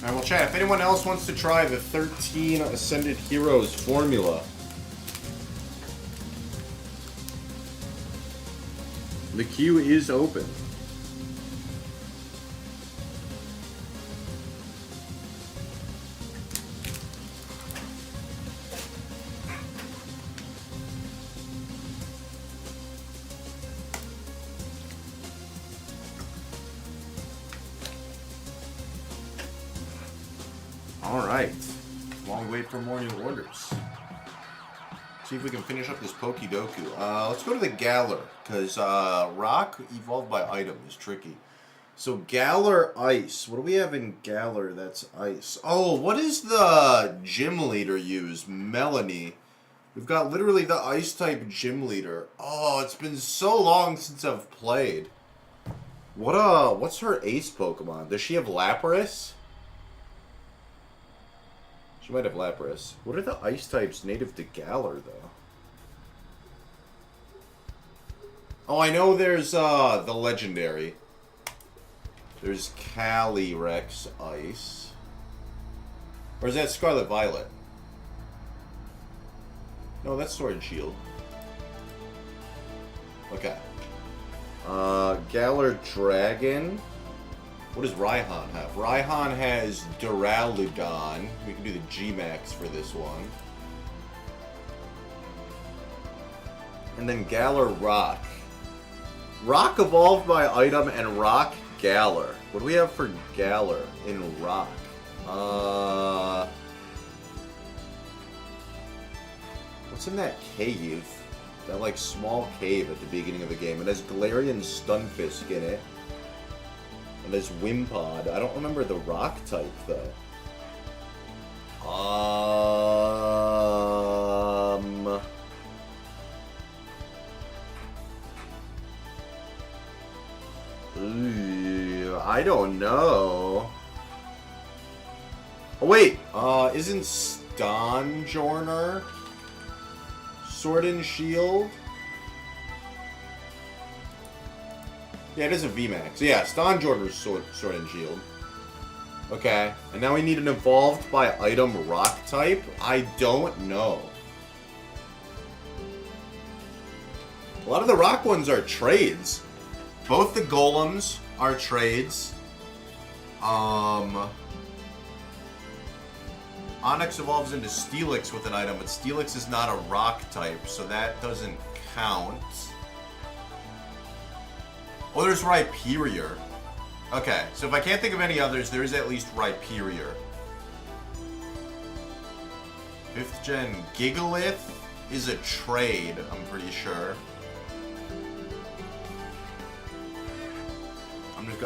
Alright, well, chat, if anyone else wants to try the 13 Ascended Heroes formula, The queue is open. Alright. Long wait for more new orders. See if we can finish up this Pokedoku. Let's go to the Galar, because Rock evolved by item is tricky. So Galar Ice. What do we have in Galar that's Ice? Oh, what does the gym leader use? Melanie. We've got literally the Ice type gym leader. Oh, it's been so long since I've played. What's her ace Pokemon? Does she have Lapras? She might have Lapras. What are the ice types native to Galar, though? Oh, I know there's, the legendary. There's Calyrex Ice. Or is that Scarlet Violet? No, that's Sword and Shield. Okay. Galar Dragon. What does Raihan have? Raihan has Duraludon. We can do the G-Max for this one. And then Galar Rock. Rock evolved by item and Rock Galar. What do we have for Galar in Rock? What's in that cave? That, like, small cave at the beginning of the game. It has Galarian Stunfisk in it. And there's Wimpod. I don't remember the rock type, though. I don't know. Oh, wait. Isn't Stonjourner Sword and Shield? Yeah, it is a VMAX. Yeah, Stonjourner's Sword and Shield. Okay. And now we need an evolved by item rock type? I don't know. A lot of the rock ones are trades. Both the golems are trades. Onyx evolves into Steelix with an item, but Steelix is not a rock type, so that doesn't count. Oh, there's Rhyperior. Okay, so if I can't think of any others, there is at least Rhyperior. 5th gen Gigalith is a trade, I'm pretty sure.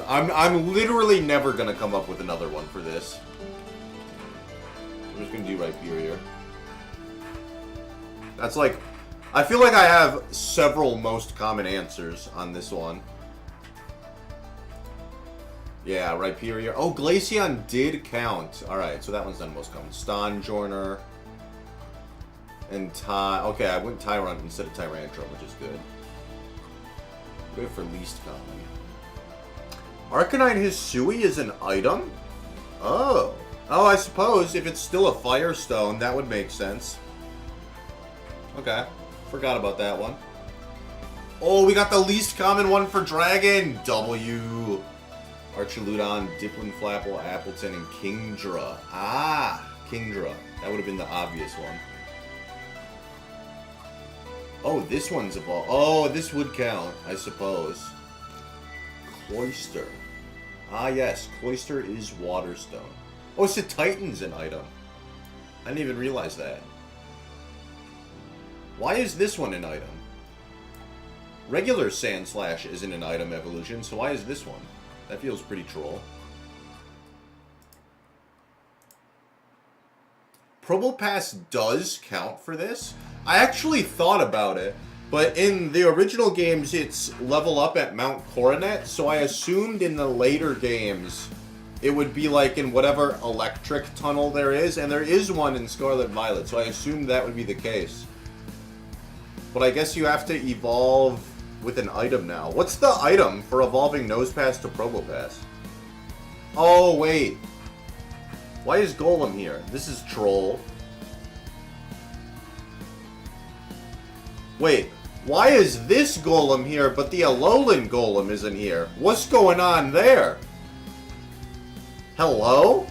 I'm literally never gonna come up with another one for this. I'm just gonna do Rhyperior. That's like, I feel like I have several most common answers on this one. Yeah, Rhyperior. Oh, Glaceon did count. Alright, so that one's done most common. Stonjourner. And okay, I went Tyrant instead of Tyrantrum, which is good. Good for least common. Arcanine Hisui is an item? Oh. Oh, I suppose if it's still a Firestone, that would make sense. Okay. Forgot about that one. Oh, we got the least common one for Dragon. W. Archaludon, Dipplin, Flapple, Appleton, and Kingdra. Ah, Kingdra. That would have been the obvious one. Oh, this one's evolved. Oh, this would count, I suppose. Cloyster. Ah, yes. Cloyster is Waterstone. Oh, it's a Titan's an item. I didn't even realize that. Why is this one an item? Regular Sandslash isn't an item evolution, so why is this one? That feels pretty troll. Probopass does count for this. I actually thought about it, but in the original games it's level up at Mount Coronet, so I assumed in the later games it would be like in whatever electric tunnel there is, and there is one in Scarlet Violet, so I assumed that would be the case. But I guess you have to evolve with an item now. What's the item for evolving Nosepass to Probopass? Oh, wait. Why is Golem here? This is Troll. Wait. Why is this golem here, but the Alolan golem isn't here? What's going on there? Hello?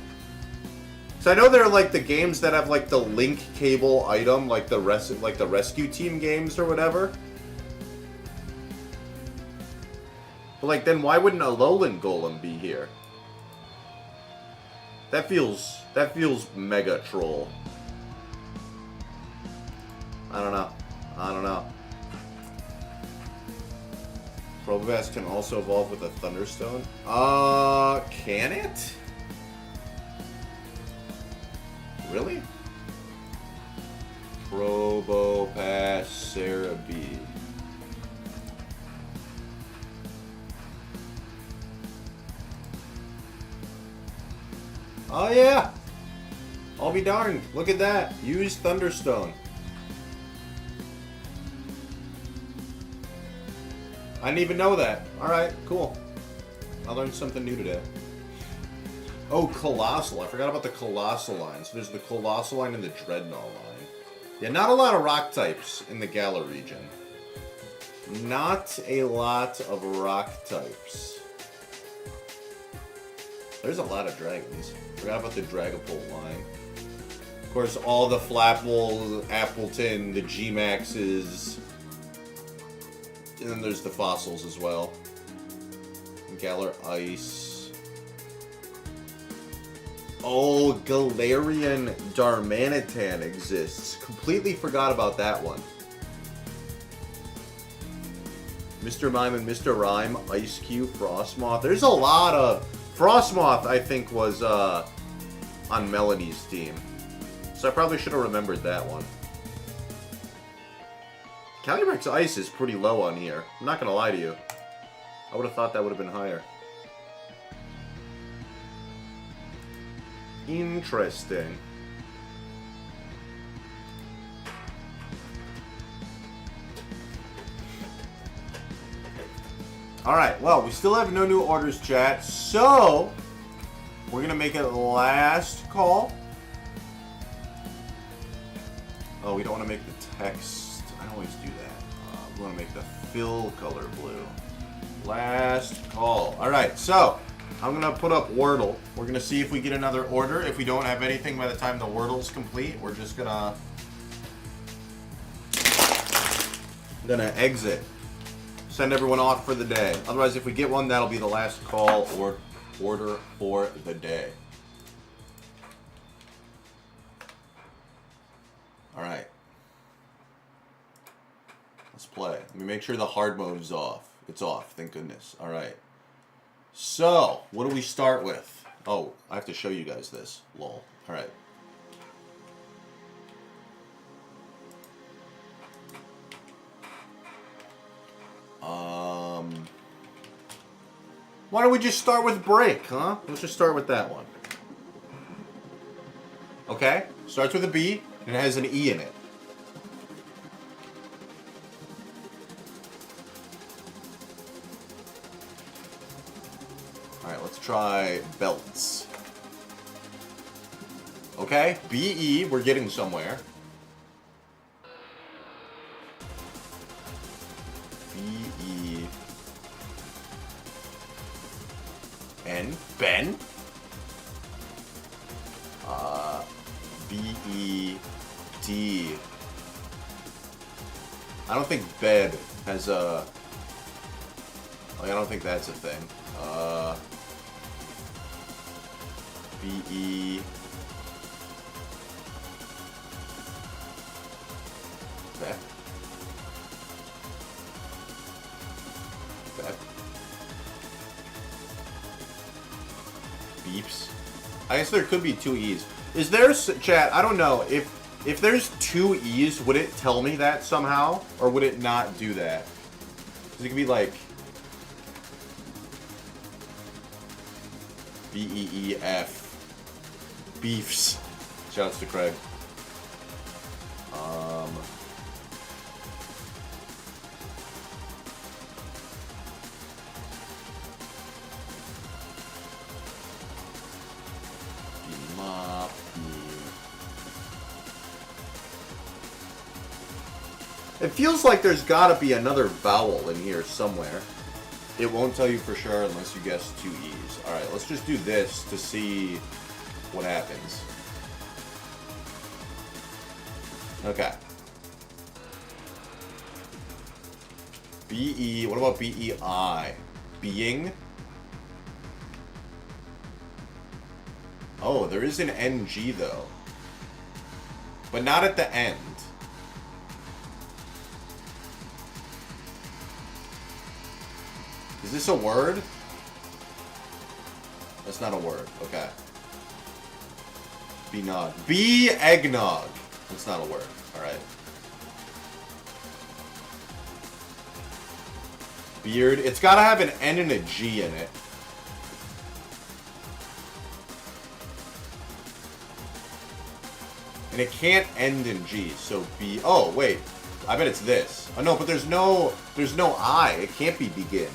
So I know there are like the games that have like the link cable item, like the rescue team games or whatever. But like, then why wouldn't Alolan golem be here? That feels mega troll. I don't know. Probopass can also evolve with a Thunderstone. Can it? Really? Probopass Cerebi. Oh yeah! I'll be darned. Look at that. Use Thunderstone. I didn't even know that. Alright, cool. I learned something new today. Oh, Colossal. I forgot about the Colossal line. So there's the Colossal line and the Dreadnought line. Yeah, not a lot of rock types in the Galar region. Not a lot of rock types. There's a lot of dragons. Forgot about the Dragapult line. Of course, all the Flapple, Appleton, the G-Maxes. And then there's the fossils as well. Galar Ice. Oh, Galarian Darmanitan exists. Completely forgot about that one. Mr. Mime and Mr. Rhyme, Ice Cube, Frostmoth. There's a lot of... Frostmoth, I think, was on Melanie's team. So I probably should have remembered that one. Calyrex Ice is pretty low on here. I'm not going to lie to you. I would have thought that would have been higher. Interesting. Alright, well, we still have no new orders, chat. So, we're going to make it last call. Oh, we don't want to make the text. I always do that. We want to make the fill color blue. Last call. Alright, so I'm going to put up Wordle. We're going to see if we get another order. If we don't have anything by the time the Wordle's complete, we're just going to exit. Send everyone off for the day. Otherwise, if we get one, that'll be the last call or order for the day. Alright. Let's play. Let me make sure the hard mode is off. It's off, thank goodness. Alright. So, what do we start with? Oh, I have to show you guys this. Lol. Alright. Why don't we just start with break, huh? Let's just start with that one. Okay? Starts with a B, and it has an E in it. Alright, let's try belts. Okay, B-E, we're getting somewhere. B-E. N. Ben. B-E-D. I don't think bed has a... I don't think that's a thing. B-E... Bet. Bet. Beeps. I guess there could be two E's. Is there, chat, I don't know, if there's two E's, would it tell me that somehow? Or would it not do that? Because it could be like... B-E-E-F. Beefs. Shouts to Craig. It feels like there's gotta be another vowel in here somewhere. It won't tell you for sure unless you guess 2 E's. Alright, let's just do this to see what happens. Okay. B-E, what about B-E-I? Being? Oh, there is an N-G though. But not at the end. Is this a word? That's not a word. Okay. Be-nog. Be-eggnog. That's not a word. Alright. Beard. It's gotta have an N and a G in it. And it can't end in G, so be... Oh, wait. I bet it's this. Oh, no, but there's no I. It can't be begin.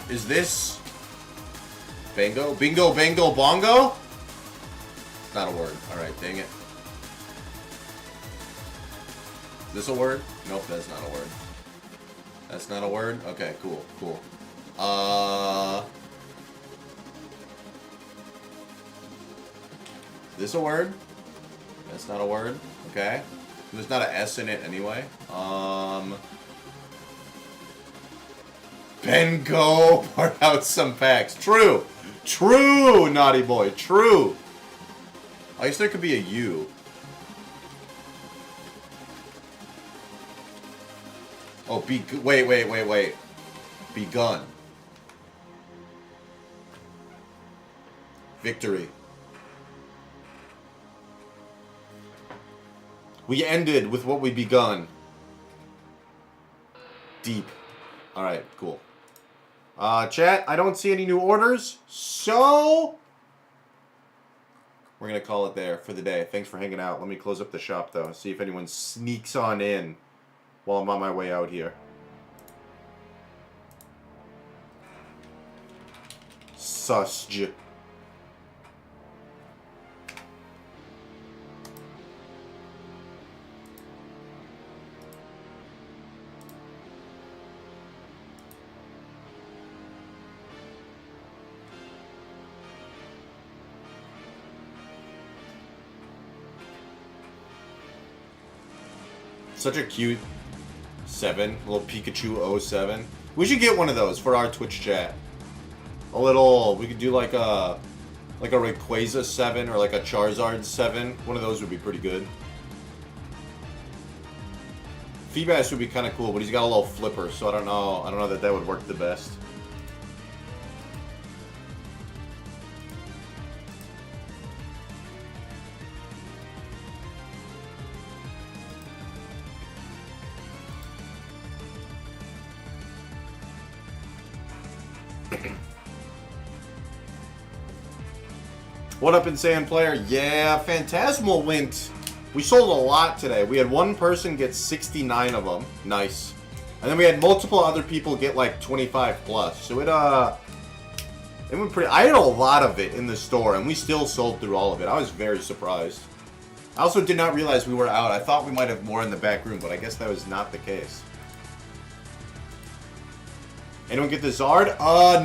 Is this... Bango? Bingo, bango, bongo? It's not a word. Alright, dang it. Is this a word? Nope, that's not a word. That's not a word? Okay, cool, cool. Is this a word? That's not a word. Okay. There's not an S in it anyway. Bengo, part out some packs. True. True, naughty boy. True. I guess there could be a U. Oh, wait. Begun. Victory. We ended with what we begun. Deep. Alright, cool. Chat, I don't see any new orders, so we're going to call it there for the day. Thanks for hanging out. Let me close up the shop, though. See if anyone sneaks on in while I'm on my way out here. Susj. Such a cute 7, little Pikachu 07. We should get one of those for our Twitch chat. A little, we could do like a Rayquaza 7 or like a Charizard 7. One of those would be pretty good. Feebas would be kind of cool, but he's got a little flipper, so I don't know that that would work the best. What up, Insane Player? Yeah, Phantasmal went... We sold a lot today. We had one person get 69 of them. Nice. And then we had multiple other people get like 25 plus. So it went pretty... I had a lot of it in the store, and we still sold through all of it. I was very surprised. I also did not realize we were out. I thought we might have more in the back room, but I guess that was not the case. Anyone get the Zard?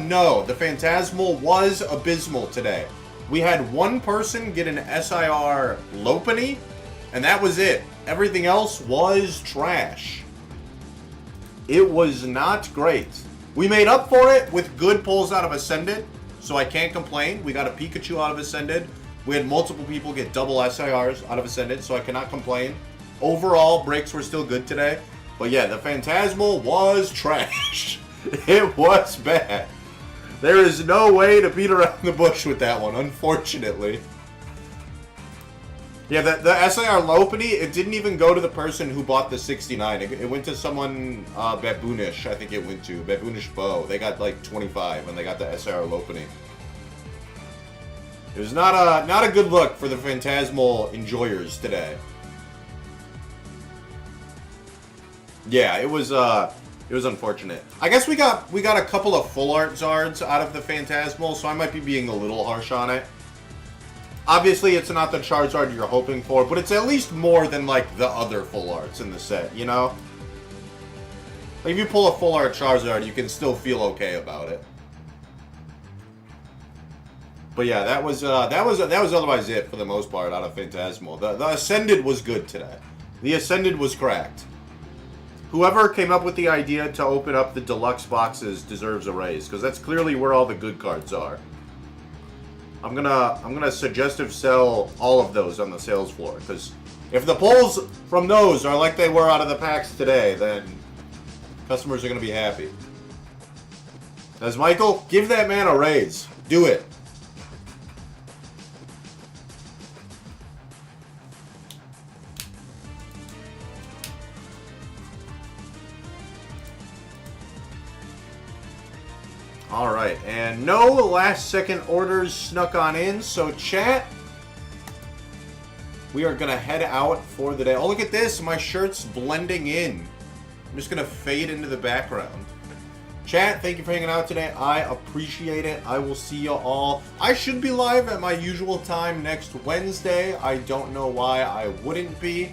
No. The Phantasmal was abysmal today. We had one person get an SIR Lopunny, and that was it. Everything else was trash. It was not great. We made up for it with good pulls out of Ascended, so I can't complain. We got a Pikachu out of Ascended. We had multiple people get double SIRs out of Ascended, so I cannot complain. Overall, breaks were still good today. But yeah, the Phantasmal was trash. It was bad. There is no way to beat around the bush with that one, unfortunately. Yeah, the SIR Lopunny, it didn't even go to the person who bought the 69. It went to someone, Baboonish, I think it went to. Baboonish Bow. They got like 25 when they got the SIR Lopunny. It was not a good look for the Phantasmal enjoyers today. Yeah, it was unfortunate. I guess we got a couple of full art Zards out of the Phantasmal, so I might be being a little harsh on it. Obviously, it's not the Charizard you're hoping for, but it's at least more than, like, the other full arts in the set, you know? Like, if you pull a full art Charizard, you can still feel okay about it. But yeah, that was otherwise it for the most part out of Phantasmal. The Ascended was good today. The Ascended was cracked. Whoever came up with the idea to open up the deluxe boxes deserves a raise, because that's clearly where all the good cards are. I'm gonna suggestive sell all of those on the sales floor, because if the pulls from those are like they were out of the packs today, then customers are gonna be happy. As Michael, give that man a raise. Do it. Alright, and no last second orders snuck on in, so chat, we are going to head out for the day. Oh, look at this, my shirt's blending in. I'm just going to fade into the background. Chat, thank you for hanging out today. I appreciate it. I will see you all. I should be live at my usual time next Wednesday. I don't know why I wouldn't be.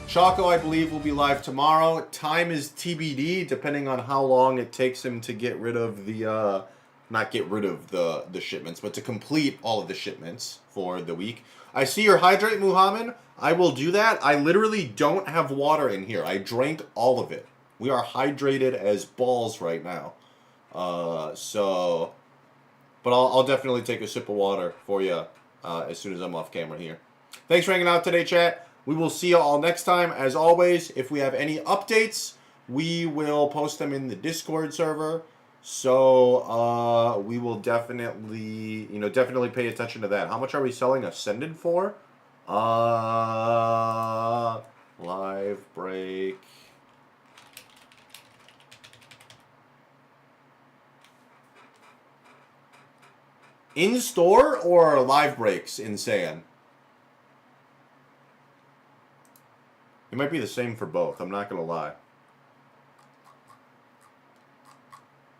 Choco, I believe, will be live tomorrow. Time is TBD, depending on how long it takes him to get rid of the, not get rid of the shipments, but to complete all of the shipments for the week. I see your hydrate, Muhammad. I will do that. I literally don't have water in here. I drank all of it. We are hydrated as balls right now. But I'll definitely take a sip of water for you as soon as I'm off camera here. Thanks for hanging out today, chat. We will see you all next time. As always, if we have any updates, we will post them in the Discord server. So we will definitely, definitely pay attention to that. How much are we selling Ascended for? Live break. In store or live breaks in Saiyan? It might be the same for both. I'm not going to lie.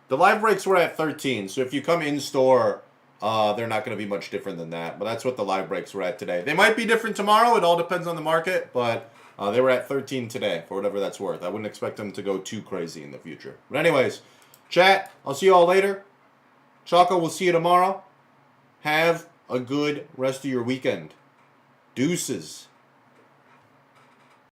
The live breaks were at 13, so if you come in store, they're not going to be much different than that. But that's what the live breaks were at today. They might be different tomorrow. It all depends on the market, but they were at 13 today, for whatever that's worth. I wouldn't expect them to go too crazy in the future. But anyways, chat, I'll see you all later. Choco, we'll see you tomorrow. Have a good rest of your weekend. Deuces.